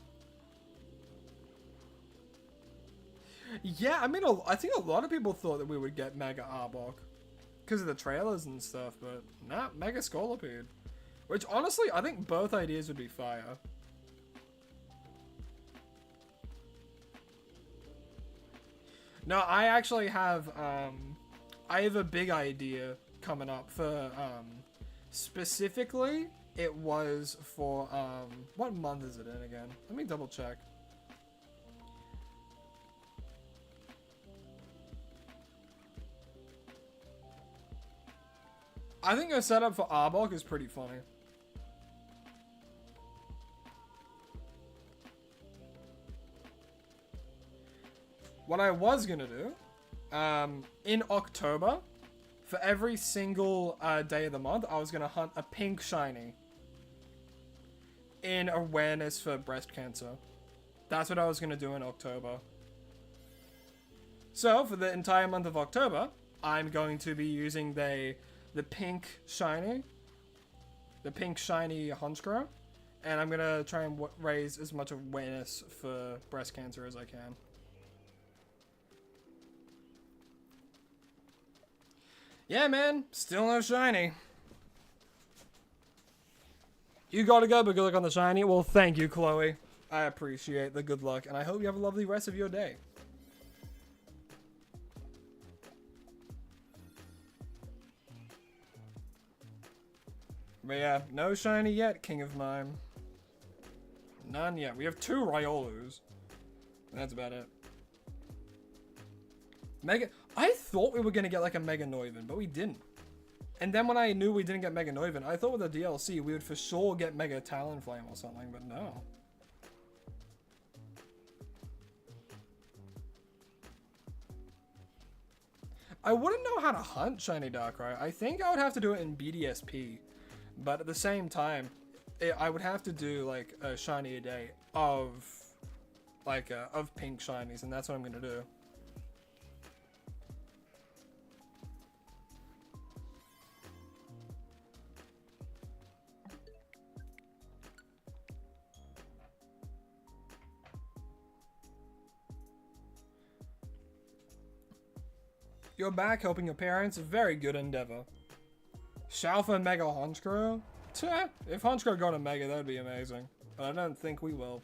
Yeah, I mean, I think a lot of people thought that we would get Mega Arbok because of the trailers and stuff, but nah, Mega Scolipede. Which, honestly, I think both ideas would be fire. No, I actually have, I have a big idea coming up for, specifically, it was for, what month is it in again? Let me double check. I think a setup for Arbok is pretty funny. What I was gonna do, in October, for every single day of the month, I was gonna hunt a pink shiny in awareness for breast cancer. That's what I was gonna do in October. So, for the entire month of October, I'm going to be using the pink shiny Honchkrow, and I'm gonna try and raise as much awareness for breast cancer as I can. Yeah, man, still no shiny. You gotta go, but good luck on the shiny. Well, thank you, Chloe. I appreciate the good luck, and I hope you have a lovely rest of your day. But yeah, no shiny yet, King of Mime. None yet. We have 2 Riolus. That's about it. I thought we were gonna get like a Mega Noivern, but we didn't. And then when I knew we didn't get Mega Noivern, I thought with the DLC we would for sure get Mega Talonflame or something, but no. I wouldn't know how to hunt Shiny Darkrai. I think I would have to do it in BDSP. But at the same time, I would have to do like a shiny a day of pink shinies, and that's what I'm gonna do. You're back helping your parents. Very good endeavor. Shalfa Mega Honchkrow? If Honchkrow got a Mega, that would be amazing. But I don't think we will.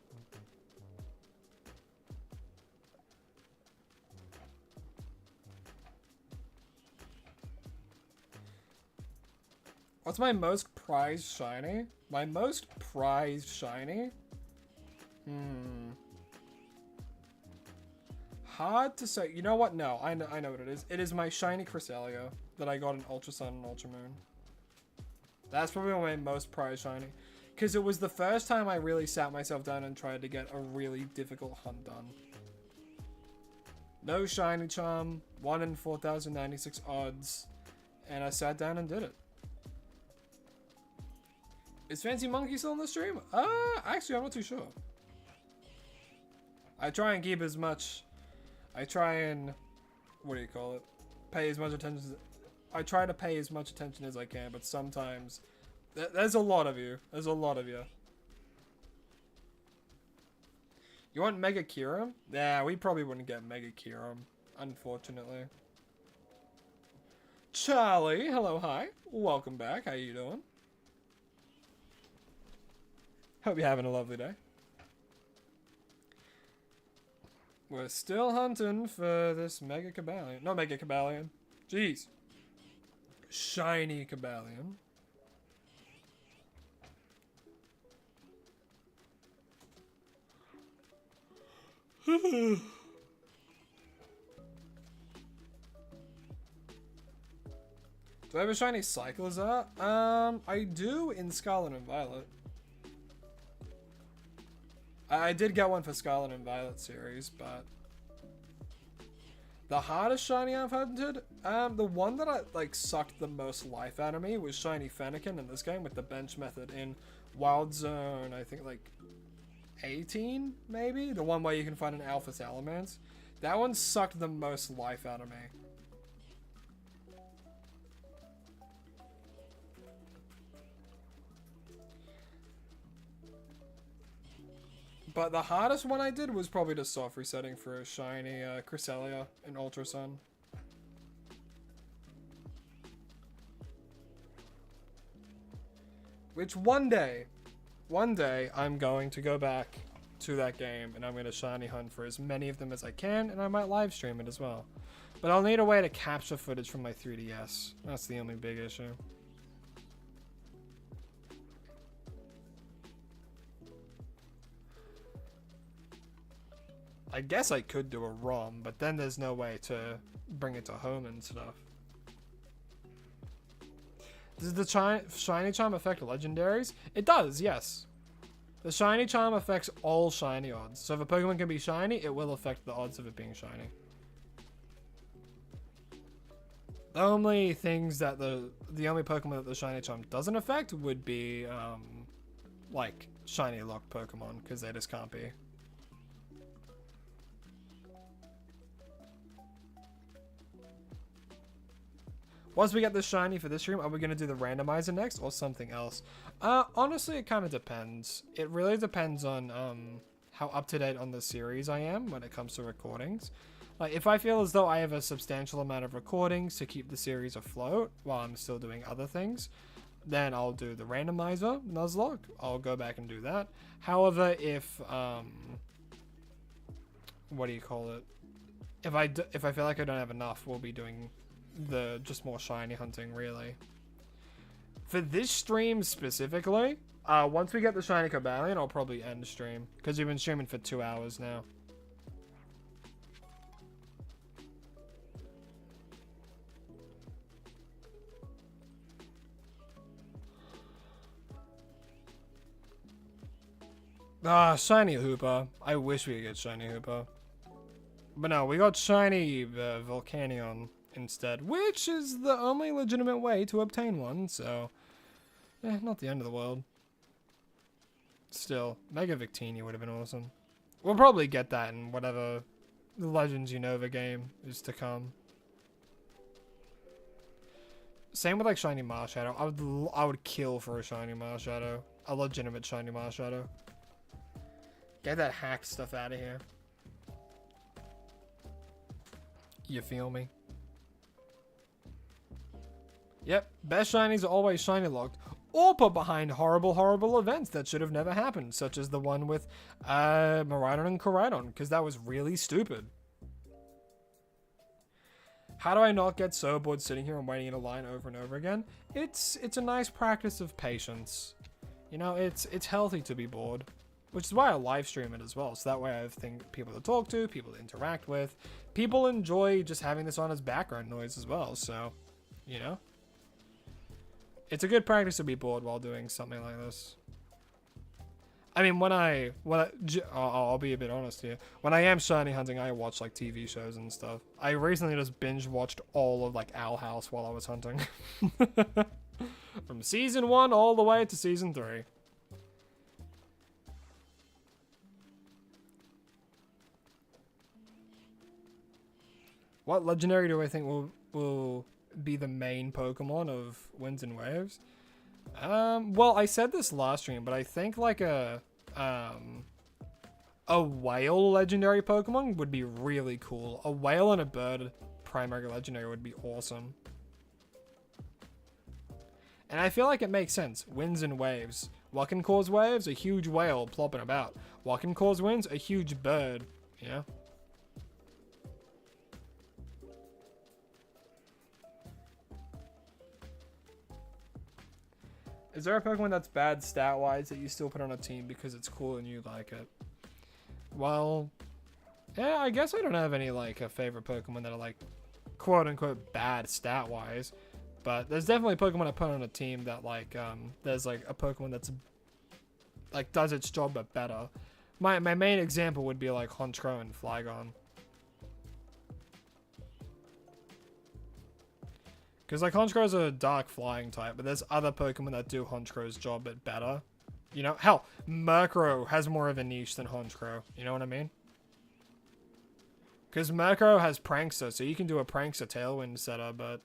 What's my most prized shiny? My most prized shiny? Hard to say. You know what? No, I know what it is. It is my shiny Cresselia that I got in Ultra Sun and Ultra Moon. That's probably my most prized shiny. Because it was the first time I really sat myself down and tried to get a really difficult hunt done. No shiny charm, 1 in 4,096 odds, and I sat down and did it. Is Fancy Monkey still on the stream? Actually, I'm not too sure. I try and keep as much... I try and... What do you call it? Pay as much attention... I try to pay as much attention as I can, but sometimes... There's a lot of you. There's a lot of you. You want Mega Kyurem? Nah, we probably wouldn't get Mega Kyurem, unfortunately. Charlie, hello, hi. Welcome back. How you doing? Hope you're having a lovely day. We're still hunting for this Mega Cobalion. Not Mega Cobalion. Jeez. Shiny Cobalion. Do I have a shiny Cyclizar? I do in Scarlet and Violet. I did get one for Scarlet and Violet series, but the hardest shiny I've hunted, the one that I sucked the most life out of me was shiny Fennekin in this game with the bench method in Wild Zone, I think 18 maybe, the one where you can find an Alpha Salamence. That one sucked the most life out of me. But the hardest one I did was probably the soft resetting for a shiny Cresselia in Ultra Sun. Which one day I'm going to go back to that game and I'm going to shiny hunt for as many of them as I can, and I might live stream it as well. But I'll need a way to capture footage from my 3DS. That's the only big issue. I guess I could do a ROM, but then there's no way to bring it to home and stuff. Does the shiny charm affect legendaries? It does, yes. The shiny charm affects all shiny odds. So if a Pokemon can be shiny, it will affect the odds of it being shiny. The only things that the only Pokemon that the shiny charm doesn't affect would be like shiny locked Pokemon, because they just can't be. Once we get the shiny for this stream, are we going to do the randomizer next or something else? Honestly, it kind of depends. It really depends on how up-to-date on the series I am when it comes to recordings. Like, if I feel as though I have a substantial amount of recordings to keep the series afloat while I'm still doing other things, then I'll do the randomizer, Nuzlocke. I'll go back and do that. However, if, what do you call it? If I feel like I don't have enough, we'll be doing the just more shiny hunting, really. For this stream specifically, once we get the shiny Cobalion, I'll probably end stream, because we've been streaming for 2 hours now. Shiny Hooper. I wish we could get shiny Hooper, but no, we got shiny Volcanion instead, which is the only legitimate way to obtain one, so yeah, not the end of the world. Still, Mega Victini would have been awesome. We'll probably get that in whatever the Legends Unova game is to come. Same with like shiny Marshadow. I would kill for a shiny Marshadow, a legitimate shiny Marshadow. Get that hack stuff out of here. You feel me? Yep, best shinies are always shiny locked, or put behind horrible events that should have never happened, such as the one with Miraidon and Koraidon, because that was really stupid. How do I not get so bored sitting here and waiting in a line over and over again? It's a nice practice of patience. You know, it's healthy to be bored, which is why I live stream it as well, so that way I have people to talk to, people to interact with. People enjoy just having this on as background noise as well, so, you know. It's a good practice to be bored while doing something like this. I mean, I'll be a bit honest here. When I am shiny hunting, I watch like TV shows and stuff. I recently just binge watched all of like Owl House while I was hunting. From season 1 all the way to season 3. What legendary do I think will be the main Pokemon of Winds and Waves? Well, I said this last stream, but I think like a whale legendary Pokemon would be really cool. A whale and a bird primary legendary would be awesome. And I feel like it makes sense. Winds and waves. What can cause waves? A huge whale plopping about. What can cause winds? A huge bird. You know? Is there a Pokemon that's bad stat-wise that you still put on a team because it's cool and you like it? Well, yeah, I guess I don't have any, like, favorite Pokemon that are, like, quote-unquote bad stat-wise. But there's definitely Pokemon I put on a team that, like, there's, like, a Pokemon that's, like, does its job but better. My main example would be, like, Honchkrow and Flygon. Because, like, Honchkrow's a dark flying type, but there's other Pokemon that do Honchkrow's job but better. You know? Hell, Murkrow has more of a niche than Honchkrow. You know what I mean? Because Murkrow has Prankster, so you can do a Prankster Tailwind setup, but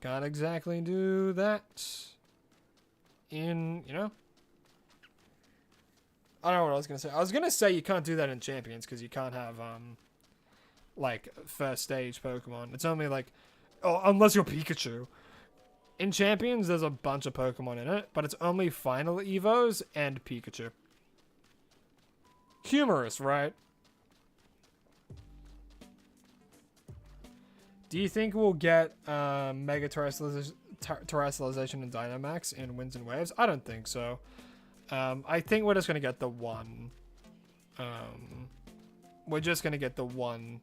can't exactly do that in, you know? I don't know what I was going to say. I was going to say you can't do that in Champions because you can't have, like, first stage Pokemon. It's only, like, oh, unless you're Pikachu. In Champions, there's a bunch of Pokemon in it, but it's only Final Evos and Pikachu. Humorous, right? Do you think we'll get Mega Terrestrialization and Dynamax in Winds and Waves? I don't think so. I think we're just going to get the one. We're just going to get the one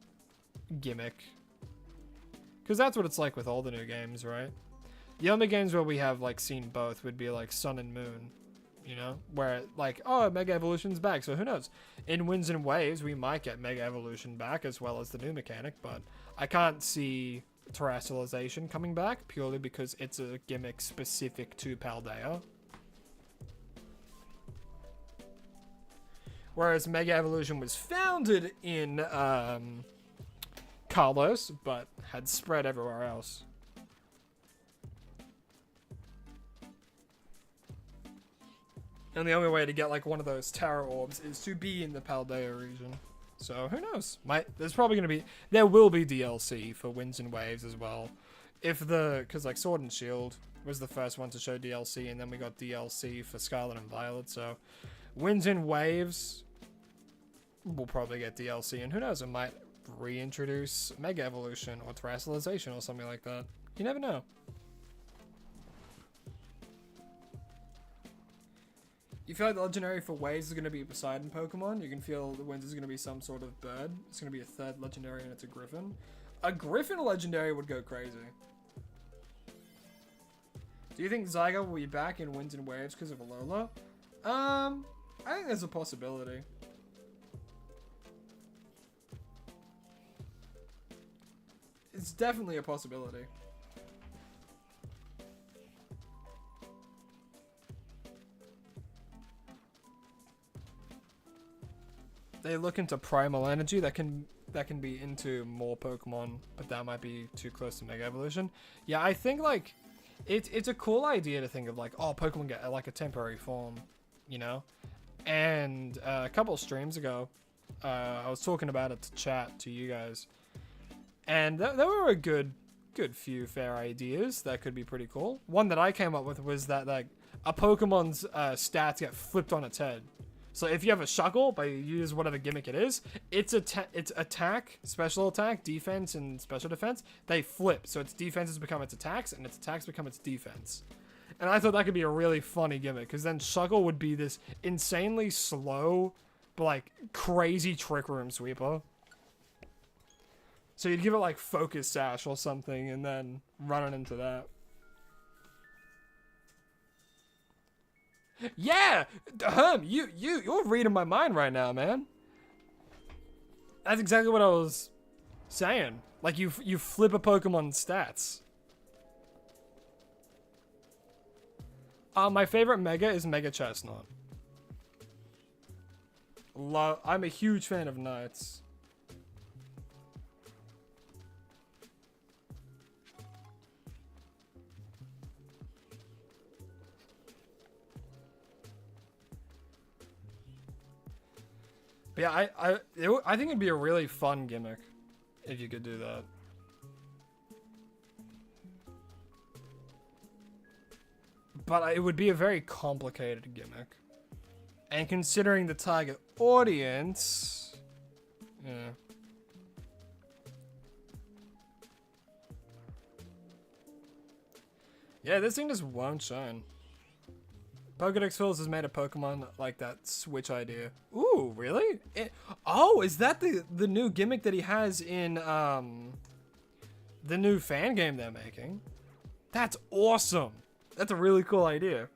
gimmick. Because that's what it's like with all the new games, right? The only games where we have, like, seen both would be, like, Sun and Moon. You know? Where, like, oh, Mega Evolution's back, so who knows? In Winds and Waves, we might get Mega Evolution back as well as the new mechanic, but I can't see Terrestrialization coming back purely because it's a gimmick specific to Paldea. Whereas Mega Evolution was founded in Kalos, but had spread everywhere else. And the only way to get like one of those Terra Orbs is to be in the Paldea region. So who knows? There will be DLC for Winds and Waves as well. Because like Sword and Shield was the first one to show DLC, and then we got DLC for Scarlet and Violet. So Winds and Waves will probably get DLC, and who knows? It might reintroduce Mega Evolution or Terrestrialization or something like that. You never know. You feel like the legendary for Waves is going to be Poseidon Pokemon. You can feel the Winds is going to be some sort of bird. It's going to be a third legendary and it's a Griffin. A Griffin legendary would go crazy. Do you think Zygarde will be back in Winds and Waves because of Alola? I think there's a possibility. It's definitely a possibility. They look into Primal Energy, that can be into more Pokemon, but that might be too close to Mega Evolution. Yeah, I think like it's a cool idea to think of like, oh, Pokemon get like a temporary form, you know? And a couple of streams ago, I was talking about it to chat to you guys, and there were a good few fair ideas that could be pretty cool. One that I came up with was that like a Pokemon's stats get flipped on its head. So if you have a Shuckle, but you use whatever gimmick it is, its attack, special attack, defense, and special defense, they flip. So its defenses become its attacks, and its attacks become its defense. And I thought that could be a really funny gimmick, because then Shuckle would be this insanely slow, but like crazy Trick Room sweeper. So you'd give it like Focus Sash or something, and then run it into that. Yeah, you're reading my mind right now, man. That's exactly what I was saying. Like you flip a Pokemon stats. My favorite Mega is Mega Chestnut. I'm a huge fan of Knights. Yeah, I think it'd be a really fun gimmick if you could do that. But it would be a very complicated gimmick. And considering the target audience... Yeah. Yeah, this thing just won't shine. Pokedex Fills has made a Pokemon like that Switch idea. Ooh, really? Oh, is that the new gimmick that he has in the new fan game they're making? That's awesome. That's a really cool idea.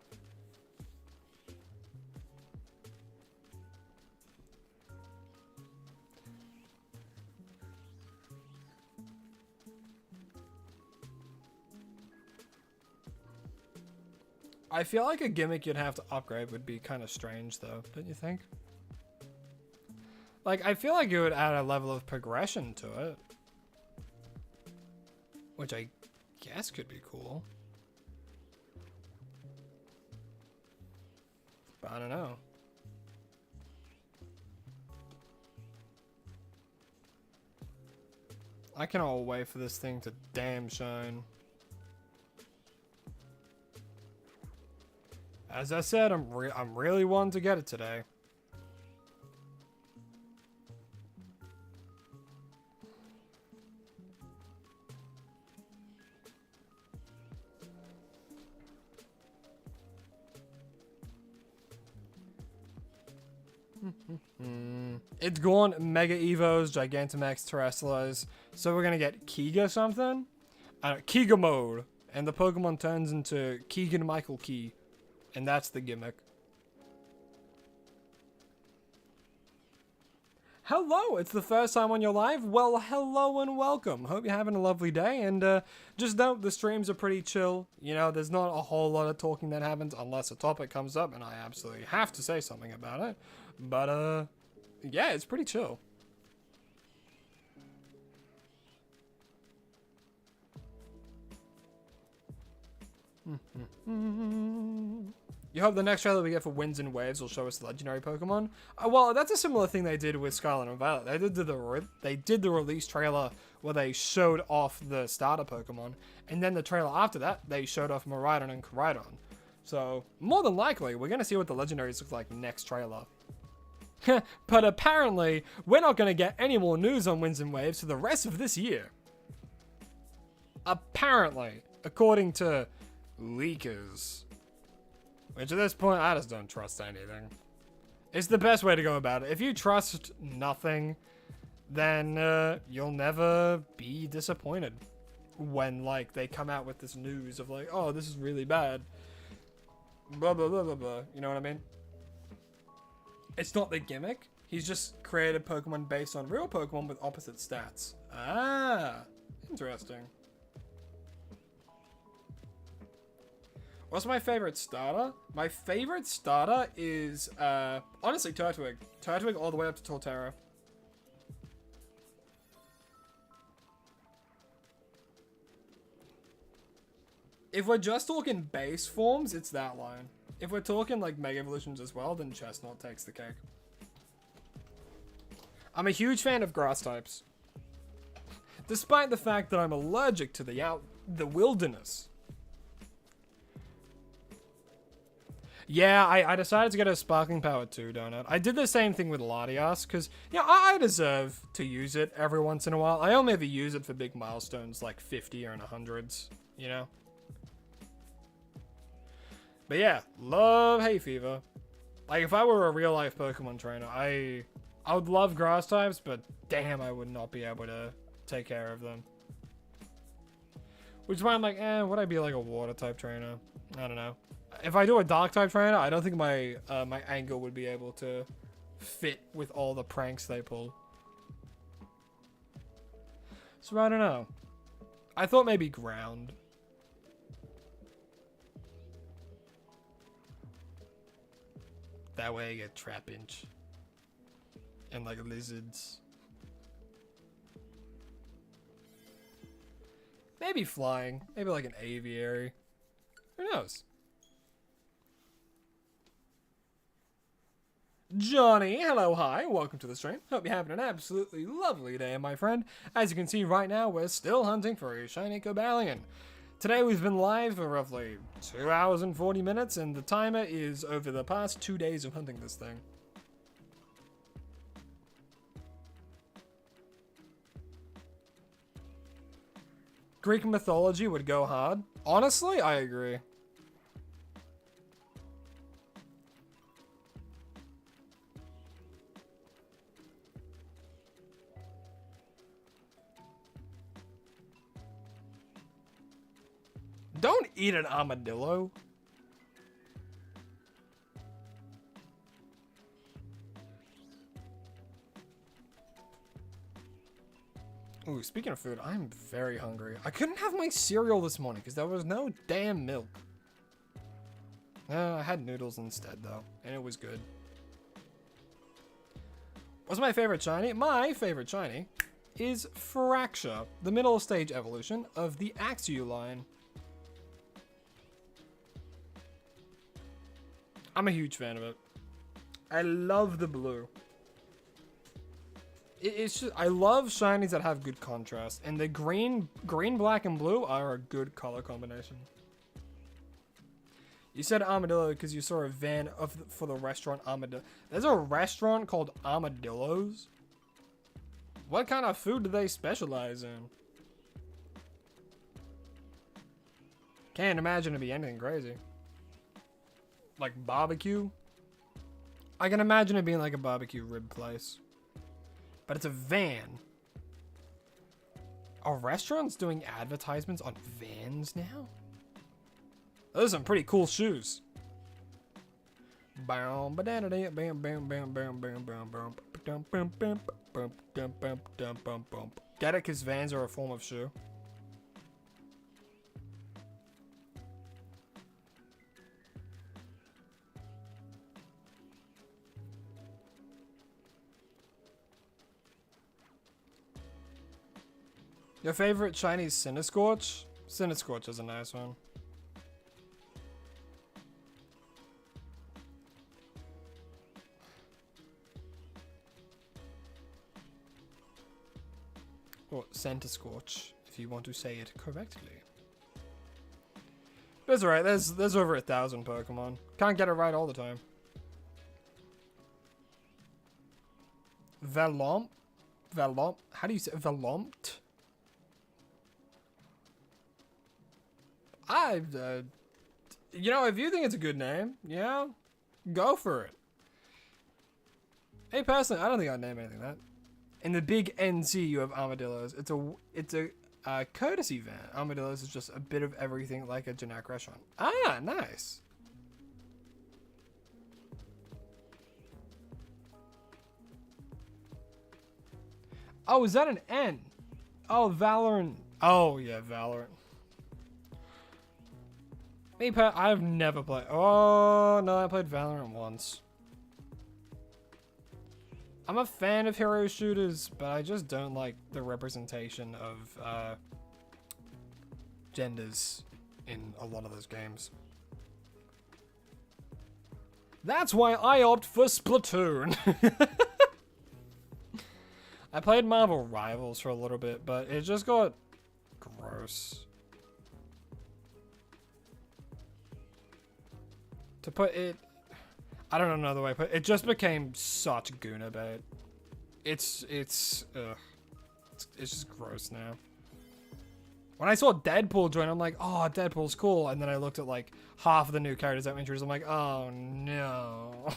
I feel like a gimmick you'd have to upgrade would be kind of strange, though, don't you think? Like, I feel like it would add a level of progression to it. Which I guess could be cool. But I don't know. I cannot wait for this thing to damn shine. As I said, I'm really wanting to get it today. It's gone Mega Evos, Gigantamax, Terrastallars. So we're gonna get Kiga something? Kiga mode. And the Pokemon turns into Keegan Michael Key. And that's the gimmick. Hello, it's the first time on your live? Well, hello and welcome. Hope you're having a lovely day, and just note the streams are pretty chill. You know, there's not a whole lot of talking that happens unless a topic comes up and I absolutely have to say something about it. But, yeah, it's pretty chill. You hope the next trailer we get for Winds and Waves will show us the legendary Pokemon? Well, that's a similar thing they did with Scarlet and Violet. They did the release trailer where they showed off the starter Pokemon, and then the trailer after that, they showed off Miraidon and Koraidon. So, more than likely, we're going to see what the legendaries look like next trailer. But apparently, we're not going to get any more news on Winds and Waves for the rest of this year. Apparently, according to leakers. Which at this point, I just don't trust anything. It's the best way to go about it. If you trust nothing, then you'll never be disappointed when, like, they come out with this news of, like, oh, this is really bad. Blah, blah, blah, blah, blah. You know what I mean? It's not the gimmick. He's just created Pokemon based on real Pokemon with opposite stats. Ah, interesting. What's my favorite starter? My favorite starter is, honestly, Turtwig. Turtwig all the way up to Torterra. If we're just talking base forms, it's that line. If we're talking, like, Mega Evolutions as well, then Chestnut takes the cake. I'm a huge fan of grass types. Despite the fact that I'm allergic to the wilderness. Yeah, I decided to get a Sparkling Power 2 donut. I did the same thing with Latias, because, yeah, I deserve to use it every once in a while. I only ever use it for big milestones, like 50 or in the hundreds, you know? But yeah, love Hay Fever. Like, if I were a real-life Pokemon trainer, I would love grass types, but damn, I would not be able to take care of them. Which is why I'm like, would I be like a water type trainer? I don't know. If I do a dark type trainer, I don't think my my anger would be able to fit with all the pranks they pull. So I don't know. I thought maybe ground. That way I get Trapinch. And like lizards. Maybe flying. Maybe like an aviary. Who knows? Johnny, hello, hi, welcome to the stream. Hope you're having an absolutely lovely day, my friend. As you can see right now, we're still hunting for a shiny Cobalion. Today we've been live for roughly 2 hours and 40 minutes, and the timer is over the past 2 days of hunting this thing. Greek mythology would go hard. Honestly, I agree. Don't eat an armadillo. Ooh, speaking of food, I'm very hungry. I couldn't have my cereal this morning because there was no damn milk. I had noodles instead though, and it was good. What's my favorite shiny? My favorite shiny is Fracture, the middle stage evolution of the Axew line. I'm a huge fan of it. I love the blue. It's just, I love shinies that have good contrast, and the green, black, and blue are a good color combination. You said armadillo because you saw a van for the restaurant Armadillo. There's a restaurant called Armadillos? What kind of food do they specialize in? Can't imagine it'd be anything crazy. Like barbecue? I can imagine it being like a barbecue rib place. But it's a van. Are restaurants doing advertisements on vans now? Those are some pretty cool shoes. Get it? Because vans are a form of shoe. Your favorite Chinese Cinescorch? Cinescorch is a nice one. Or Centiscorch, if you want to say it correctly. But it's alright, there's over 1,000 Pokemon. Can't get it right all the time. Velomp? How do you say Velompt? You know, if you think it's a good name, yeah, go for it. Hey, personally, I don't think I'd name anything that. In the big NC, you have armadillos. It's a courtesy van. Armadillos is just a bit of everything like a generic restaurant. Ah, nice. Oh, is that an N? Oh, Valorant. Oh, yeah, Valorant. Me, I've never played. Oh, no, I played Valorant once. I'm a fan of hero shooters, but I just don't like the representation of genders in a lot of those games. That's why I opt for Splatoon. I played Marvel Rivals for a little bit, but it just got gross. To put it, I don't know another way, but it just became such Guna bait. It's just gross now. When I saw Deadpool join, I'm like, oh, Deadpool's cool. And then I looked at like half of the new characters that introduced. I'm like, oh no.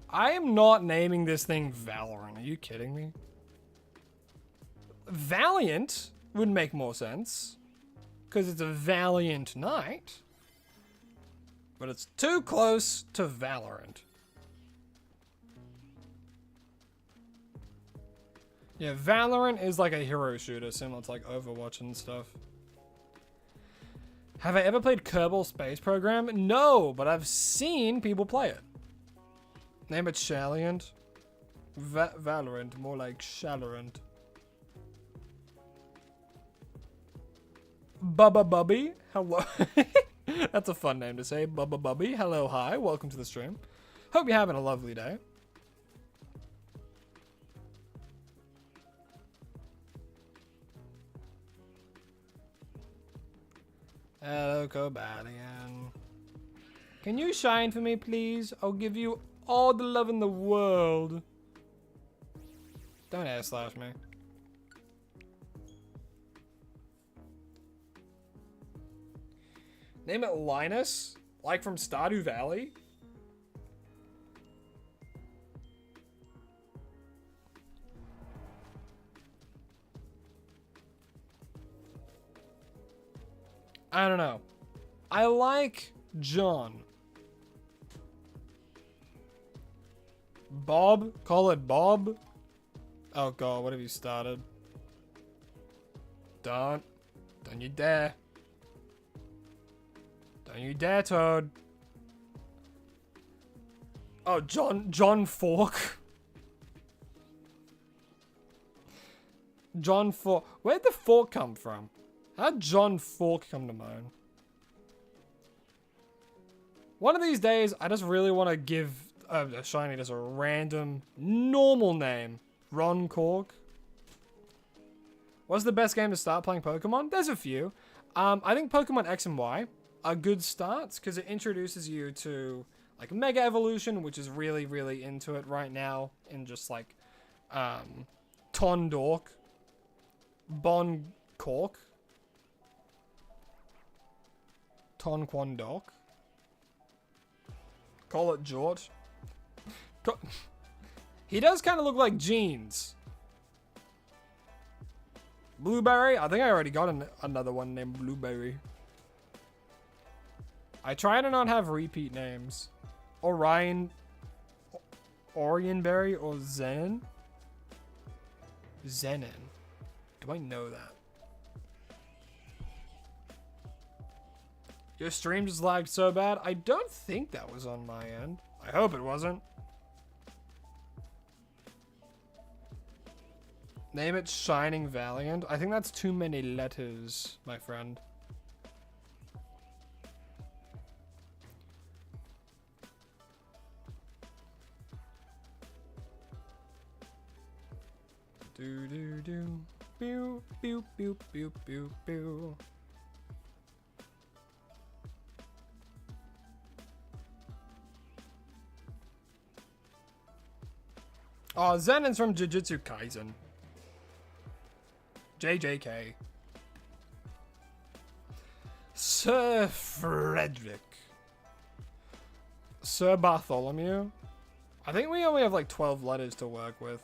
I am not naming this thing Valorant. Are you kidding me? Valiant would make more sense, because it's a valiant knight. But it's too close to Valorant. Yeah, Valorant is like a hero shooter, similar to like Overwatch and stuff. Have I ever played Kerbal Space Program? No, but I've seen people play it. Name it Shalliant. Valorant, more like Shallorant. Bubba Bubby, hello. That's a fun name to say. Bubba Bubby, hello, hi, welcome to the stream. Hope you're having a lovely day. Hello, Cobalion. Can you shine for me, please? I'll give you all the love in the world. Don't ass slash me. Name it Linus? Like from Stardew Valley? I don't know. I like John. Bob? Call it Bob? Oh god, what have you started? Don't you dare. Don't you dare, Toad. Oh, John Fork. John Fork. Where'd the fork come from? How'd John Fork come to mind? One of these days, I just really want to give a shiny just a random, normal name. Ron Cork. What's the best game to start playing Pokemon? There's a few. I think Pokemon X and Y are good starts because it introduces you to like Mega Evolution, which is really, really into it right now in just like Tondork, Bon Cork, Ton Quandork. Call it George. He does kind of look like Jeans. Blueberry? I think I already got another one named Blueberry. I try to not have repeat names. Orionberry or Zenon? Zenon. Do I know that? Your stream just lagged so bad. I don't think that was on my end. I hope it wasn't. Name it Shining Valiant. I think that's too many letters, my friend. Do do do. Pew pew pew pew pew pew. Oh, Zenon's from Jujutsu Kaisen. JJK. Sir Frederick. Sir Bartholomew. I think we only have like 12 letters to work with.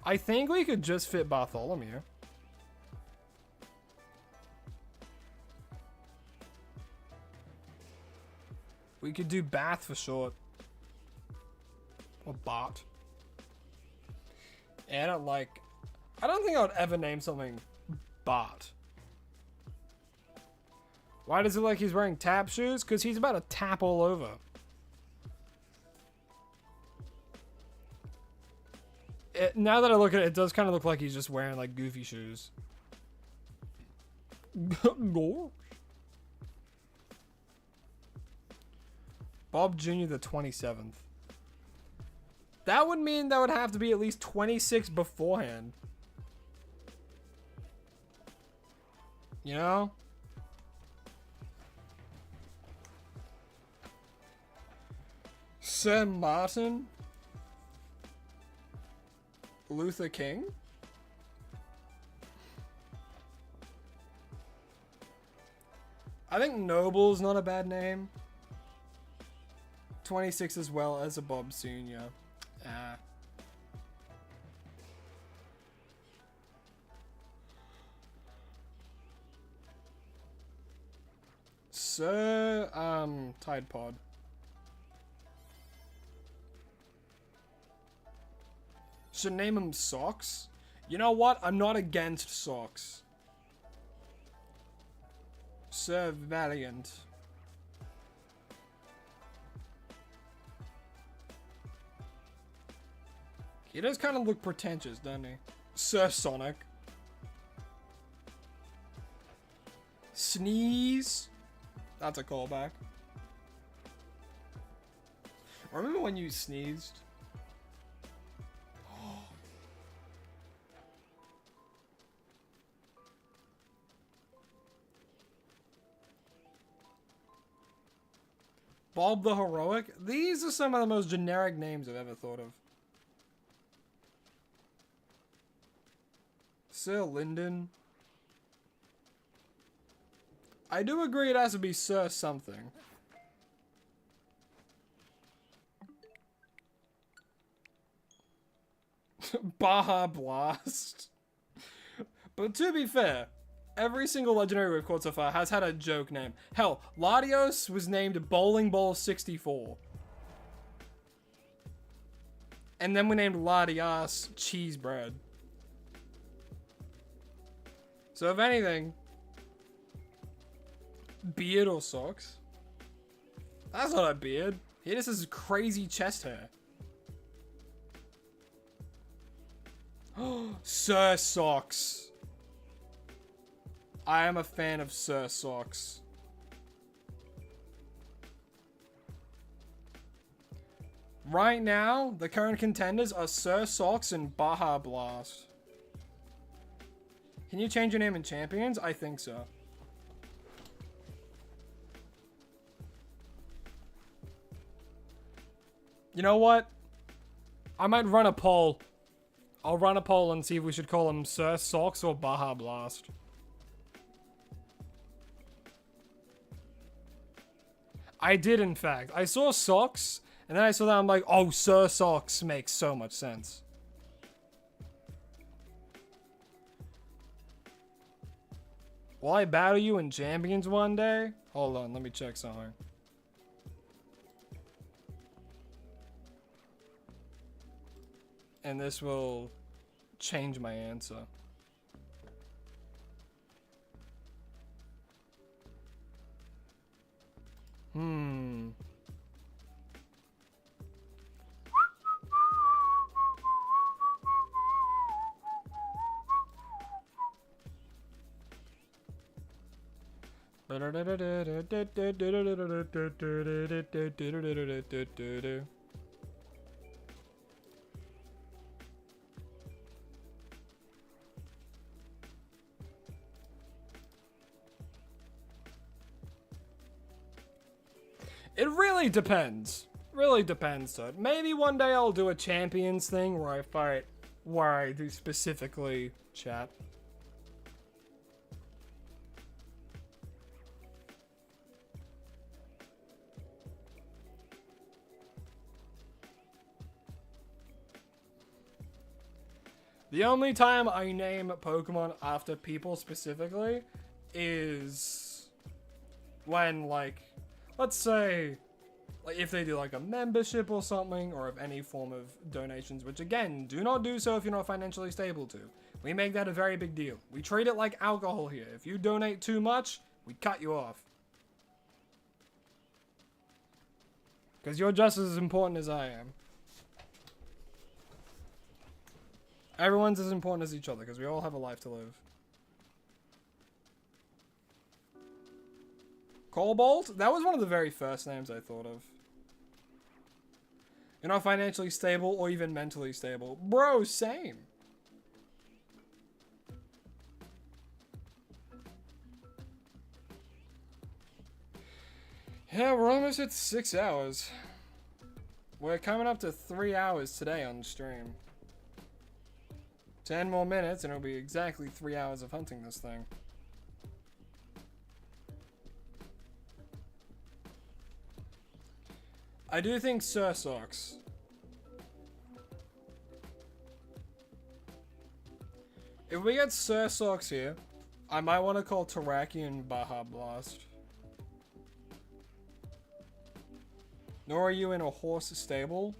I think we could just fit Bartholomew. We could do Bath for short. Or Bart. Yeah, I don't think I would ever name something Bart. Why does it look like he's wearing tap shoes? Because he's about to tap all over. Now that I look at it, it does kind of look like he's just wearing like goofy shoes. Gosh. Bob Jr. the 27th. That would mean that would have to be at least 26 beforehand. You know? Sir Martin? Luther King? I think Noble's not a bad name. 26 as well as a Bob Sr. Sir, Tide Pod. Should name him Socks? You know what? I'm not against Socks. Sir Valiant. He does kind of look pretentious, doesn't he? Sir Sonic. Sneeze. That's a callback. Remember when you sneezed? Bob the Heroic? These are some of the most generic names I've ever thought of. Sir Lyndon. I do agree it has to be Sir something. Baja Blast. But to be fair, every single legendary we've caught so far has had a joke name. Hell, Latios was named Bowling Ball 64. And then we named Latias Cheese Bread. So if anything, beard or socks? That's not a beard. He just has crazy chest hair. Sir Socks. I am a fan of Sir Socks. Right now, the current contenders are Sir Socks and Baja Blast. Can you change your name in Champions? I think so. You know what? I might run a poll. I'll run a poll and see if we should call him Sir Socks or Baja Blast. I did, in fact. I saw Socks, and then I saw that, I'm like, oh, Sir Socks makes so much sense. Will I battle you in Champions one day? Hold on, let me check something. And this will change my answer. It really depends. Really depends, so maybe one day I'll do a Champions thing where I fight, where I do specifically chat. The only time I name Pokemon after people specifically is when, like, let's say, like, if they do like a membership or something, or of any form of donations, which again, do not do so if you're not financially stable to. We make that a very big deal. We treat it like alcohol here. If you donate too much, we cut you off. Because you're just as important as I am. Everyone's as important as each other, because we all have a life to live. Cobalt? That was one of the very first names I thought of. You're not financially stable or even mentally stable. Bro, same. Yeah, we're almost at 6 hours. We're coming up to 3 hours today on stream. 10 more minutes and it'll be exactly 3 hours of hunting this thing. I do think Sir Socks. If we get Sir Socks here, I might want to call Terrakion Baja Blast. Nor are you in a horse stable?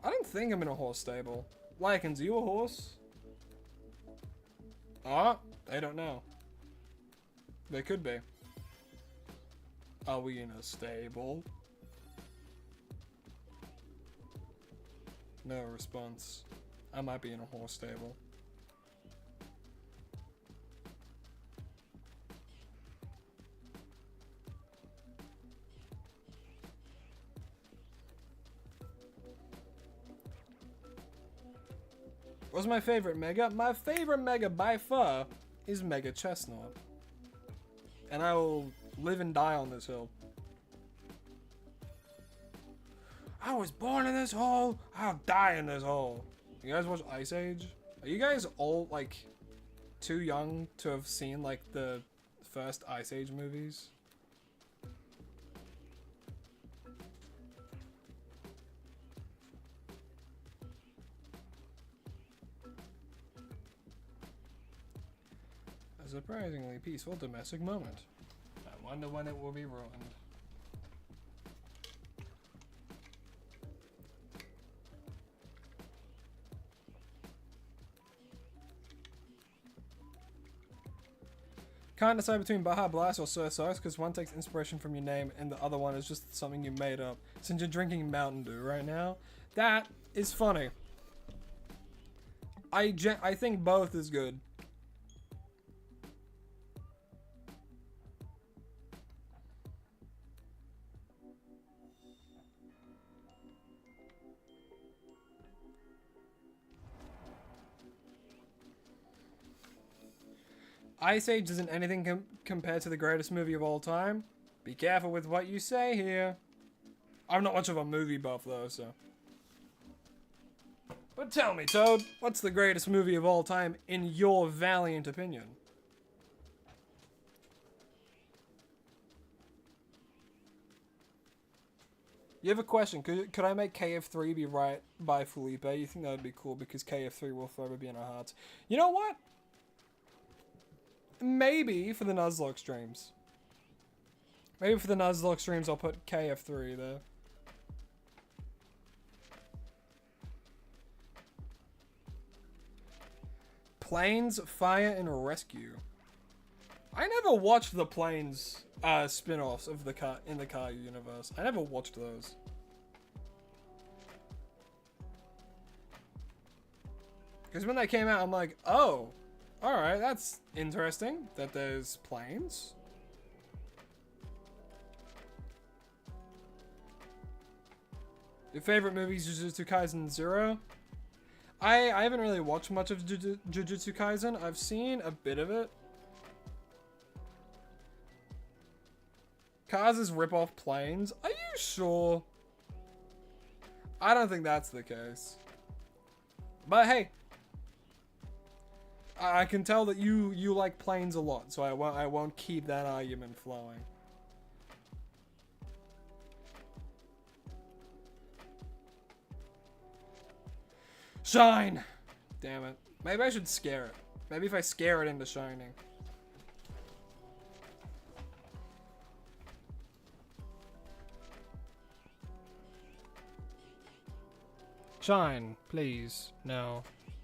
I don't think I'm in a horse stable. Lycans, are you a horse? Ah, I don't know. They could be. Are we in a stable? No response. I might be in a horse stable. What's my favorite Mega? My favorite Mega by far is Mega Chestnut. And I will live and die on this hill. I was born in this hole, I'll die in this hole. You guys watch Ice Age? Are you guys all, like, too young to have seen, like, the first Ice Age movies? A surprisingly peaceful domestic moment. I wonder when it will be ruined. Can't decide between Baja Blast or Sir Sauce because one takes inspiration from your name and the other one is just something you made up. Since you're drinking Mountain Dew right now, that is funny. I think both is good. Ice Age isn't anything compared to the greatest movie of all time. Be careful with what you say here. I'm not much of a movie buff though, so. But tell me, Toad, what's the greatest movie of all time in your valiant opinion? You have a question. Could I make KF3 be right by Felipe? You think that would be cool because KF3 will forever be in our hearts. You know what? Maybe for the Nuzlocke streams. Maybe for the Nuzlocke streams I'll put KF3 there. Planes, Fire, and Rescue. I never watched the Planes spin-offs of the car in the car universe. I never watched those. Because when they came out, I'm like, oh, alright, that's interesting that there's planes. Your favorite movies, Jujutsu Kaisen 0? I haven't really watched much of Jujutsu Kaisen. I've seen a bit of it. Cars rip off planes? Are you sure? I don't think that's the case. But hey, I can tell that you like planes a lot, so I won't keep that argument flowing. Shine! Damn it. Maybe I should scare it. Maybe if I scare it into shining. Shine, please. No.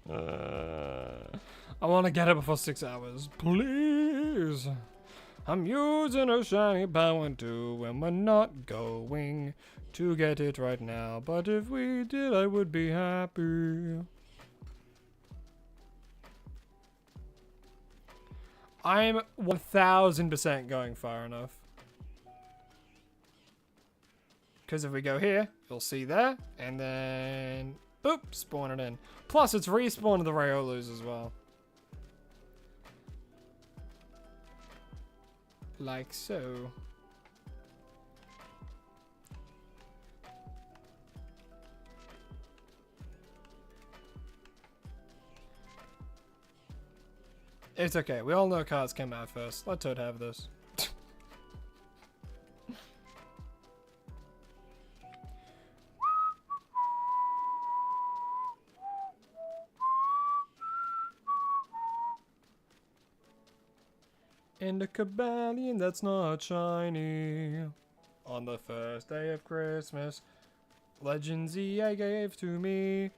I want to get it before 6 hours. Please. I'm using a shiny power too, and we're not going to get it right now. But if we did, I would be happy. I'm 1000% going far enough. Because if we go here, you'll see there, and then, boop, spawn it in. Plus, it's respawned the Raiolus as well. Like so. It's okay, we all know cards came out first. Let Toad have this. And a Cobalion that's not shiny. On the first day of Christmas, Legends EA gave to me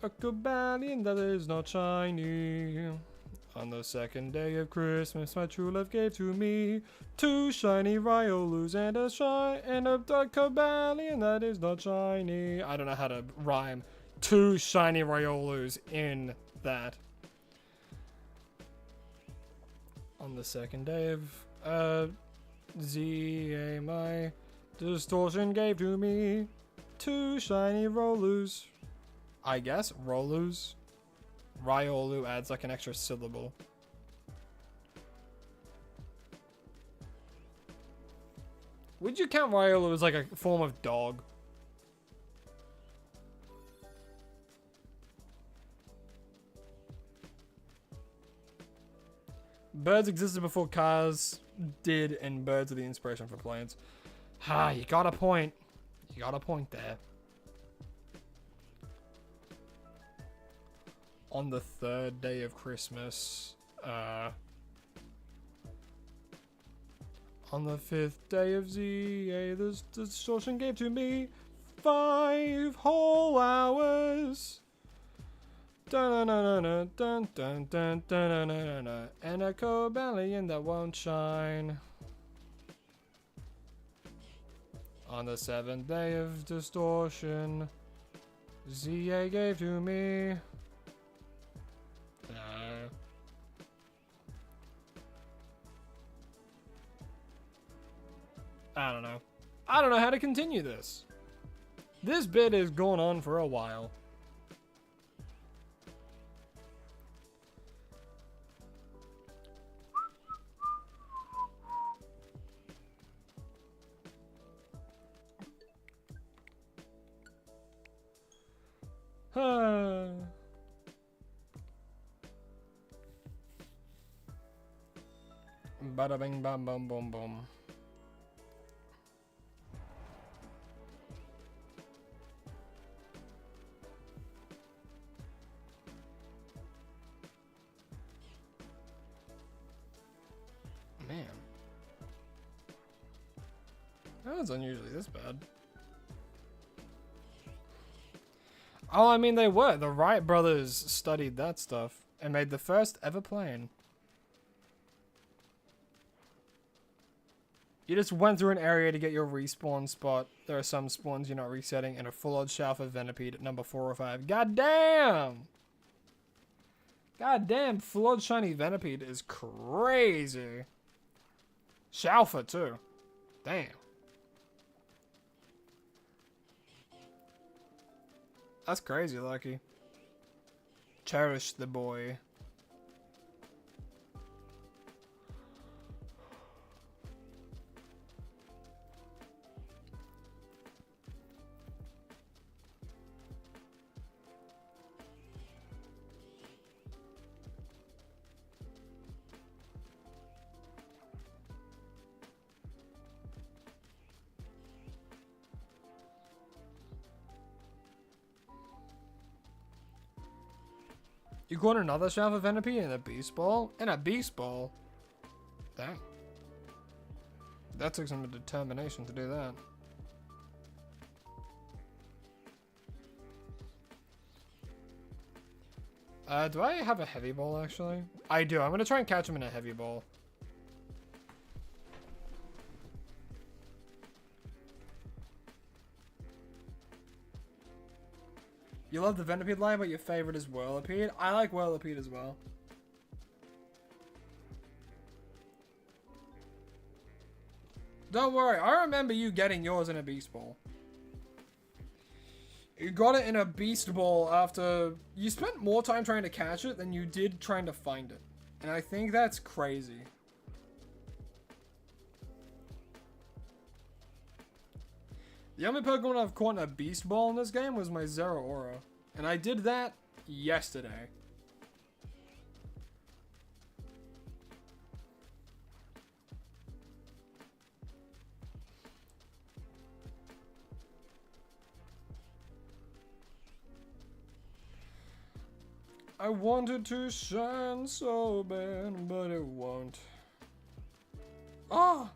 a Cobalion that is not shiny. On the second day of Christmas, my true love gave to me 2 shiny Raiolus and a Cobalion that is not shiny. I don't know how to rhyme 2 shiny Raiolus in that. On the second day of ZA, my distortion gave to me 2 shiny Rolus. I guess Rolus. Raiolu adds like an extra syllable. Would you count Raiolu as like a form of dog? Birds existed before cars did, and birds are the inspiration for planes. Ha, you got a point. You got a point there. On the 3rd day of Christmas, on the 5th day of ZA, the distortion gave to me 5 whole hours. Dun dun dun dun dun dun dun, and a Cobalion that won't shine. On the 7th day of distortion, ZA gave to me. I don't know. I don't know how to continue this. This bit is going on for a while. Bada bing bam bum bum bum. Man. That was unusually this bad. Oh, I mean, they were. The Wright brothers studied that stuff and made the first ever plane. You just went through an area to get your respawn spot. There are some spawns you're not resetting, and a full-on shelf of Venipede at number 4 or 5. God damn! God damn, full-on shiny Venipede is crazy. Shalfa, too. Damn. That's crazy, Lucky. Cherish the boy. You got another shelf of Venipede and a Beast Ball? And a Beast Ball? Dang. That took some determination to do that. Do I have a Heavy Ball, actually? I do. I'm going to try and catch him in a Heavy Ball. You love the Venipede line, but your favorite is Whirlipede? I like Whirlipede as well. Don't worry, I remember you getting yours in a Beast Ball. You got it in a Beast Ball after you spent more time trying to catch it than you did trying to find it. And I think that's crazy. The only Pokemon I've caught in a Beast Ball in this game was my Zeraora. And I did that yesterday. I wanted to shine so bad, but it won't. Ah!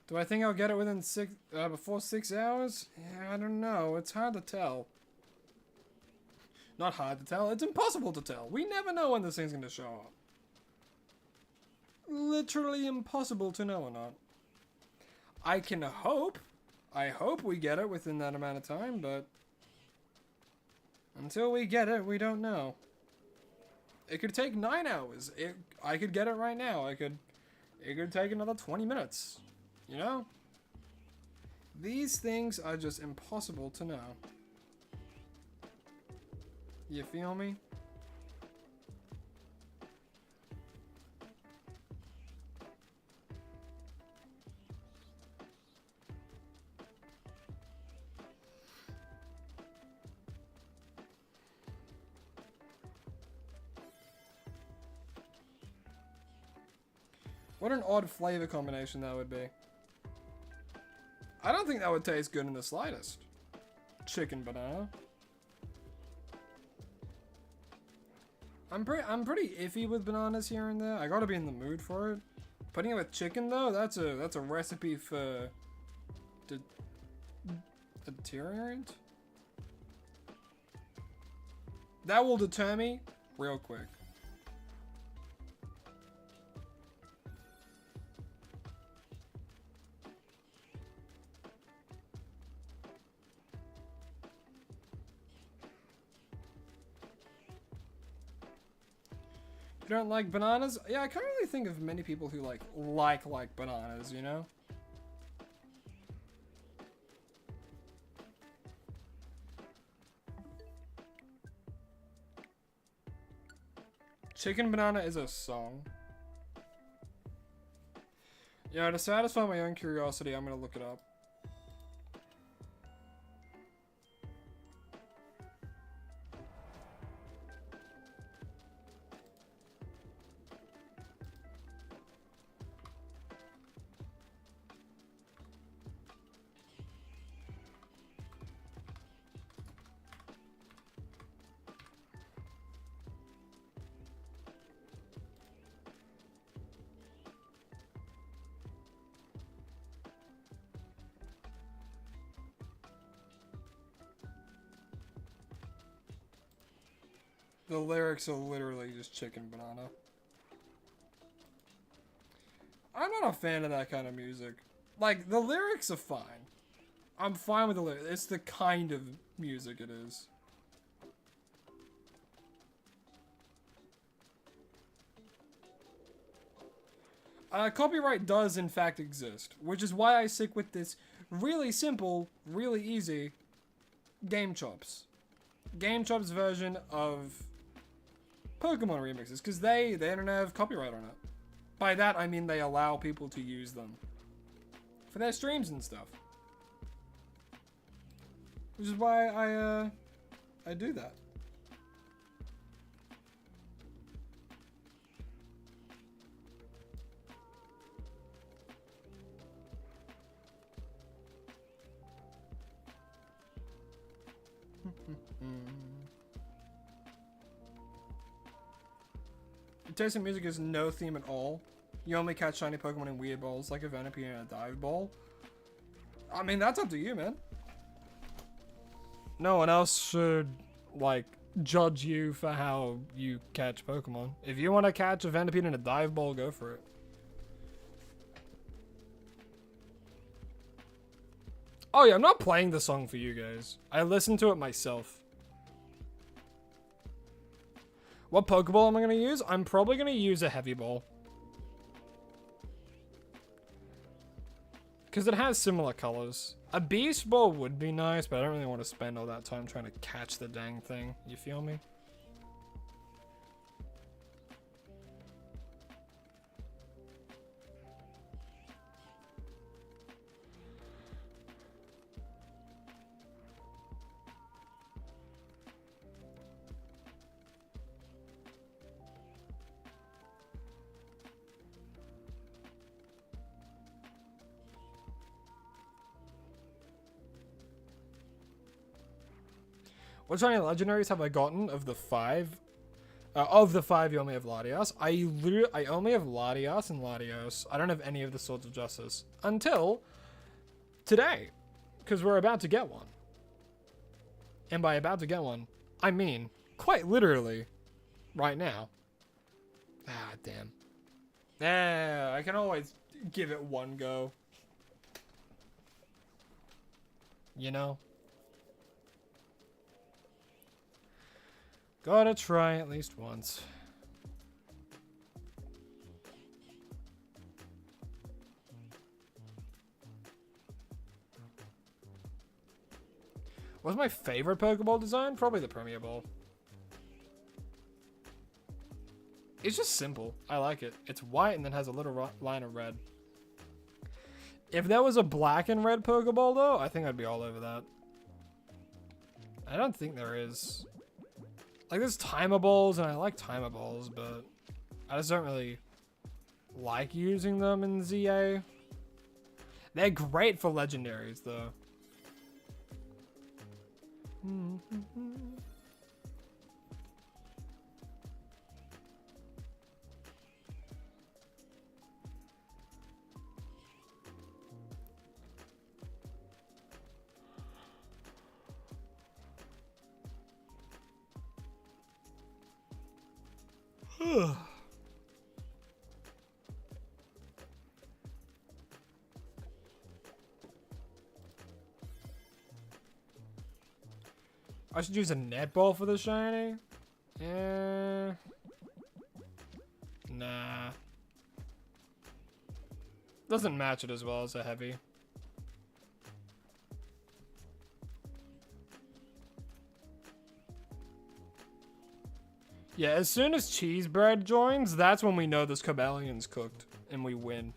Do I think I'll get it within before 6 hours? Yeah, I don't know. It's hard to tell. Not hard to tell. It's impossible to tell. We never know when this thing's going to show up. Literally impossible to know or not. I can hope. I hope we get it within that amount of time, but until we get it, we don't know. It could take 9 hours. I could get it right now. It could take another 20 minutes. You know? These things are just impossible to know. You feel me? What an odd flavor combination that would be. I don't think that would taste good in the slightest. chicken banana. I'm pretty iffy with bananas here and there. I gotta be in the mood for it. Putting it with chicken though, that's a recipe for deterrent. That will deter me real quick. You don't like bananas? Yeah, I can't really think of many people who like bananas, you know? Chicken banana is a song. Yeah, to satisfy my own curiosity, I'm gonna look it up. The lyrics are literally just chicken banana. I'm not a fan of that kind of music. Like, the lyrics are fine. I'm fine with the lyrics. It's the kind of music it is. Copyright does in fact exist, which is why I stick with this really simple, really easy Game Chops. Game Chops version of Pokemon remixes, because they don't have copyright on it. By that I mean they allow people to use them for their streams and stuff. Which is why I do that. Taste of music is no theme at all. You only catch shiny Pokemon in weird balls like a Venipede and a Dive Ball. I mean, that's up to you, man. No one else should, like, judge you for how you catch Pokemon. If you want to catch a Venipede and a Dive Ball, go for it. Oh yeah, I'm not playing the song for you guys. I listened to it myself. What Pokeball am I going to use? I'm probably going to use a Heavy Ball. Because it has similar colors. A Beast Ball would be nice, but I don't really want to spend all that time trying to catch the dang thing. You feel me? What shiny legendaries have I gotten of the 5? Of the 5, you only have Latias. I only have Latias and Latios. I don't have any of the Swords of Justice. Until today. Because we're about to get one. And by about to get one, I mean, quite literally, right now. Ah, damn. Nah, I can always give it one go. You know? Gotta try at least once. What's my favorite Pokeball design? Probably the Premier Ball. It's just simple. I like it. It's white and then has a little line of red. If there was a black and red Pokeball though, I think I'd be all over that. I don't think there is. Like, there's Timer Balls, and I like Timer Balls, but I just don't really like using them in ZA. They're great for legendaries, though. I should use a netball for the shiny. Nah. Doesn't match it as well as a heavy. Yeah, as soon as cheese bread joins, that's when we know this Cobalion's cooked and we win.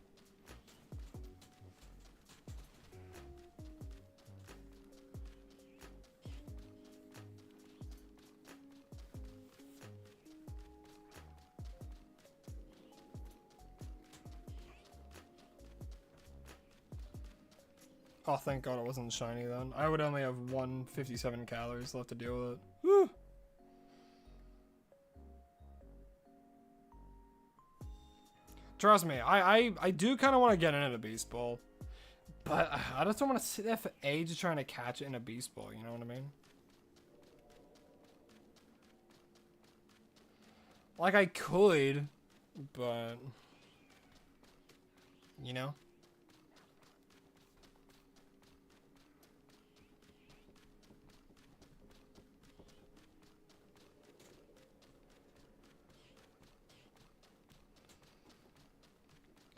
Oh, thank God it wasn't shiny then. I would only have 157 calories left to deal with it. Woo! Trust me, I do kind of want to get in a Beast Ball. But I just don't want to sit there for ages trying to catch it in a Beast Ball, you know what I mean? Like, I could, but... You know?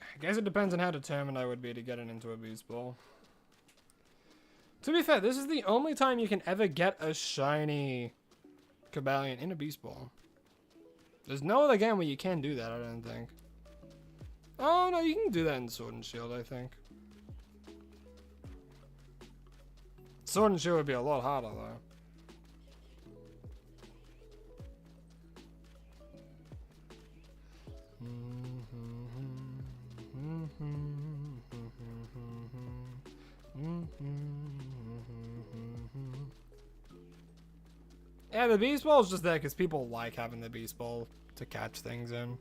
I guess it depends on how determined I would be to get it into a Beast Ball. To be fair, this is the only time you can ever get a shiny Cobalion in a Beast Ball. There's no other game where you can do that, I don't think. Oh, no, you can do that in Sword and Shield, I think. Sword and Shield would be a lot harder, though. Yeah, the Beast Ball is just there because people like having the Beast Ball to catch things in.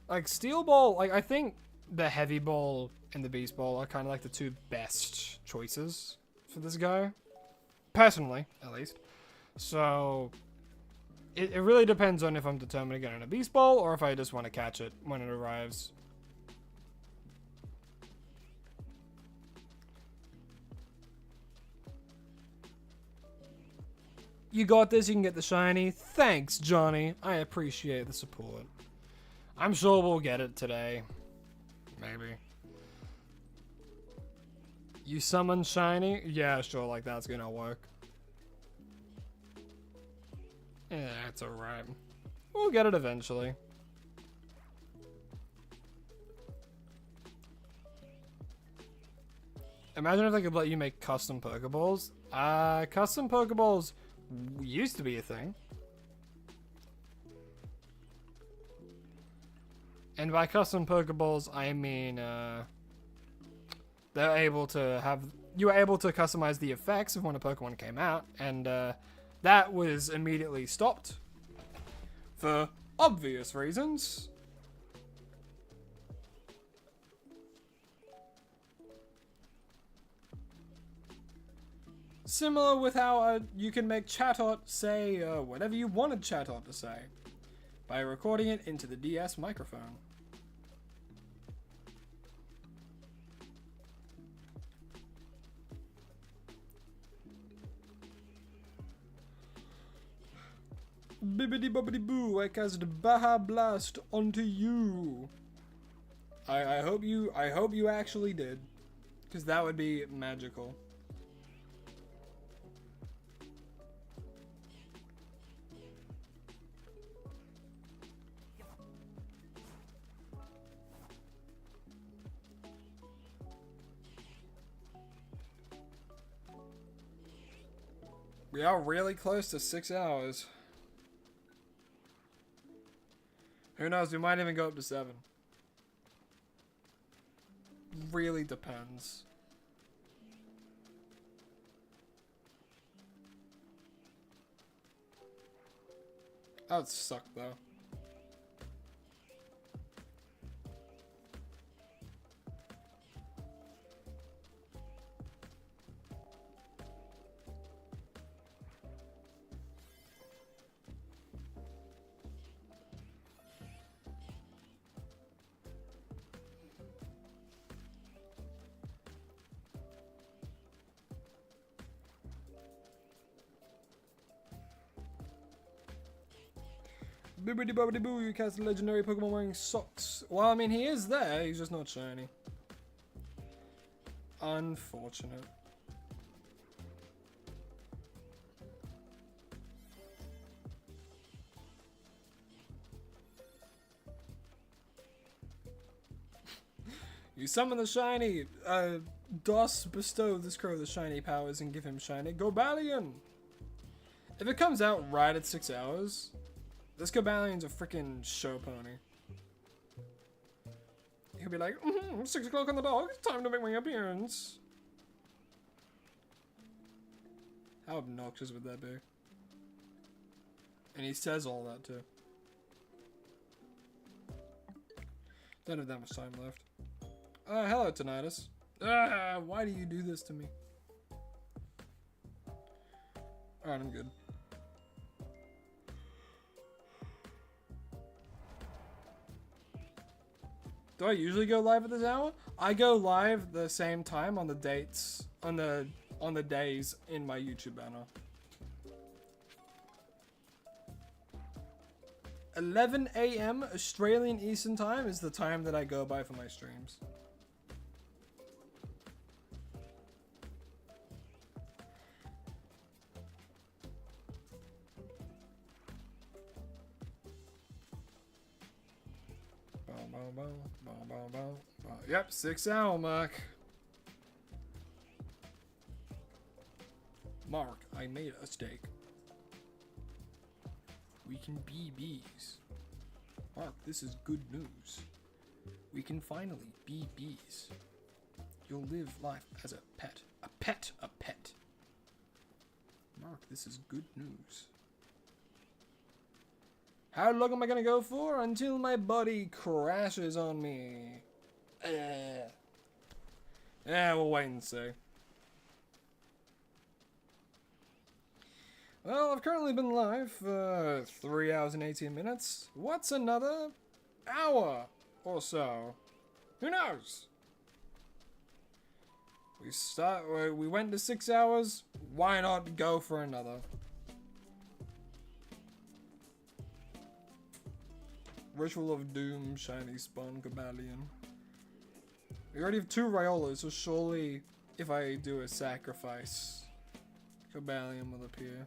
Like, Steel Ball, like, I think the Heavy Ball and the Beast Ball are kind of like the two best choices for this guy. Personally, at least. So, it really depends on if I'm determined to get in a Beast Ball or if I just want to catch it when it arrives. You got this, you can get the shiny. Thanks, Johnny. I appreciate the support. I'm sure we'll get it today. Maybe. You summon shiny? Yeah, sure, like that's gonna work. Yeah, it's alright. We'll get it eventually. Imagine if they could let you make custom Pokeballs. Custom Pokeballs used to be a thing. And by custom Pokeballs, I mean, they're able to have, you were able to customize the effects of when a Pokemon came out, and that was immediately stopped for obvious reasons. Similar with how you can make Chatot say whatever you wanted Chatot to say by recording it into the DS microphone. Bibbidi bobbidi boo, I cast Baja Blast onto you. I hope you actually did, because that would be magical. We are really close to 6 hours. Who knows, we might even go up to 7. really depends. That would suck though. Bibbidi bobbidi boo, you cast a legendary Pokemon wearing socks. Well, I mean, he is there, he's just not shiny. Unfortunate. You summon the shiny. DOS bestow this crow the shiny powers and give him shiny Cobalion. If it comes out right at 6 hours, this Cobalion's a freaking show pony. He'll be like, 6 o'clock on the dot, it's time to make my appearance. How obnoxious would that be? And he says all that too. Don't have that much time left. Hello, Tinnitus. Why do you do this to me? Alright, I'm good. Do I usually go live at this hour? I go live the same time on the dates, on the days in my YouTube banner. 11 AM Australian Eastern Time is the time that I go by for my streams. Yep, 6 hour mark. Mark, I made a steak. We can be bees. Mark, this is good news. We can finally be bees. You'll live life as a pet. A pet, a pet. Mark, this is good news. How long am I gonna go for? Until my body crashes on me. Yeah, we'll wait and see. Well, I've currently been live for 3 hours and 18 minutes. What's another hour or so? Who knows? We went to 6 hours. Why not go for another? Ritual of Doom, Shiny Spawn, Cobalion. We already have 2 Raiolas, so surely if I do a sacrifice, Cobalion will appear.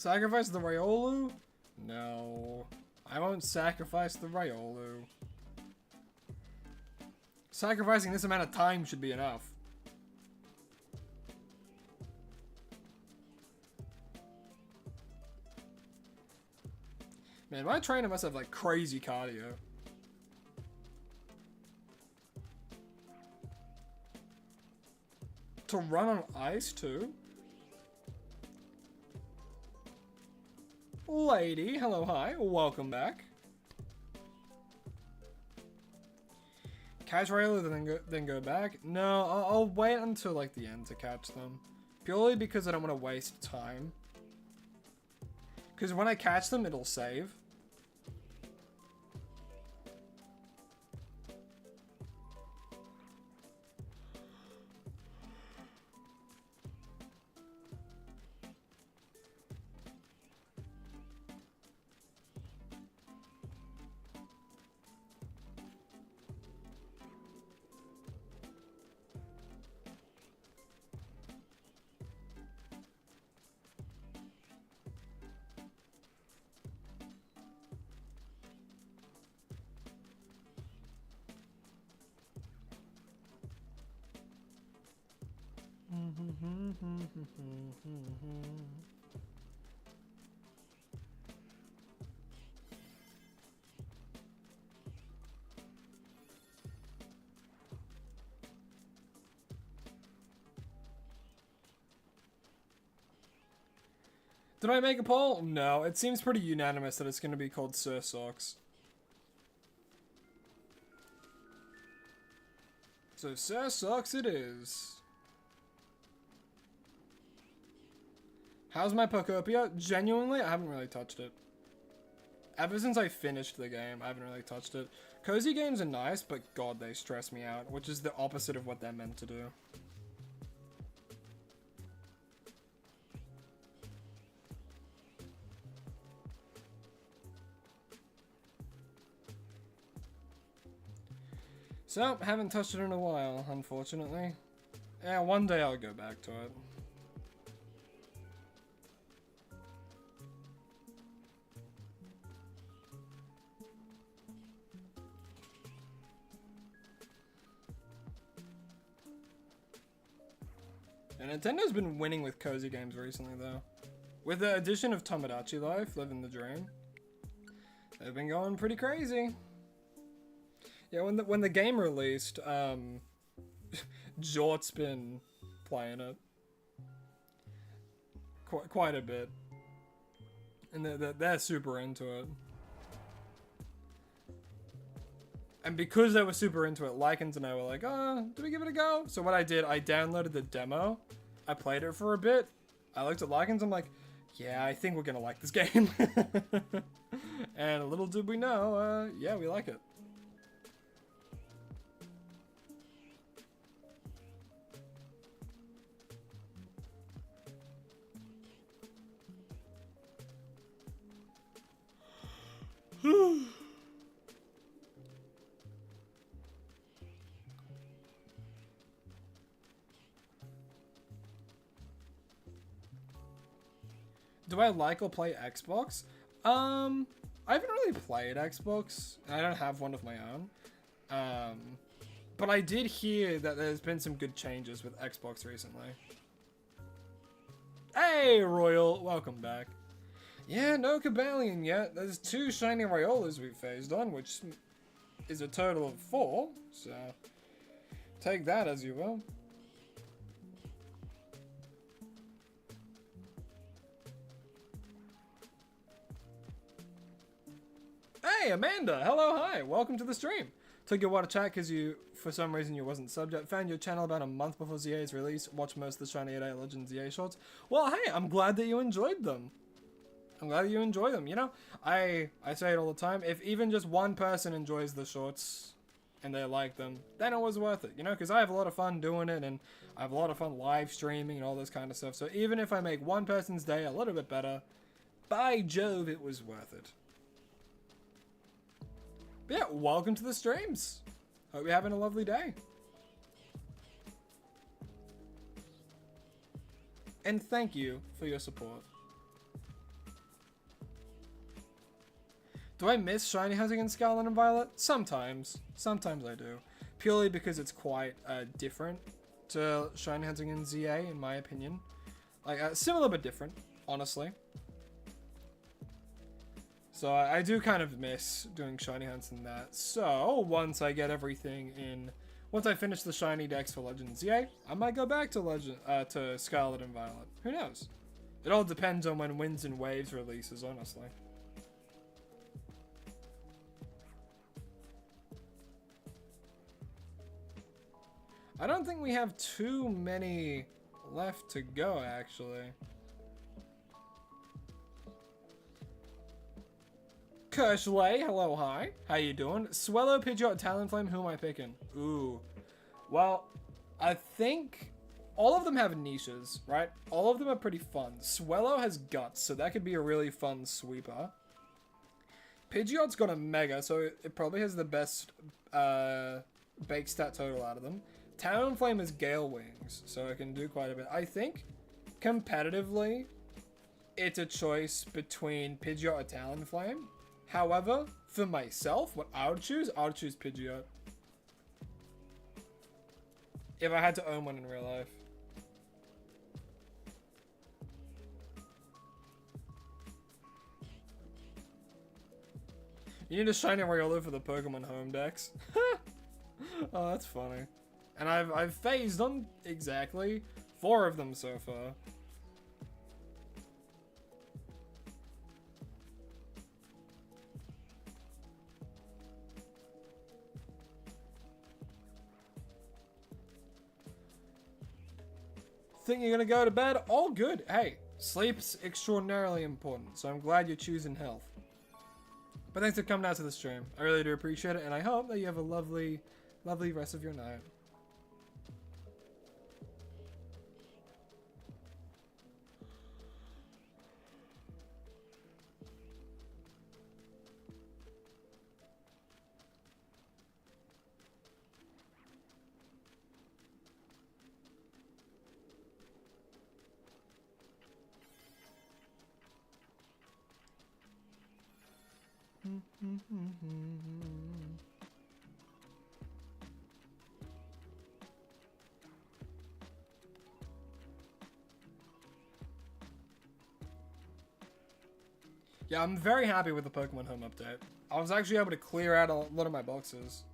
Sacrifice the Riolu? No. I won't sacrifice the Riolu. Sacrificing this amount of time should be enough. Man, my trainer must have like crazy cardio. To run on ice too? Lady, hello, hi, welcome back. Catch Rayla, then go back? No, I'll wait until like the end to catch them. Purely because I don't want to waste time. Because when I catch them, it'll save. Did I make a poll? No, it seems pretty unanimous that it's going to be called Sir Socks. So Sir Socks it is. How's my Pocopia? Genuinely, I haven't really touched it. Ever since I finished the game, I haven't really touched it. Cozy games are nice, but god, they stress me out, which is the opposite of what they're meant to do. So, haven't touched it in a while, unfortunately. Yeah, one day I'll go back to it. And Nintendo's been winning with cozy games recently, though. With the addition of Tomodachi Life, Living the Dream, they've been going pretty crazy. Yeah, when the game released, Jort's been playing it quite a bit, and they're super into it. And because they were super into it, Lycans and I were like, do we give it a go? So what I did, I downloaded the demo, I played it for a bit, I looked at Lycans, I'm like, yeah, I think we're gonna like this game. And little did we know, yeah, we like it. Do I like or play Xbox? I haven't really played Xbox. I don't have one of my own. But I did hear that there's been some good changes with Xbox recently. Hey, Royal, welcome back. Yeah, no Cobalion yet. There's 2 shiny Riolas we've phased on, which is a total of 4. So, take that as you will. Hey, Amanda! Hello, hi! Welcome to the stream. Took your while to chat because for some reason you wasn't subbed yet. Found your channel about a month before ZA's release. Watched most of the Shiny 8 Legends ZA shorts. Well, hey, I'm glad that you enjoyed them. I'm glad you enjoy them. You know, I say it all the time. If even just one person enjoys the shorts and they like them, then it was worth it. You know, because I have a lot of fun doing it and I have a lot of fun live streaming and all this kind of stuff. So even if I make one person's day a little bit better, by Jove, it was worth it. But yeah, welcome to the streams. Hope you're having a lovely day. And thank you for your support. Do I miss shiny hunting in Scarlet and Violet? Sometimes. Sometimes I do. Purely because it's quite different to shiny hunting in ZA, in my opinion. Like, similar but different, honestly. So I do kind of miss doing shiny hunts in that. So once I get everything in, once I finish the shiny decks for Legends ZA, I might go back to Scarlet and Violet. Who knows? It all depends on when Winds and Waves releases, honestly. I don't think we have too many left to go, actually. Kershley, hello, hi. How you doing? Swellow, Pidgeot, Talonflame, who am I picking? Ooh. Well, I think all of them have niches, right? All of them are pretty fun. Swellow has guts, so that could be a really fun sweeper. Pidgeot's got a mega, so it probably has the best bake stat total out of them. Talonflame is Gale Wings, so it can do quite a bit. I think, competitively, it's a choice between Pidgeot or Talonflame. However, for myself, what I would choose Pidgeot. If I had to own one in real life. You need a shiny Riolu for the Pokemon home decks. Oh, that's funny. And I've phased them exactly 4 of them so far. Think you're gonna go to bed? All good. Hey, sleep's extraordinarily important, so I'm glad you're choosing health. But thanks for coming out to the stream. I really do appreciate it, and I hope that you have a lovely, lovely rest of your night. Yeah, I'm very happy with the Pokemon Home update. I was actually able to clear out a lot of my boxes.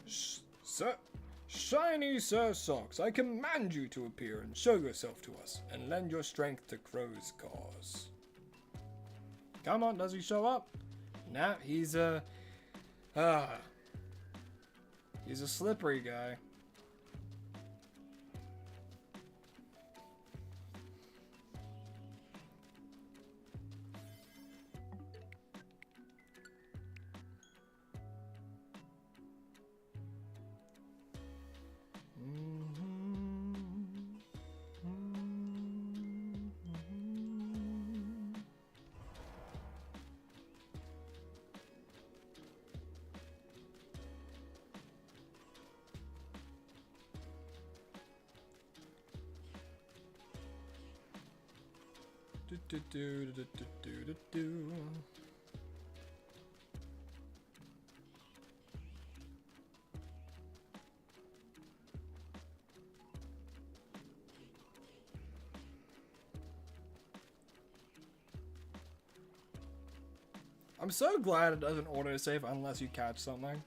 Sir, Shiny Sir Socks, I command you to appear and show yourself to us, and lend your strength to Crow's cause. Come on, does he show up? Nah, he's a slippery guy. I'm so glad it doesn't autosave unless you catch something.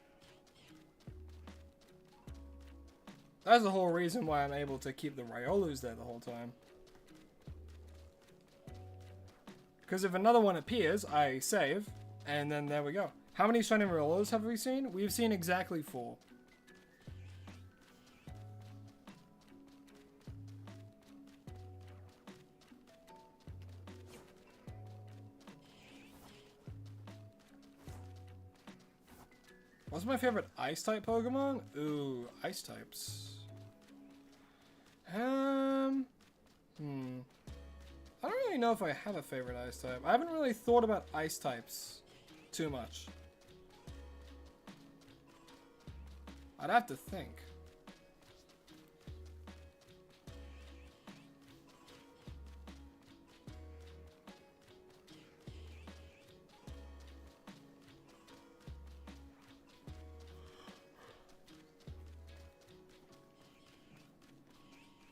That's the whole reason why I'm able to keep the Riolus there the whole time. Because if another one appears, I save, and then there we go. How many shiny Riolus have we seen? We've seen exactly 4. What's my favorite Ice-type Pokemon? Ooh, Ice types. I don't really know if I have a favorite Ice type. I haven't really thought about Ice types too much. I'd have to think.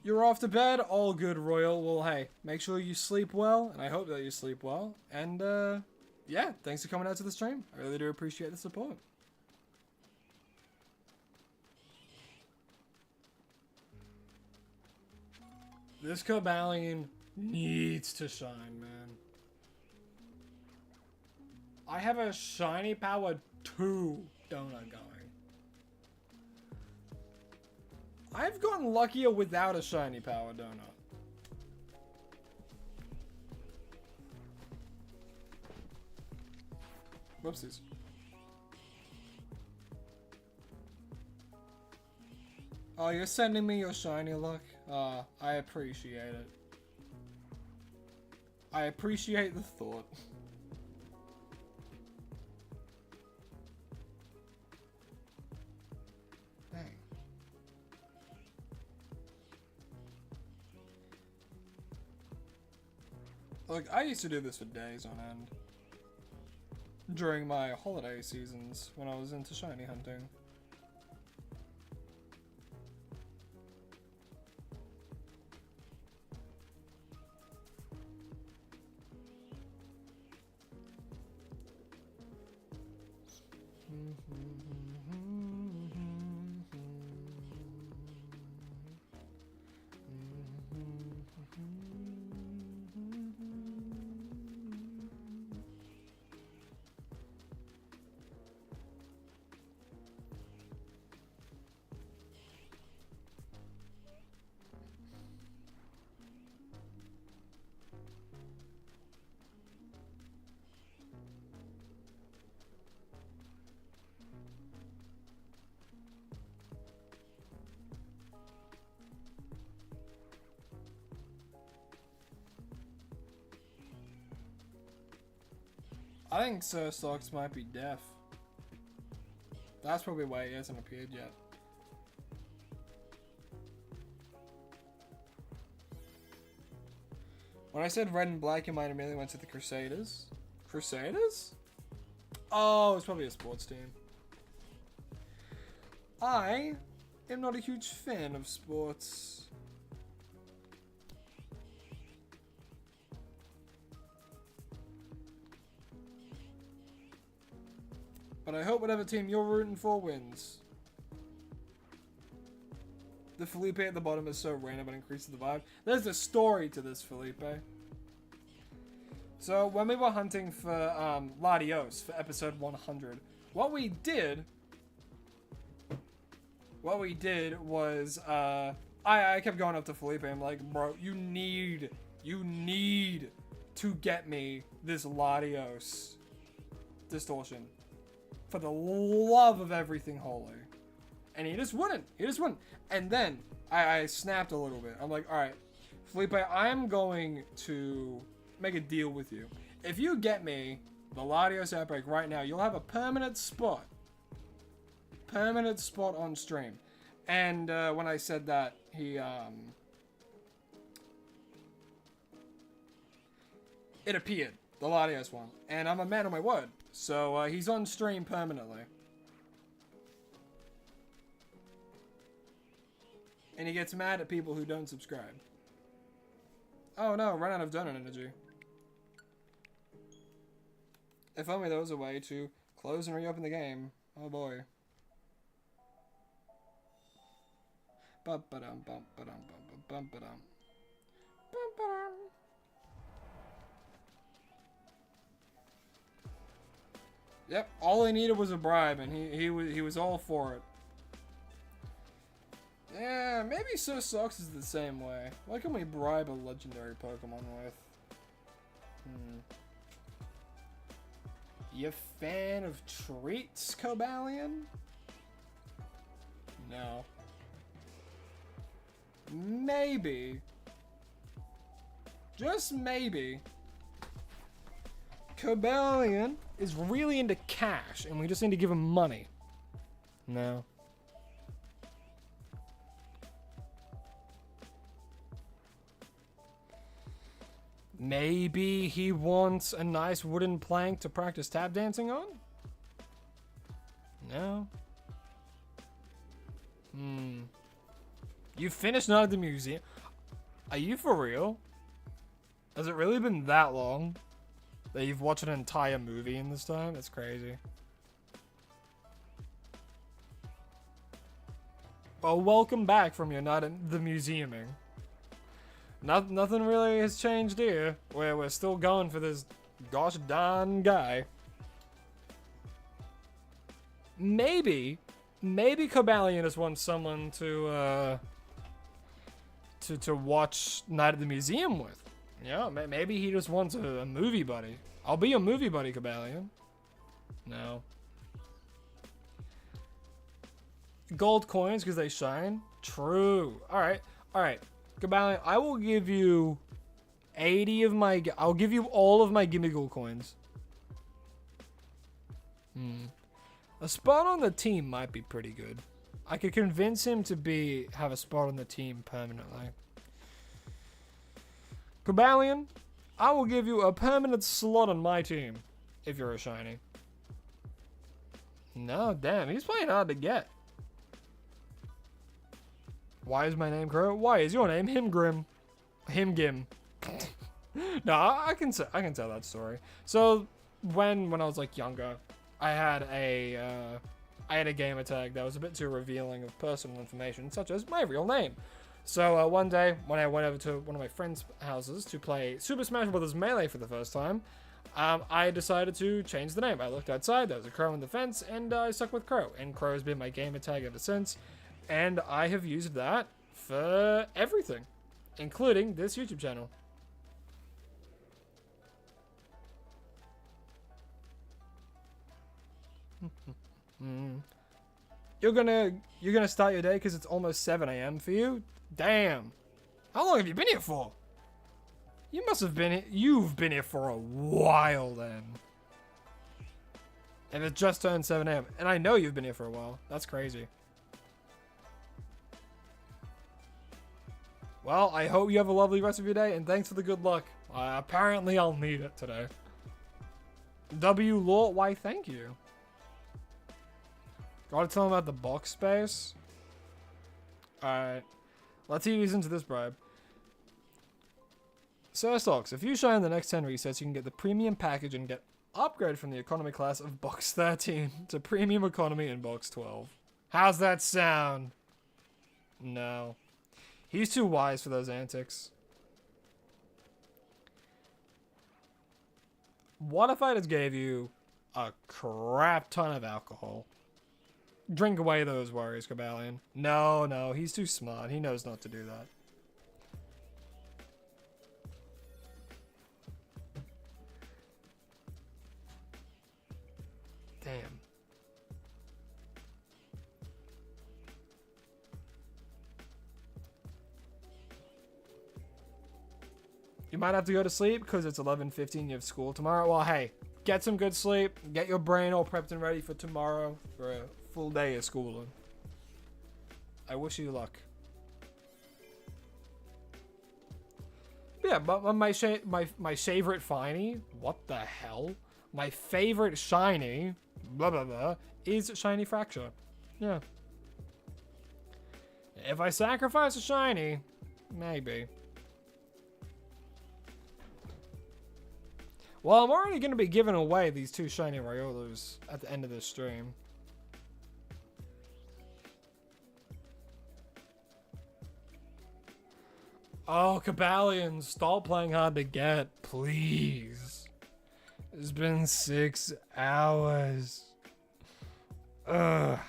You're off to bed? All good, Royal. Well, hey, make sure you sleep well, and I hope that you sleep well. And, yeah, thanks for coming out to the stream. I really do appreciate the support. This Cobalion needs to shine, man. I have a Shiny Power 2 donut going. I've gotten luckier without a Shiny Power donut. Whoopsies. Oh, you're sending me your shiny luck? I appreciate it. I appreciate the thought. Dang. Look, I used to do this for days on end. During my holiday seasons, when I was into shiny hunting. I think Sir Socks might be deaf. That's probably why he hasn't appeared yet. When I said red and black, your mind immediately went to the Crusaders. Crusaders? Oh, it's probably a sports team. I am not a huge fan of sports. But I hope whatever team you're rooting for wins. The Felipe at the bottom is so random and increases the vibe. There's a story to this, Felipe. So, when we were hunting for Latios for episode 100, what we did was, I kept going up to Felipe. I'm like, bro, you need to get me this Latios distortion. For the love of everything holy. And he just wouldn't. And then I snapped a little bit. I'm like, alright, Felipe, I'm going to make a deal with you. If you get me the Latios Outbreak right now, you'll have a permanent spot. Permanent spot on stream. And when I said that, he, it appeared. The Latios one. And I'm a man of my word. So, he's on stream permanently. And he gets mad at people who don't subscribe. Oh no, run out of donut energy. If only there was a way to close and reopen the game. Oh boy. Bum-ba-dum, bum-ba-dum, bum-ba-dum. Bum-ba-dum. Yep, all he needed was a bribe, and he was all for it. Yeah, maybe So Socks is the same way. What can we bribe a legendary Pokemon with? You a fan of treats, Cobalion? No. Maybe. Just maybe. Cobalion is really into cash, and we just need to give him money. No. Maybe he wants a nice wooden plank to practice tap dancing on? No. You finished Night at the Museum? Are you for real? Has it really been that long that you've watched an entire movie in this time? That's crazy. Well, welcome back from your night at the museuming. Nothing really has changed here. We're still going for this gosh darn guy. Maybe Cobalion just wants someone to watch Night at the Museum with. Yeah, maybe he just wants a movie buddy. I'll be a movie buddy, Cobalion. No. Gold coins because they shine? True. Alright. Cobalion, I will give you 80 of my... I'll give you all of my Gimme Gold coins. A spot on the team might be pretty good. I could convince him to have a spot on the team permanently. Cobalion, I will give you a permanent slot on my team if you're a shiny. No, damn, he's playing hard to get. Why is my name Crow? Why is your name Himgrim? Himgim. No, I can tell that story. So when I was like younger, I had a I had a gamer tag that was a bit too revealing of personal information, such as my real name. So one day, when I went over to one of my friends' houses to play Super Smash Bros. Melee for the first time, I decided to change the name. I looked outside, there was a crow on the fence, and I stuck with Crow. And Crow has been my gamer tag ever since, and I have used that for everything, including this YouTube channel. You're gonna start your day because it's almost 7 a.m. for you? Damn. How long have you been here for? You've been here for a while then. And it just turned 7 a.m. And I know you've been here for a while. That's crazy. Well, I hope you have a lovely rest of your day, and thanks for the good luck. Apparently I'll need it today. W. Law, why thank you. Gotta tell him about the box space. Alright. Let's ease into this bribe. Sir Stocks, if you shine the next 10 resets, you can get the premium package and get upgrade from the economy class of box 13 to premium economy in box 12. How's that sound? No. He's too wise for those antics. What if I just gave you a crap ton of alcohol? Drink away those worries, Cobalion. No, he's too smart. He knows not to do that. Damn. You might have to go to sleep because it's 11:15. You have school tomorrow. Well, hey, get some good sleep. Get your brain all prepped and ready for tomorrow for a full day of schooling. I wish you luck. Yeah, but my favorite Finey. What the hell? My favorite shiny, blah blah blah, is Shiny Fracture. Yeah. If I sacrifice a shiny, maybe. Well, I'm already going to be giving away these 2 shiny Riolos at the end of this stream. Oh, Cobalion, stop playing hard to get, please. It's been 6 hours. Ugh. Ah!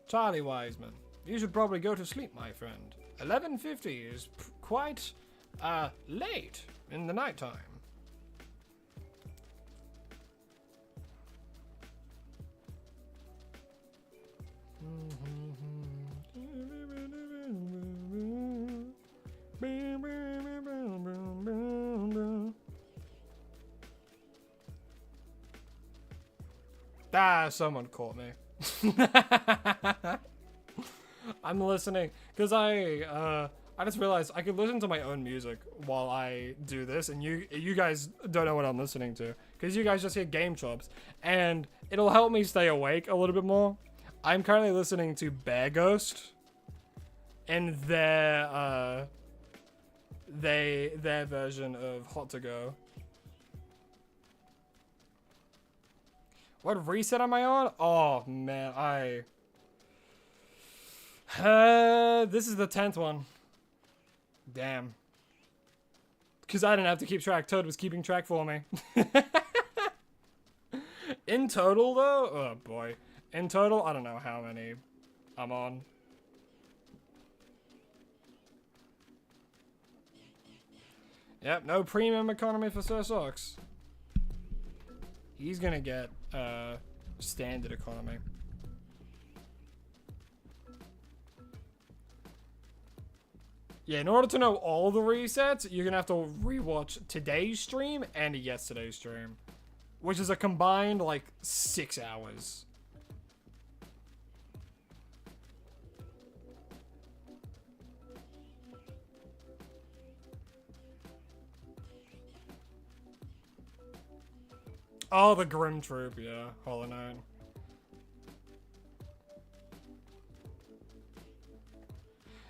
Charlie Wiseman, you should probably go to sleep, my friend. 11:50 is quite late in the nighttime. Ah, someone caught me. I'm listening because I just realized I could listen to my own music while I do this, and you guys don't know what I'm listening to because you guys just hear game chops, and it'll help me stay awake a little bit more. I'm currently listening to Bear Ghost and their version of Hot to Go. What reset am I on? Oh man, this is the 10th one. Damn. Because I didn't have to keep track. Toad was keeping track for me. In total, though, oh boy. In total, I don't know how many I'm on. Yep, no premium economy for Sir Socks. He's gonna get standard economy. Yeah, in order to know all the resets, you're gonna have to rewatch today's stream and yesterday's stream, which is a combined like 6 hours. Oh, the Grim Troop, yeah, Hollow Knight.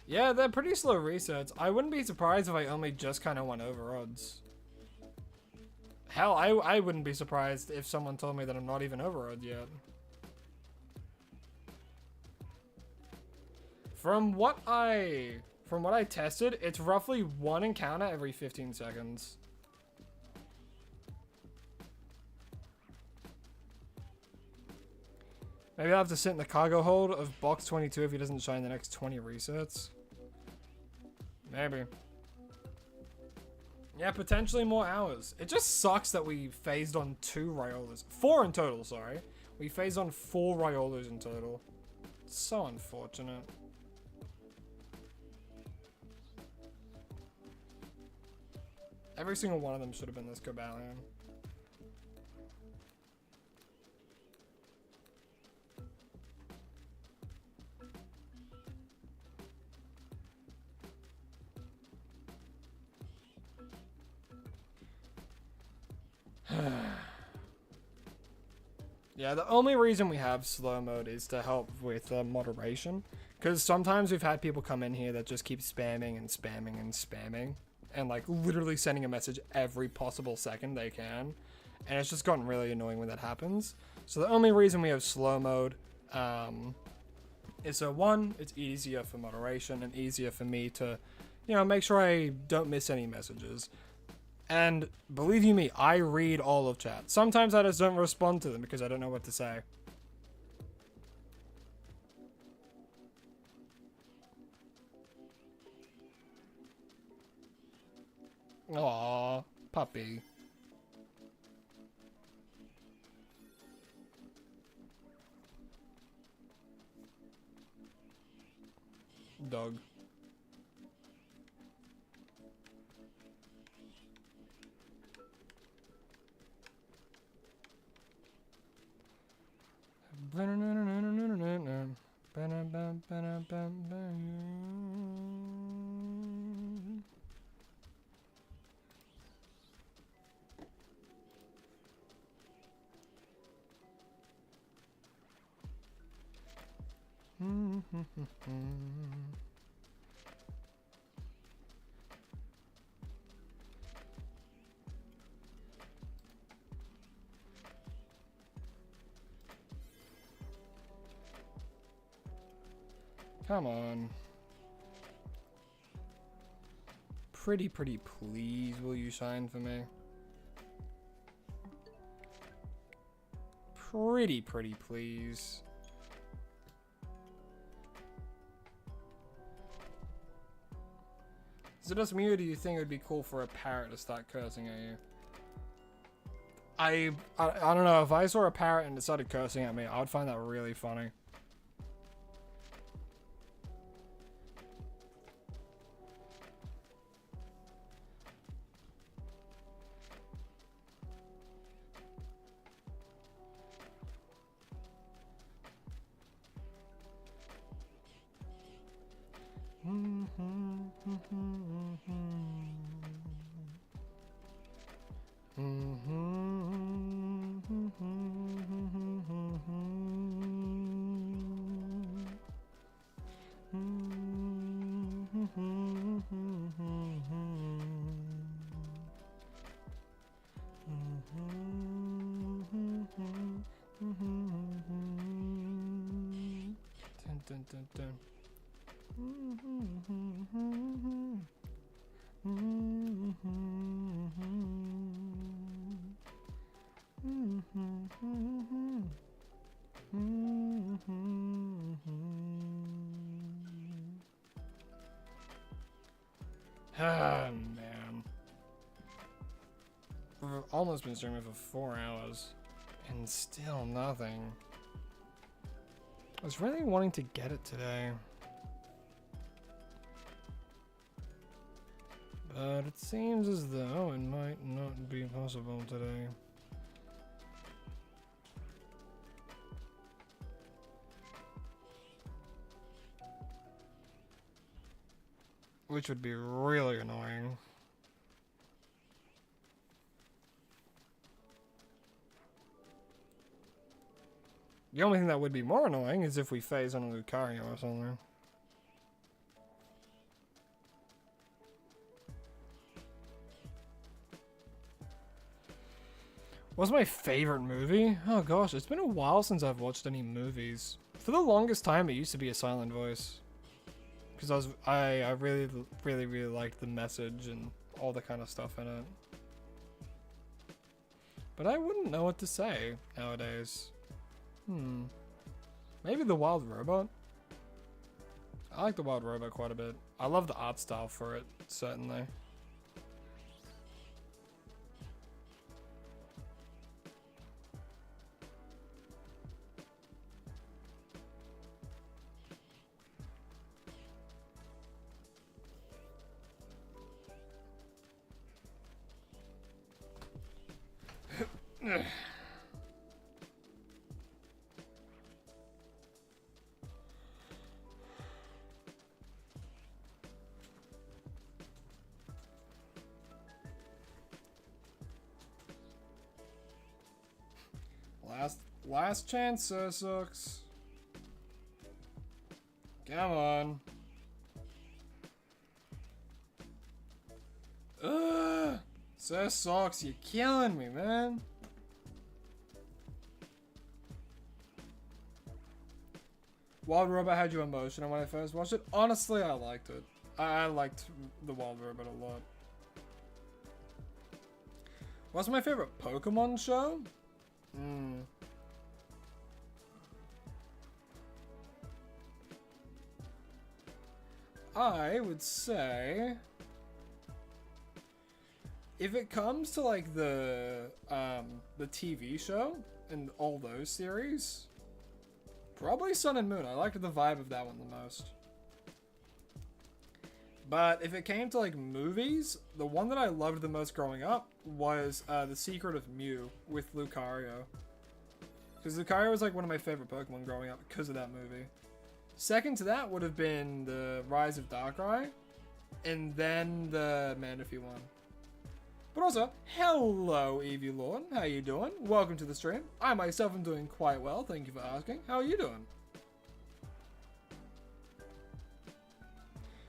Yeah, they're pretty slow resets. I wouldn't be surprised if I only just kind of went over odds. Hell, I wouldn't be surprised if someone told me that I'm not even over odds yet. From what I tested, it's roughly 1 encounter every 15 seconds. Maybe I'll have to sit in the cargo hold of box 22 if he doesn't shine the next 20 resets. Maybe. Yeah, potentially more hours. It just sucks that we phased on 2 Riolas. 4 in total, sorry. We phased on 4 Riolas in total. It's so unfortunate. Every single one of them should have been this Cobalion. Yeah, the only reason we have slow mode is to help with moderation. Because sometimes we've had people come in here that just keep spamming and spamming and spamming. And like literally sending a message every possible second they can. And it's just gotten really annoying when that happens. So the only reason we have slow mode is so one, it's easier for moderation and easier for me to, you know, make sure I don't miss any messages. And believe you me, I read all of chat. Sometimes I just don't respond to them because I don't know what to say. Aww, puppy. Dog. Come on. Pretty please, will you shine for me? Pretty please. Is it just me, or do you think it would be cool for a parrot to start cursing at you? I don't know, if I saw a parrot and it started cursing at me, I would find that really funny. Ah, man. We've almost been streaming for 4 hours, and still nothing. I was really wanting to get it today. But it seems as though it might not be possible today. Which would be really annoying. The only thing that would be more annoying is if we phase on a Lucario or something. What's my favorite movie? Oh gosh, it's been a while since I've watched any movies. For the longest time, it used to be A Silent Voice. Because I really liked the message and all the kind of stuff in it. But I wouldn't know what to say nowadays. Maybe The Wild Robot? I like The Wild Robot quite a bit. I love the art style for it, certainly. Last chance, sucks. Come on. Ugh! Socks, you're killing me, man. Wild Robot had you emotional when I first watched it. Honestly, I liked it. I liked the Wild Robot a lot. What's my favorite Pokemon show? I would say, if it comes to like the TV show and all those series, probably Sun and Moon. I liked the vibe of that one the most. But if it came to like movies, the one that I loved the most growing up was The Secret of Mew with Lucario. Because Lucario was like one of my favorite Pokemon growing up because of that movie. Second to that would have been The Rise of Darkrai, and then the Manaphy one. But also, hello Eevee Lord, how you doing? Welcome to the stream. I myself am doing quite well, thank you for asking. How are you doing?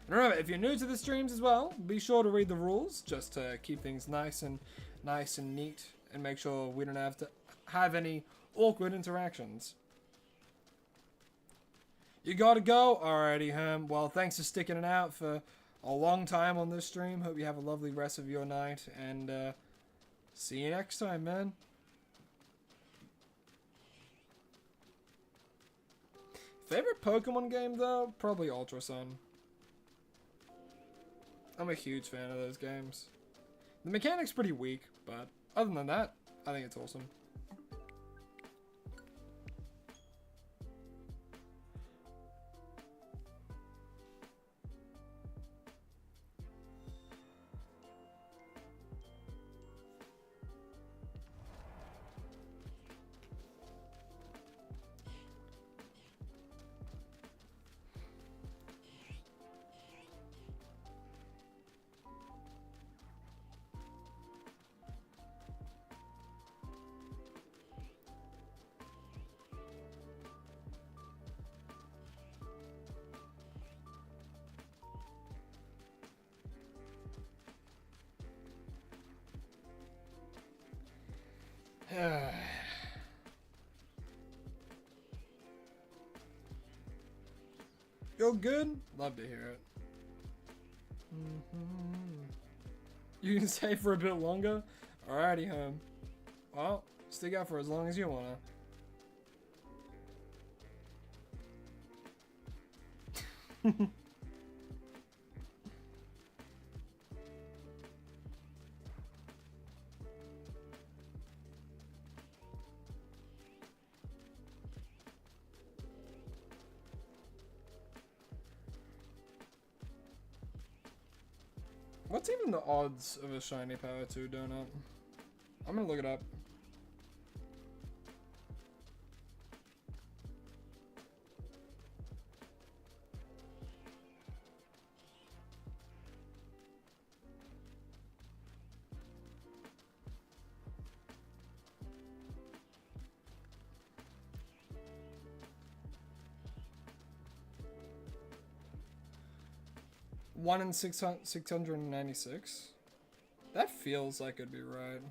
And remember, if you're new to the streams as well, be sure to read the rules, just to keep things nice and neat, and make sure we don't have to have any awkward interactions. You gotta go? Alrighty, well, thanks for sticking it out for a long time on this stream. Hope you have a lovely rest of your night, and see you next time, man. Favorite Pokemon game, though? Probably Ultra Sun. I'm a huge fan of those games. The mechanic's pretty weak, but other than that, I think it's awesome. You're good? Love to hear it. You can stay for a bit longer? Alrighty, home. Well, stick out for as long as you wanna. What's even the odds of a shiny power 2 donut? I'm gonna look it up. One in 696. That feels like it'd be right.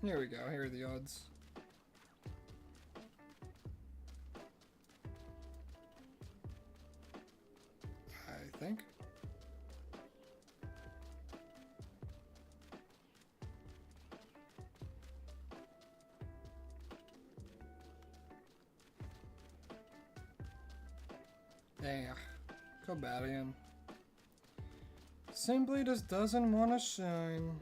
Here we go, here are the odds. I think. Yeah, Cobalion. Simply just doesn't want to shine.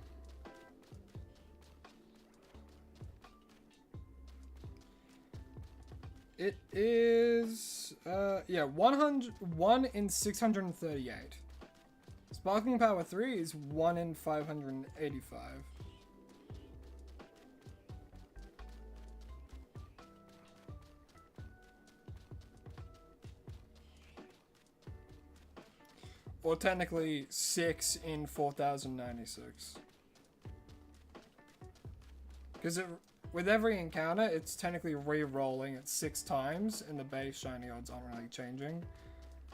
It is, yeah, 1 in 638. Sparkling Power 3 is 1 in 585. Or technically 6 in 4096. Because with every encounter, it's technically re-rolling it 6 times, and the base shiny odds aren't really changing.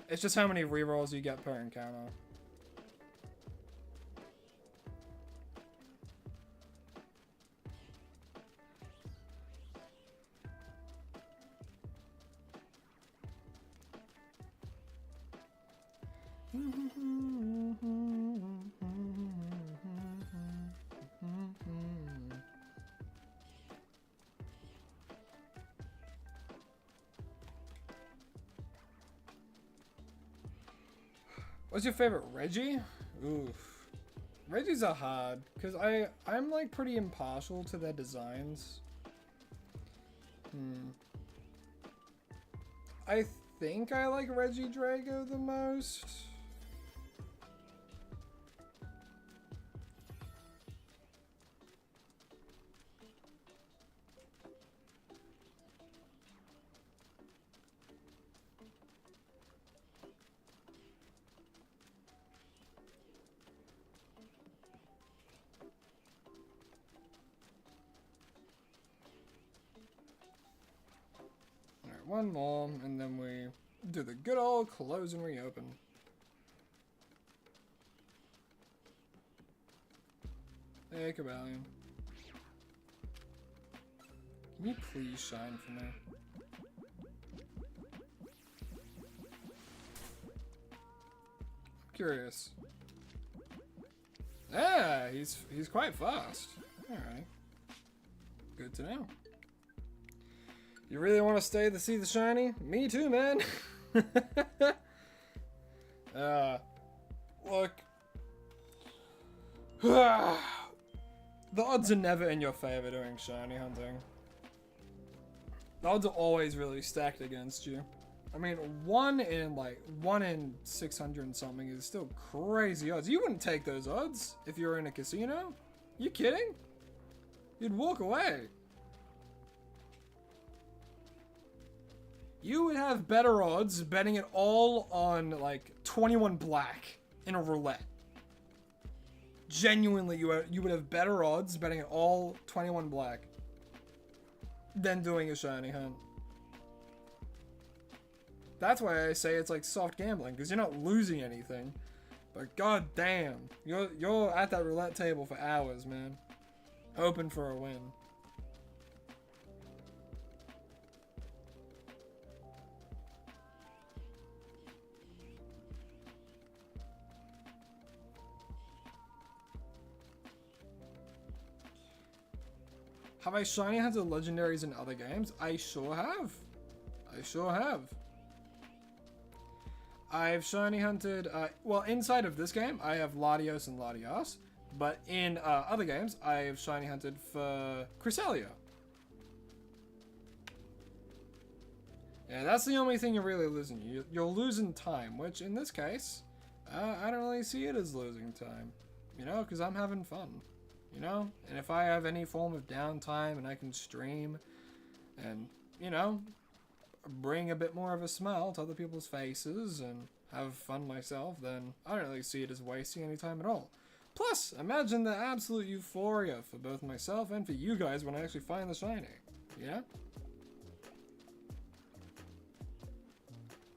It's just how many re-rolls you get per encounter. What's your favorite Reggie? Oof. Reggies are hard, because I'm like pretty impartial to their designs. I think I like Reggie Drago the most. One more, and then we do the good old close and reopen. Hey, Cobalion. Can you please shine for me? I'm curious. Yeah, he's quite fast. Alright. Good to know. You really want to stay to see the shiny? Me too, man. Look. The odds are never in your favor doing shiny hunting. The odds are always really stacked against you. I mean, 1 in 600 and something is still crazy odds. You wouldn't take those odds if you were in a casino. You kidding? You'd walk away. You would have better odds betting it all on, like, 21 black in a roulette. Genuinely, you would have better odds betting it all 21 black than doing a shiny hunt. That's why I say it's like soft gambling, because you're not losing anything. But god damn, you're at that roulette table for hours, man. Hoping for a win. Have I shiny hunted legendaries in other games? I sure have. I sure have. I've shiny hunted, well, inside of this game, I have Latios and Latias. But in other games, I have shiny hunted for Cresselia. Yeah, that's the only thing you're really losing. You're losing time, which in this case, I don't really see it as losing time. You know, because I'm having fun. You know? And if I have any form of downtime and I can stream and, you know, bring a bit more of a smile to other people's faces and have fun myself, then I don't really see it as wasting any time at all. Plus, imagine the absolute euphoria for both myself and for you guys when I actually find the shiny. Yeah?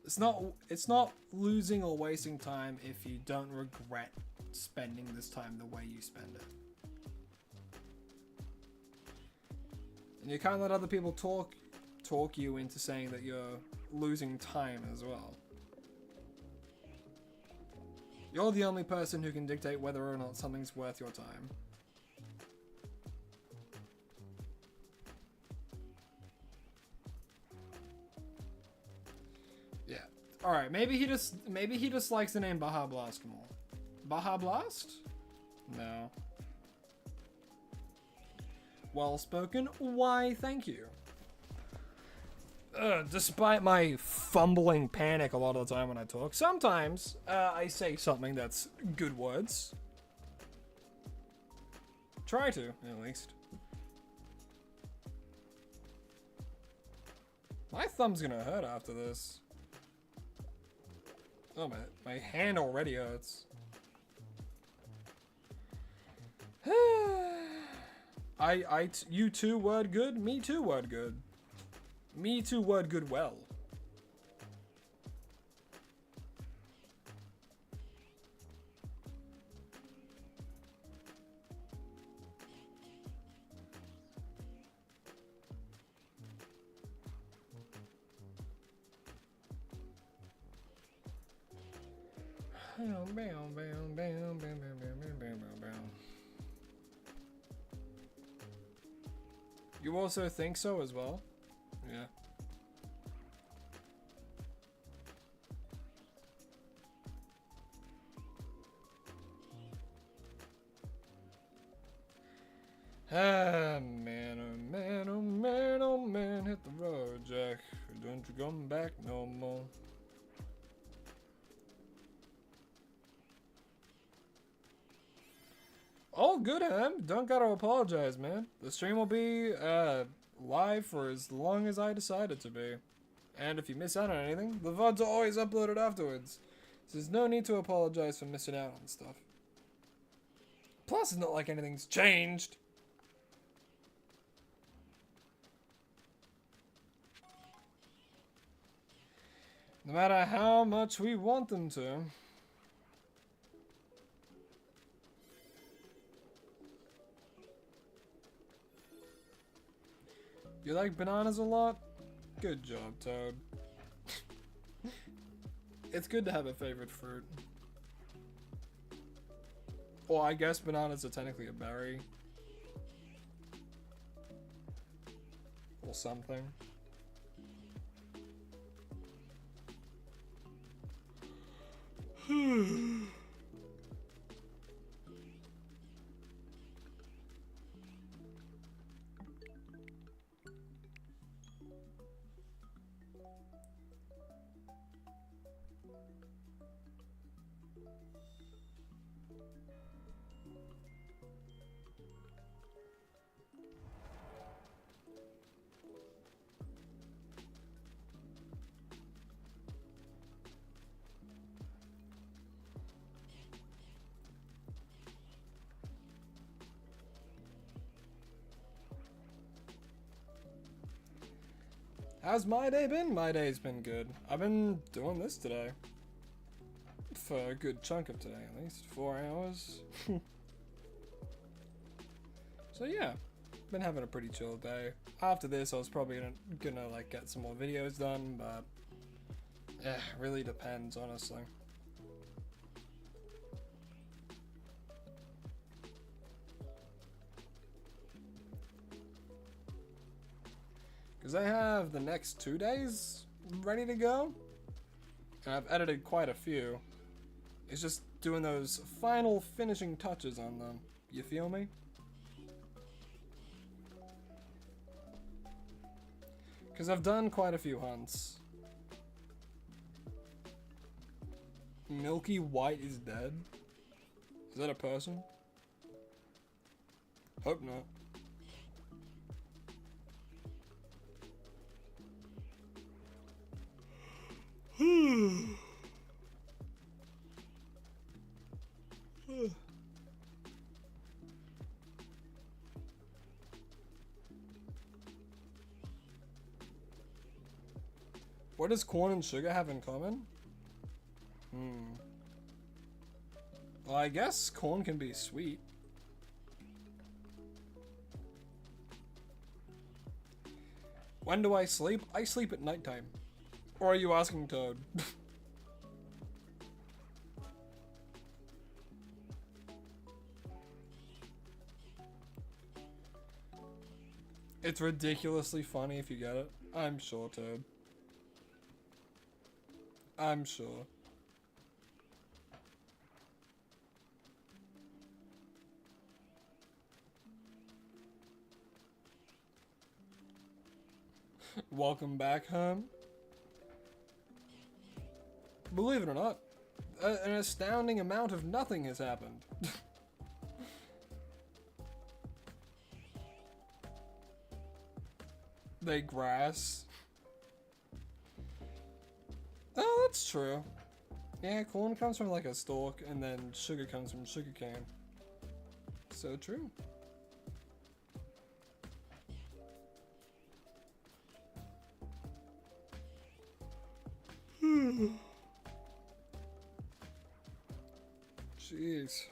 It's not losing or wasting time if you don't regret spending this time the way you spend it. And you can't let other people talk you into saying that you're losing time as well. You're the only person who can dictate whether or not something's worth your time. Yeah. Alright, maybe he just likes the name Baja Blast more. Baja Blast? No. Well spoken. Why, thank you. Despite my fumbling panic a lot of the time when I talk, sometimes I say something that's good words. Try to, at least. My thumb's gonna hurt after this. Oh, my hand already hurts. You too word good, me too word good. Me too word good well. You also think so as well? Yeah. Ah, man, oh man, oh man, oh man, hit the road, Jack. Don't you come back no more. All good, Ham. Don't gotta apologize, man. The stream will be live for as long as I decide it to be. And if you miss out on anything, the VODs are always uploaded afterwards. So there's no need to apologize for missing out on stuff. Plus, it's not like anything's changed. No matter how much we want them to. You like bananas a lot? Good job, Toad. It's good to have a favorite fruit. Well, I guess bananas are technically a berry. Or something. How's my day been? My day's been good. I've been doing this today. For a good chunk of today, at least. 4 hours. So yeah, been having a pretty chill day. After this, I was probably gonna like get some more videos done, but really depends, honestly. Because I have the next 2 days ready to go, and I've edited quite a few. It's just doing those final finishing touches on them. You feel me? Because I've done quite a few hunts. Milky White is dead? Is that a person? Hope not. What does corn and sugar have in common? Well, I guess corn can be sweet. When do I sleep? I sleep at nighttime. Or are you asking Toad? It's ridiculously funny if you get it. I'm sure, Toad. I'm sure. Welcome back home. Believe it or not, an astounding amount of nothing has happened. They grass. Oh, that's true. Yeah, corn comes from like a stalk, and then sugar comes from sugarcane. So true. Jeez.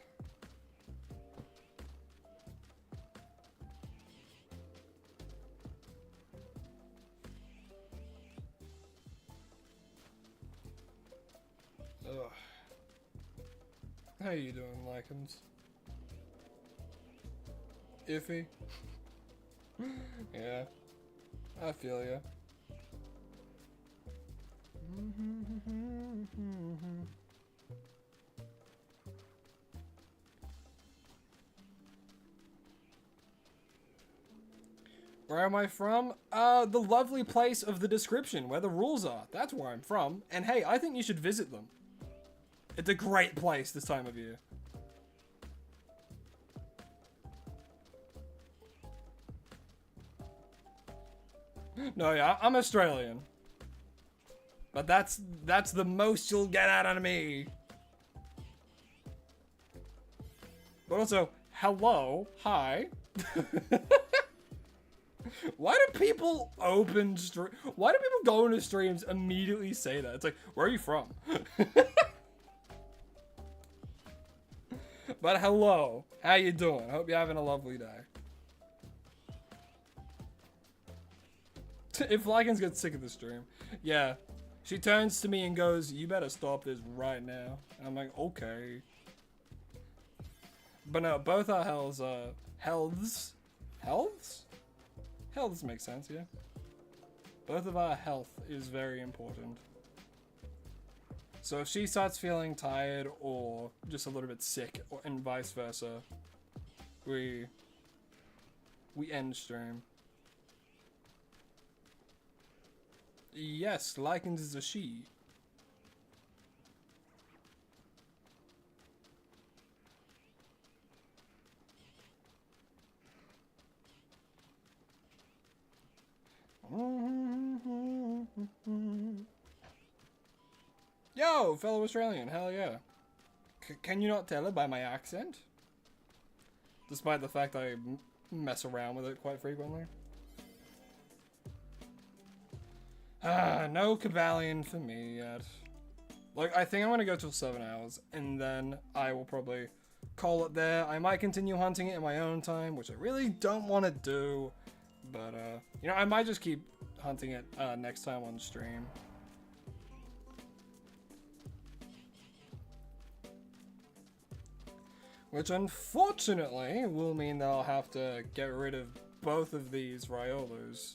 Ugh. How you doing, Lycans? Iffy? Yeah. I feel ya. Where am I from? The lovely place of the description, where the rules are. That's where I'm from. And hey, I think you should visit them. It's a great place this time of year. No, yeah, I'm Australian. But that's the most you'll get out of me. But also, hello, hi. Why do people why do people go into streams immediately say that? It's like, where are you from? But hello, how you doing? Hope you're having a lovely day. If Lycans gets sick of the stream, yeah. She turns to me and goes, you better stop this right now. And I'm like, okay. But no, both our healths are... Healths? Healths? Healths makes sense, yeah. Both of our health is very important. So if she starts feeling tired or just a little bit sick, and vice versa, we end stream. Yes, Lycans is a she. Yo, fellow Australian, hell yeah. Can you not tell it by my accent? Despite the fact I mess around with it quite frequently. No Cobalion for me yet. Like, I think I'm gonna go till 7 hours, and then I will probably call it there. I might continue hunting it in my own time, which I really don't want to do. But, you know, I might just keep hunting it next time on stream. Which, unfortunately, will mean that I'll have to get rid of both of these Riolos.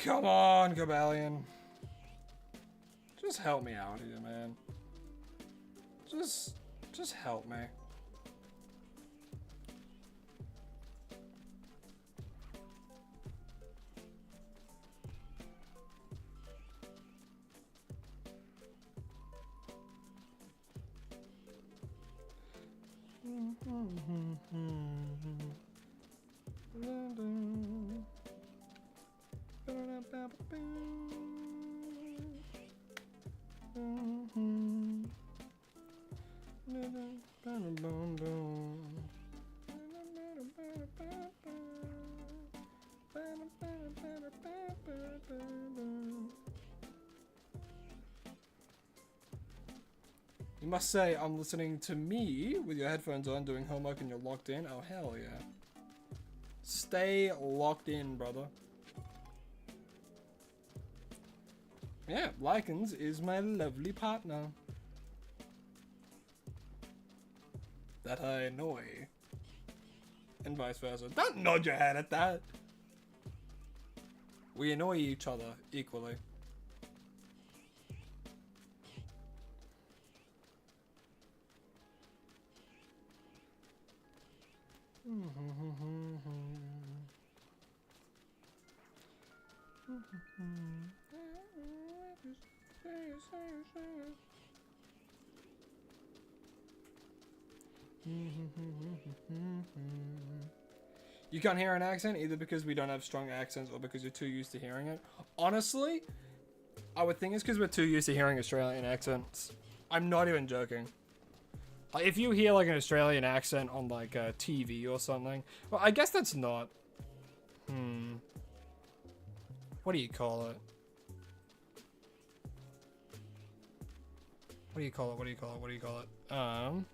Come on, Cobalion. Just help me out here, man. Just help me. You must say I'm listening to me with your headphones on doing homework and you're locked in. Oh, hell yeah. Stay locked in, brother. Yeah, Lycans is my lovely partner. That I annoy. And vice versa. Don't nod your head at that. We annoy each other equally. You can't hear an accent either because we don't have strong accents or because you're too used to hearing it. Honestly, I would think it's because we're too used to hearing Australian accents. I'm not even joking. Like, if you hear like an Australian accent on like TV or something, well, I guess that's not. What do you call it? What do you call it? What do you call it? What do you call it? I'm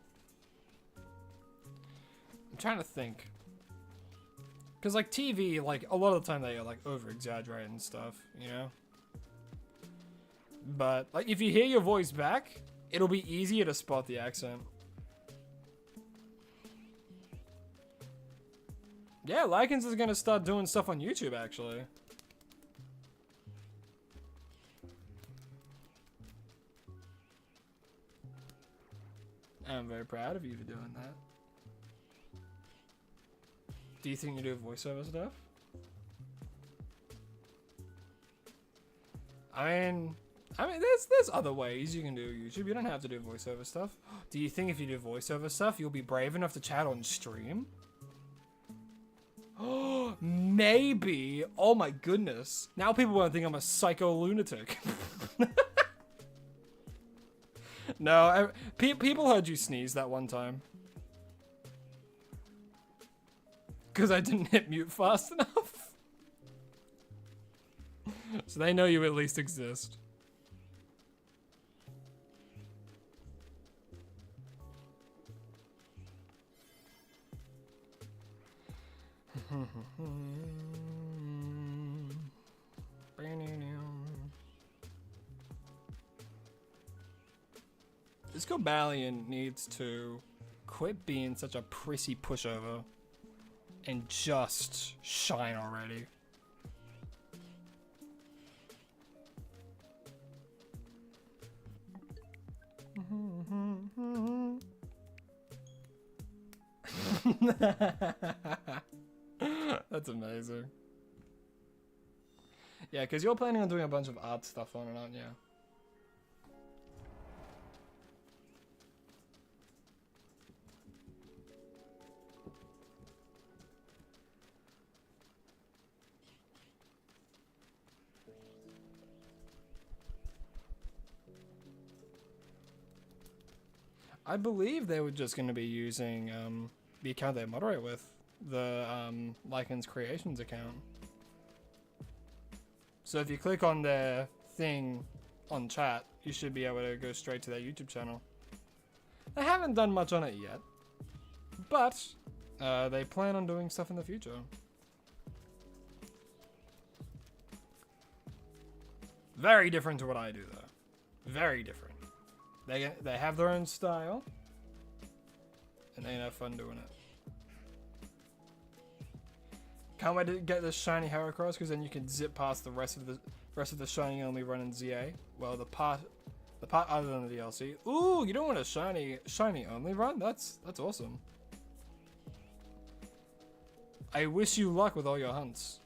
trying to think. Cause like TV, like a lot of the time they like over exaggerate and stuff, you know. But like if you hear your voice back, it'll be easier to spot the accent. Yeah, Lycans is gonna start doing stuff on YouTube actually. I'm very proud of you for doing that. Do you think you do voiceover stuff? I mean, there's other ways you can do YouTube. You don't have to do voiceover stuff. Do you think if you do voiceover stuff, you'll be brave enough to chat on stream? Oh, maybe. Oh my goodness. Now people won't think I'm a psycho lunatic. No, people heard you sneeze that one time. Because I didn't hit mute fast enough. So they know you at least exist. This Cobalion needs to quit being such a prissy pushover. and just shine already. That's amazing. Yeah, because you're planning on doing a bunch of art stuff on it, aren't you? I believe they were just going to be using the account they moderate with, the Lycan's Creations account. So if you click on their thing on chat, you should be able to go straight to their YouTube channel. They haven't done much on it yet, but they plan on doing stuff in the future. Very different to what I do, though. Very different. They have their own style, and they have fun doing it. Can't wait to get this shiny Heracross, because then you can zip past the rest of the shiny only run in ZA. Well, the part other than the DLC. Ooh, you don't want a shiny only run? That's awesome. I wish you luck with all your hunts.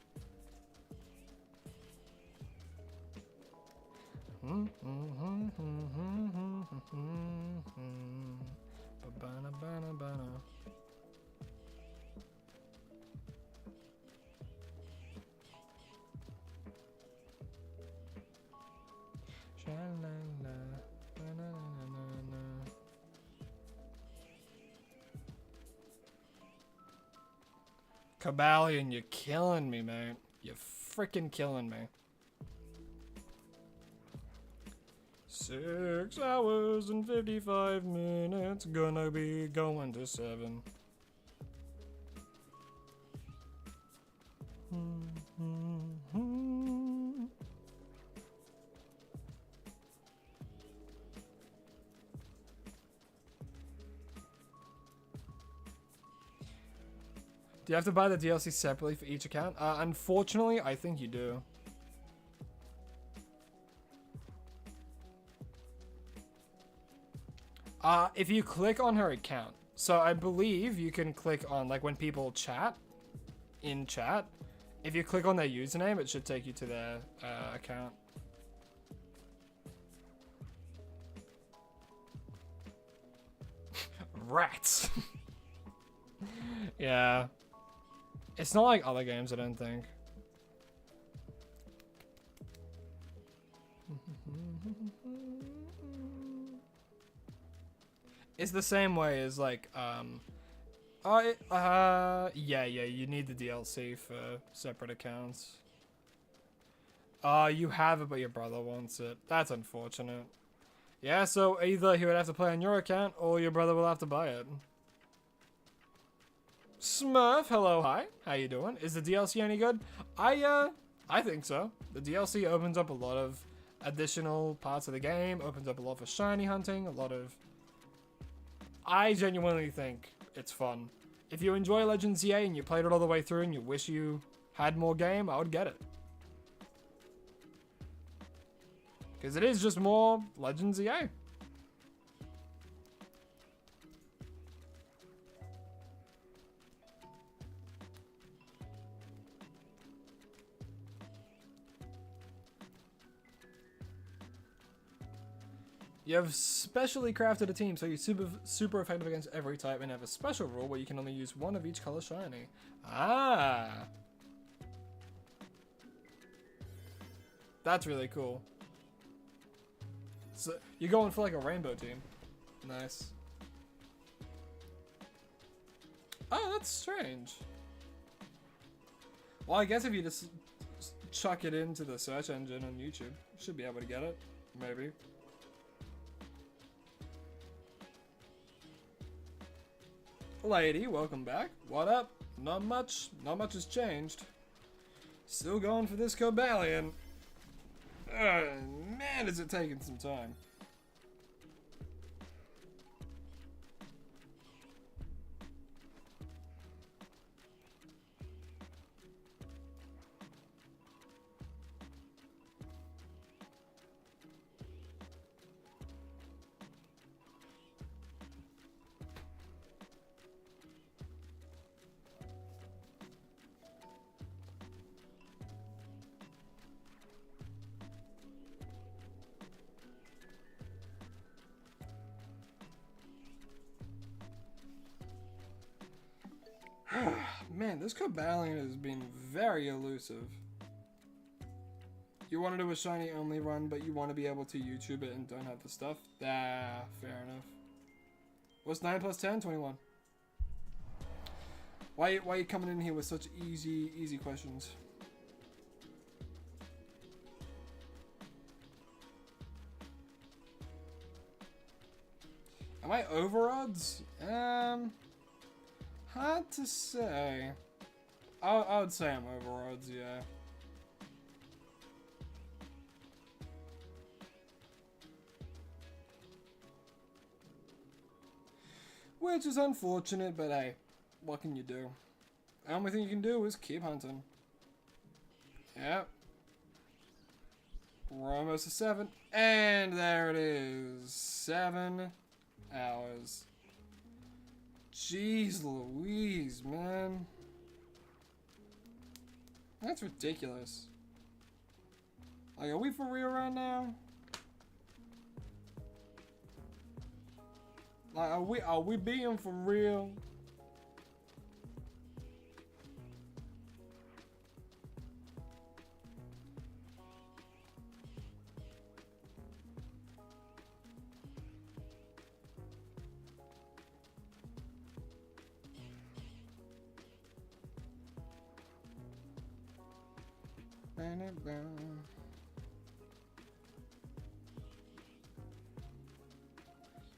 Cobalion, you're killing me, man. You're freaking killing me. 6 hours and 55 minutes, gonna be going to 7. Do you have to buy the DLC separately for each account? Unfortunately, I think you do. If you click on her account, so I believe you can click on, like, when people chat, in chat, if you click on their username, it should take you to their account. Rats! Yeah. It's not like other games, I don't think. It's the same way as like yeah, you need the DLC for separate accounts. You have it but your brother wants it. That's unfortunate. Yeah, so either he would have to play on your account or your brother will have to buy it. Smurf, hello, hi. How you doing? Is the DLC any good? I think so. The DLC opens up a lot of additional parts of the game, opens up a lot for shiny hunting, a lot of... I genuinely think it's fun. If you enjoy Legends ZA and you played it all the way through and you wish you had more game, I would get it. Because it is just more Legends ZA. You have specially crafted a team so you're super effective against every type and have a special rule where you can only use one of each color shiny. Ah! That's really cool. So you're going for like a rainbow team. Nice. Oh, that's strange. Well, I guess if you just chuck it into the search engine on YouTube, you should be able to get it. Maybe. Lady, welcome back. What up? Not much has changed. Still going for this Cobalion. Man, is it taking some time. Man, this Cobalion has been very elusive. You want to do a shiny only run, but you want to be able to YouTube it and don't have the stuff? Ah, fair enough. What's 9 plus 10? 21. Why are you coming in here with such easy questions? Am I over odds? Hard to say. I would say I'm over odds, yeah. Which is unfortunate, but hey, what can you do? The only thing you can do is keep hunting. Yep. We're almost to 7. And there it is. 7 hours. Jeez Louise, man. That's ridiculous. Like, are we for real right now? Like, are we being for real?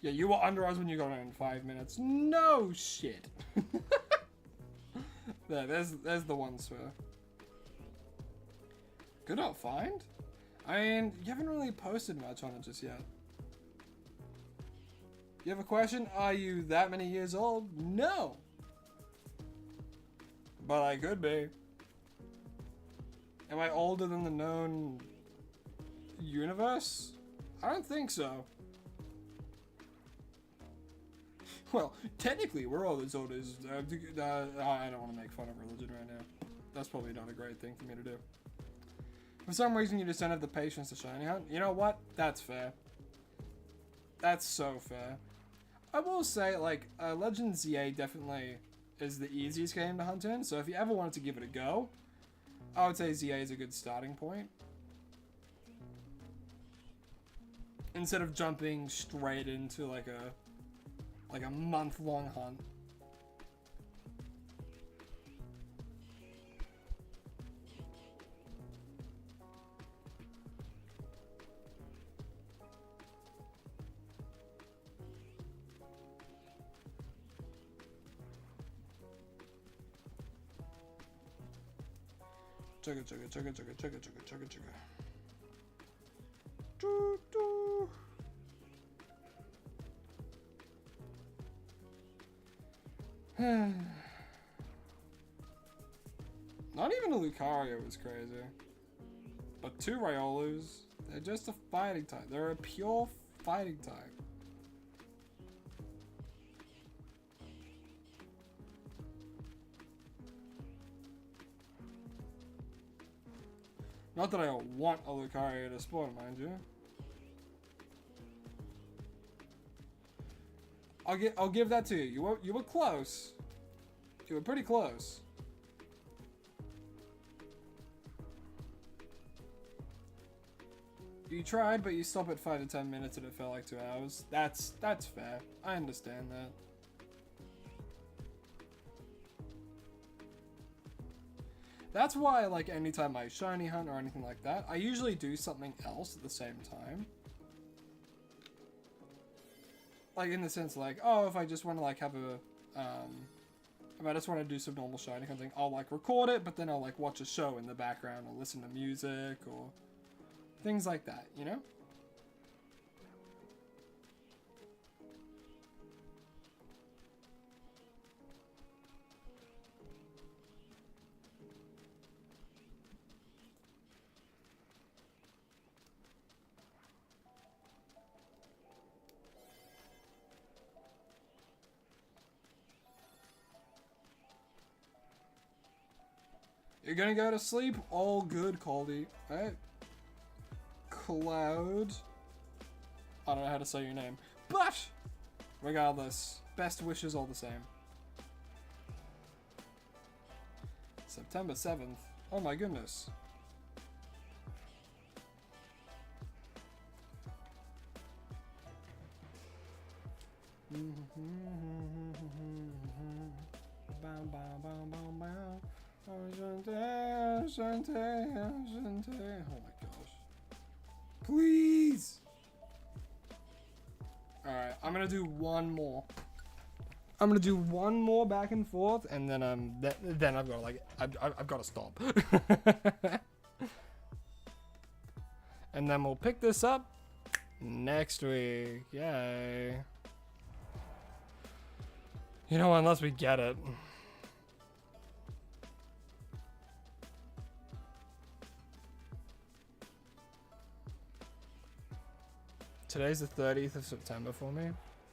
Yeah, you were under us when you got in 5 minutes. No shit. There's the one, swear. Good old find. I mean, you haven't really posted much on it just yet. You have a question? Are you that many years old? No. But I could be. Am I older than the known universe? I don't think so. Well, technically, we're all as old as... I don't want to make fun of religion right now. That's probably not a great thing for me to do. For some reason, you just don't have the patience to shiny hunt. You know what? That's fair. That's so fair. I will say, like, Legends ZA definitely is the easiest game to hunt in. So if you ever wanted to give it a go, I would say ZA is a good starting point. Instead of jumping straight into, like a month-long hunt. Chugga chugga chugga chugga chugga chugga chugga chugga. Doo doo. Not even a Lucario was crazy. But 2 Riolus, they're just a fighting type. They're a pure fighting type. Not that I want a Lucario to spawn, mind you. I'll give that to you. You were close. You were pretty close. You tried, but you stopped at 5 to 10 minutes and it felt like 2 hours. That's fair. I understand that. That's why, like, anytime I shiny hunt or anything like that, I usually do something else at the same time. Like, in the sense, like, oh, if I just want to, like, have a, if I just want to do some normal shiny hunting, I'll, like, record it, but then I'll, like, watch a show in the background or listen to music or things like that, you know? You're gonna go to sleep? All good, Caldy. Alright. Cloud. I don't know how to say your name. But, regardless, best wishes all the same. September 7th. Oh my goodness. Oh my gosh. Please. Alright, I'm gonna do one more. I'm gonna do one more back and forth, and then then I've got to like I've got to stop. And then we'll pick this up next week. Yay! You know, unless we get it. Today's the 30th of September for me.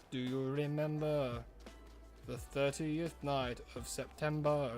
Do you remember the 30th night of September?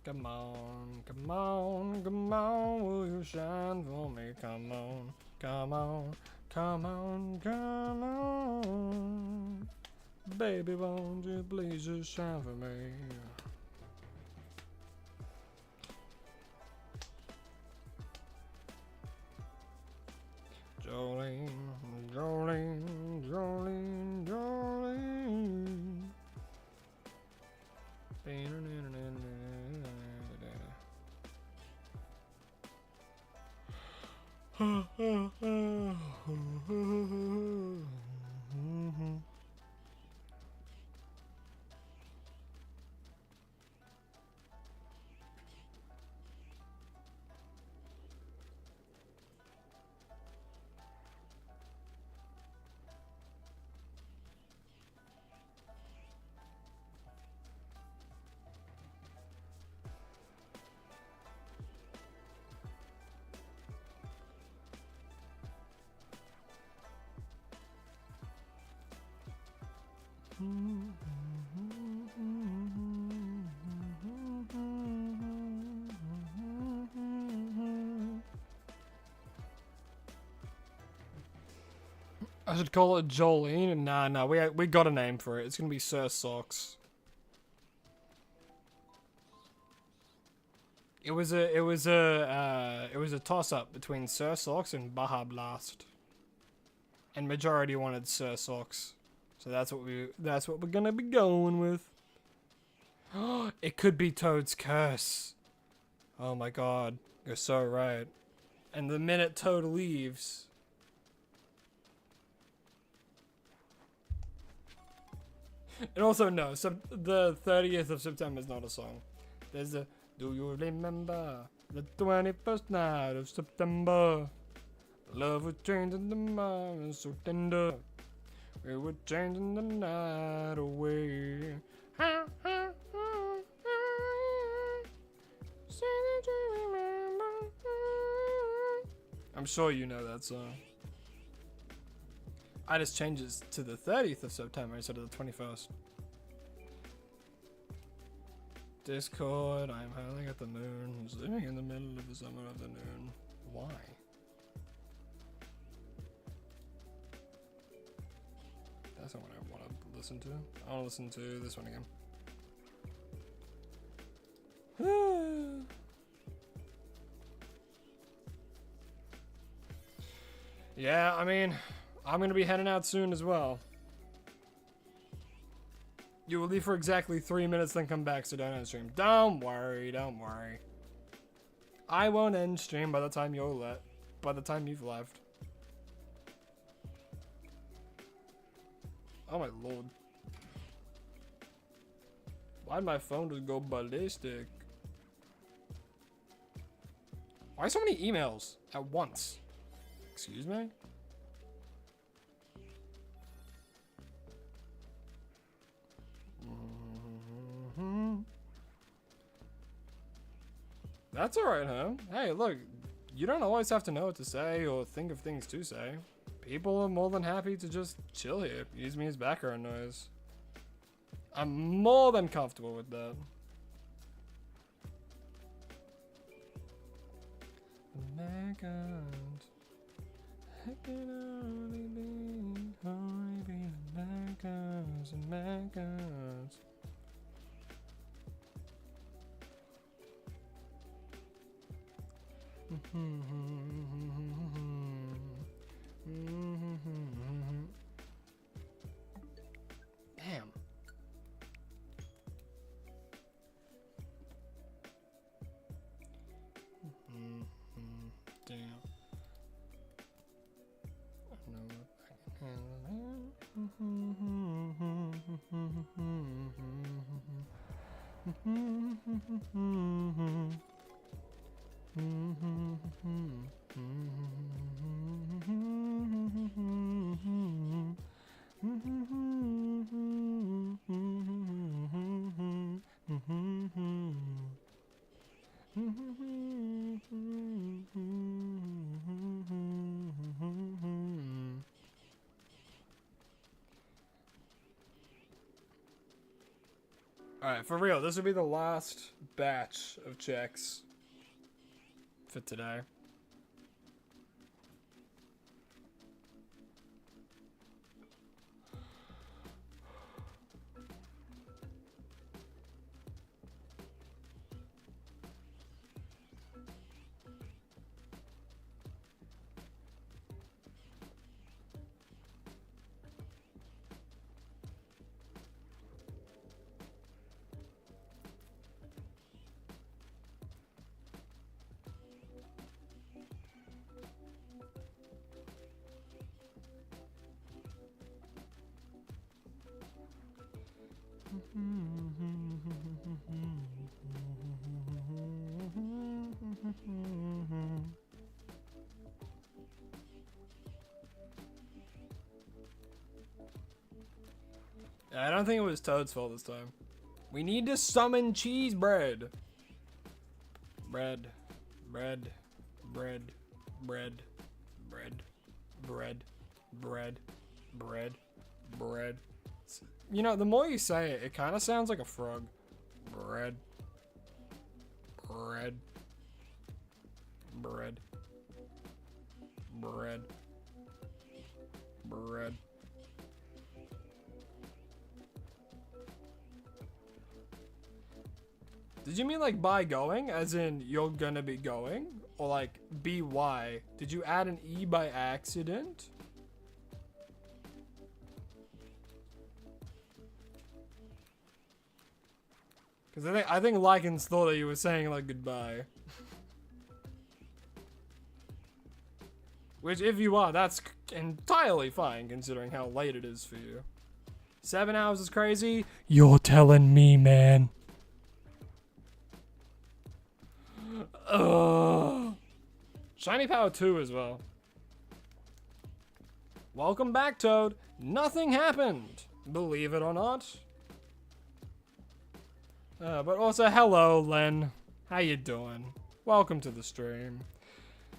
Come on, come on, come on, will you shine for me? Come on, come on, come on, come on. Baby, won't you please just shine for me? Jolene, Jolene, Jolene, Jolene. I should call it Jolene. Nah, we got a name for it. It's gonna be Sir Socks. It was a toss-up between Sir Socks and Baja Blast, and majority wanted Sir Socks, so that's what we're gonna be going with. It could be Toad's Curse. Oh my God, you're so right. And the minute Toad leaves. And also, no, the 30th of September is not a song. There's a, do you remember the 21st night of September? Love was changing the mind so tender. We were changing the night away. I'm sure you know that song. I just changed it to the 30th of September instead of the 21st. Discord, I'm howling at the moon, living in the middle of the summer of the noon. Why? That's not what I want to listen to. I want to listen to this one again. Yeah, I mean, I'm gonna be heading out soon as well. You will leave for exactly 3 minutes, then come back, so don't end stream. Don't worry, don't worry. I won't end stream by the time by the time you've left. Oh my lord. Why'd my phone just go ballistic? Why so many emails at once? Excuse me? That's alright, huh? Hey, look, you don't always have to know what to say or think of things to say. People are more than happy to just chill here. Use me as background noise. I'm more than comfortable with that. Americans, I can only be Americans, Americans. Damn. Damn. I know what I can Alright, for real, this will be the last batch of checks for today. I don't think it was Toad's fault this time. We need to summon cheese bread. Bread. Bread. Bread. Bread. Bread. Bread. Bread. Bread. Bread. You know, the more you say it, it kind of sounds like a frog. Bread. Bread. Bread. Bread. Bread. Did you mean like by going, as in you're gonna be going? Or like by? Did you add an E by accident? Because I think Lycans thought that you were saying like goodbye. Which if you are, that's entirely fine considering how late it is for you. 7 hours is crazy? You're telling me, man. Ugh. Shiny Power 2 as well. Welcome back, Toad. Nothing happened, believe it or not. But also, hello, Len. How you doing? Welcome to the stream.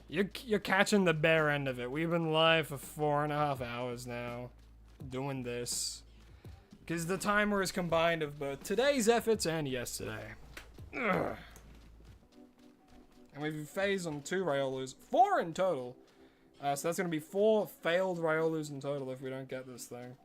You're catching the bare end of it. We've been live for 4.5 hours now, doing this. Because the timer is combined of both today's efforts and yesterday. Ugh. And we've phased on 2 Riolus, 4 in total. So that's going to be 4 failed Riolus in total if we don't get this thing.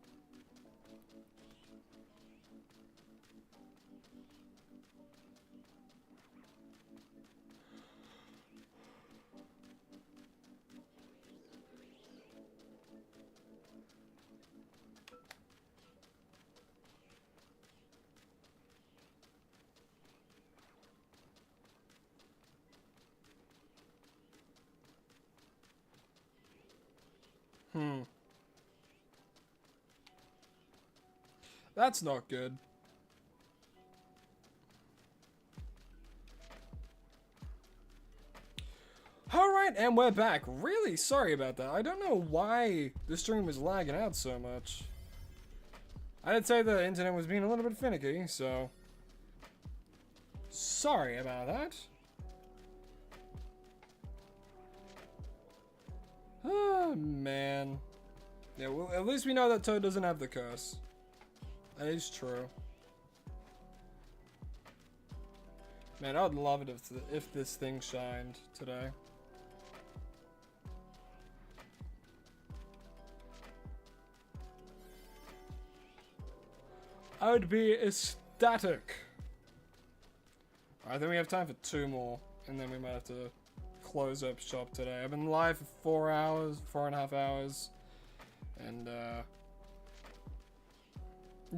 That's not good. Alright, and we're back. Really sorry about that. I don't know why the stream was lagging out so much. I did say the internet was being a little bit finicky, so... Sorry about that. Oh, man. Yeah, well, at least we know that Toad doesn't have the curse. That is true. Man, I would love it if this thing shined today. I would be ecstatic. I think we have time for 2 more, and then we might have to close up shop today. I've been live for 4 hours, 4.5 hours, and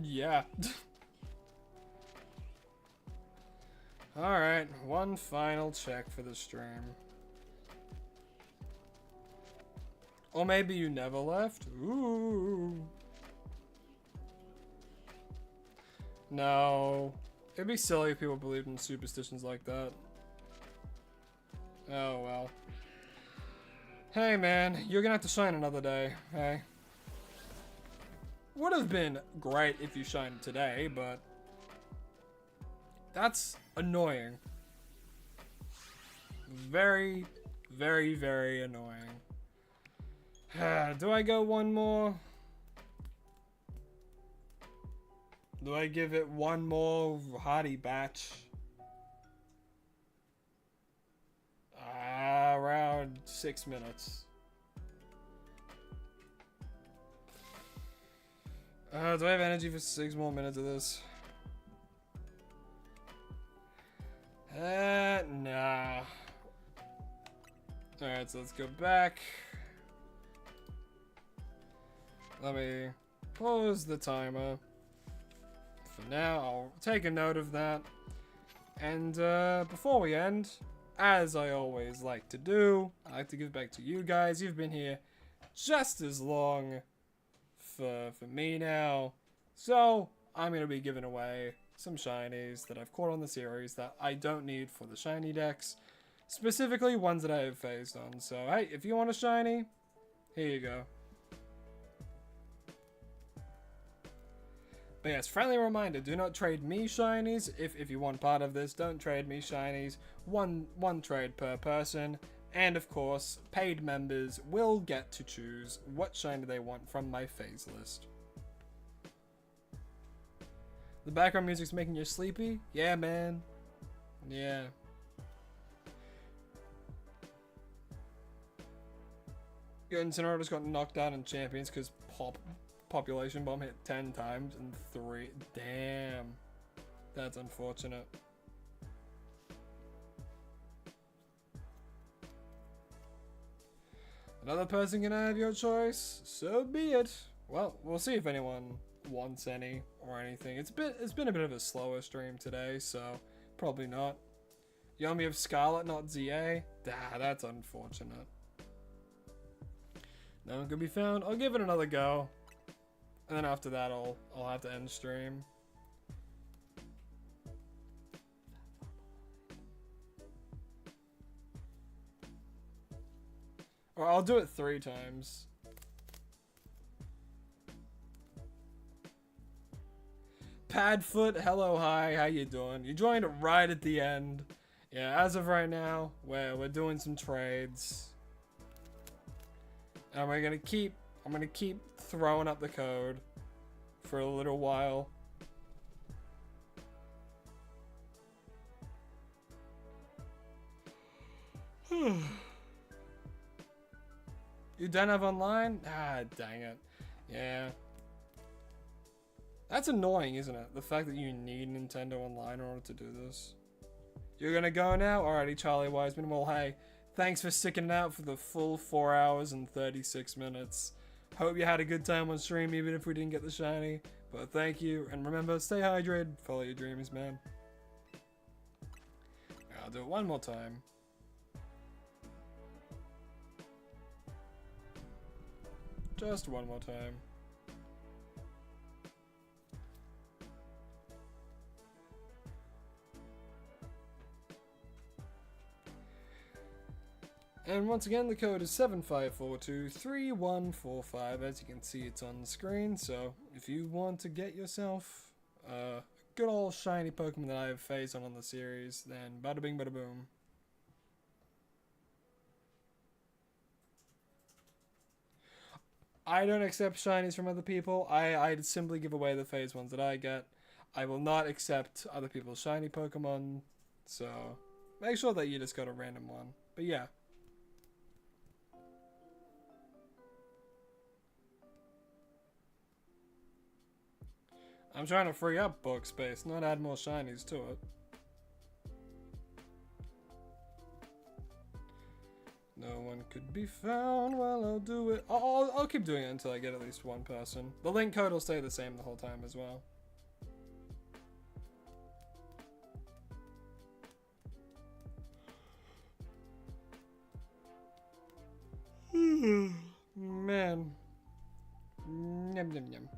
yeah. Alright, one final check for the stream. Or maybe you never left? Ooh. No. It'd be silly if people believed in superstitions like that. Oh well. Hey man, you're gonna have to shine another day, hey? Would have been great if you shined today, but that's annoying. Very, very, very annoying. Do I go one more? Do I give it one more hearty batch? Around 6 minutes. Do I have energy for 6 more minutes of this? Nah. Alright, so let's go back. Let me pause the timer. For now, I'll take a note of that. And before we end, as I always like to do, I like to give back to you guys. You've been here just as long for me now. So, I'm going to be giving away some shinies that I've caught on the series that I don't need for the shiny decks. Specifically, ones that I have phased on. So, hey, if you want a shiny, here you go. But yes, friendly reminder, do not trade me shinies. If you want part of this, don't trade me shinies. One trade per person. And of course, paid members will get to choose what shiny they want from my phase list. The background music's making you sleepy? Yeah, man. Yeah. Your Incineroar's got knocked out in Champions because population bomb hit 10 times and 3. Damn. That's unfortunate. Another person can have your choice? So be it. Well, we'll see if anyone wants any or anything. It's been a bit of a slower stream today, so probably not. You only have Scarlet, not ZA? That's unfortunate. No one can be found. I'll give it another go. And then after that, I'll have to end stream. Or I'll do it 3 times. Padfoot, hello, hi, how you doing? You joined right at the end. Yeah, as of right now, we're doing some trades. And I'm gonna keep throwing up the code for a little while. You don't have online? Ah, dang it. Yeah. That's annoying, isn't it? The fact that you need Nintendo Online in order to do this. You're gonna go now? Alrighty, Charlie Wiseman. Well, hey, thanks for sticking it out for the full 4 hours and 36 minutes. Hope you had a good time on stream, even if we didn't get the shiny. But thank you, and remember, stay hydrated, follow your dreams, man. I'll do it one more time. Just one more time. And once again, the code is 75423145. As you can see, it's on the screen. So if you want to get yourself a good old shiny Pokemon that I have phased on the series, then bada bing bada boom. I don't accept shinies from other people. I simply give away the phase ones that I get. I will not accept other people's shiny Pokemon. So make sure that you just got a random one. But yeah. I'm trying to free up book space, not add more shinies to it. No one could be found, well I'll do it. I'll keep doing it until I get at least one person. The link code will stay the same the whole time as well. Man. Yum yum yum.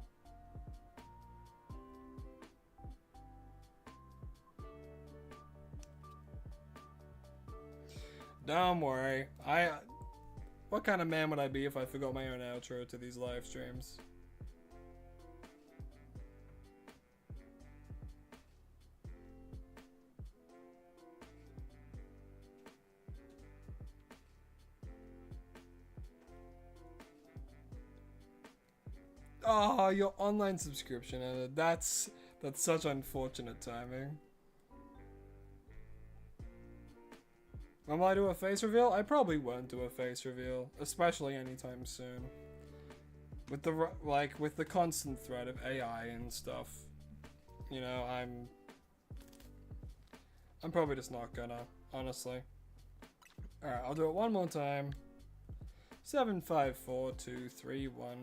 Don't worry. What kind of man would I be if I forgot my own outro to these live streams? Oh, your online subscription ended. That's such unfortunate timing. Will I do a face reveal? I probably won't do a face reveal, especially anytime soon. With the constant threat of AI and stuff, you know, I'm probably just not gonna, honestly. All right, I'll do it one more time. 75423145.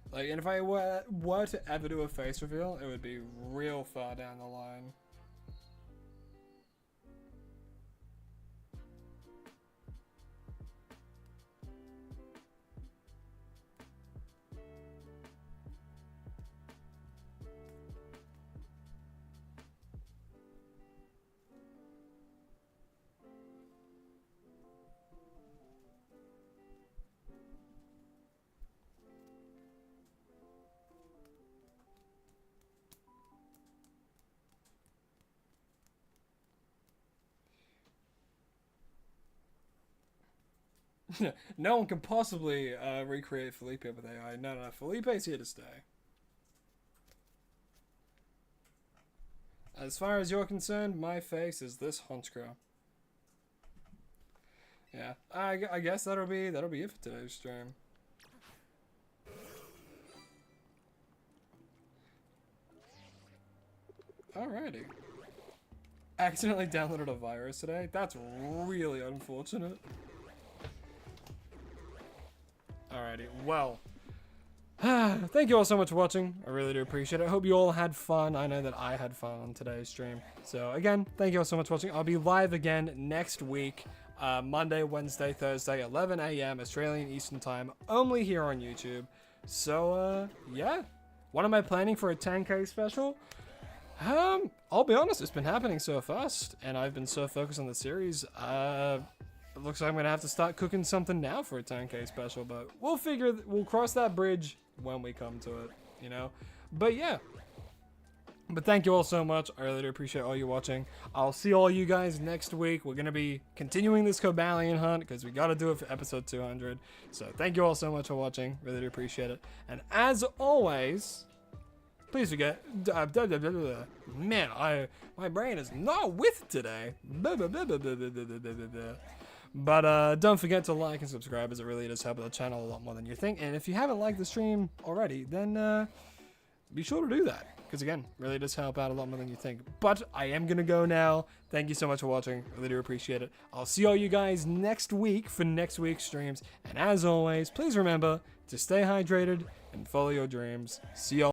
Like, and if I were to ever do a face reveal, it would be real far down the line. No one can possibly recreate Felipe with AI. No, Felipe's here to stay. As far as you're concerned, my face is this Honchkrow. Yeah, I guess that'll be it for today's stream. Alrighty. Accidentally downloaded a virus today. That's really unfortunate. Alrighty, well, thank you all so much for watching. I really do appreciate it. I hope you all had fun. I know that I had fun on today's stream. So again, thank you all so much for watching. I'll be live again next week, Monday, Wednesday, Thursday, 11 a.m. Australian Eastern Time, only here on YouTube. So yeah, what am I planning for a 10K special? I'll be honest, it's been happening so fast, and I've been so focused on the series. It looks like I'm gonna have to start cooking something now for a 10K special, but we'll cross that bridge when we come to it, you know? But yeah. But thank you all so much. I really do appreciate all you watching. I'll see all you guys next week. We're gonna be continuing this Cobalion hunt because we gotta do it for episode 200. So thank you all so much for watching. Really do appreciate it. And as always, please forget, man, my brain is not with today. But don't forget to like and subscribe, as it really does help the channel a lot more than you think. And if you haven't liked the stream already, then be sure to do that, because again, really does help out a lot more than you think. But I am gonna go now. Thank you so much for watching. Really do appreciate it. I'll see all you guys next week for next week's streams. And as always, please remember to stay hydrated and follow your dreams. See y'all.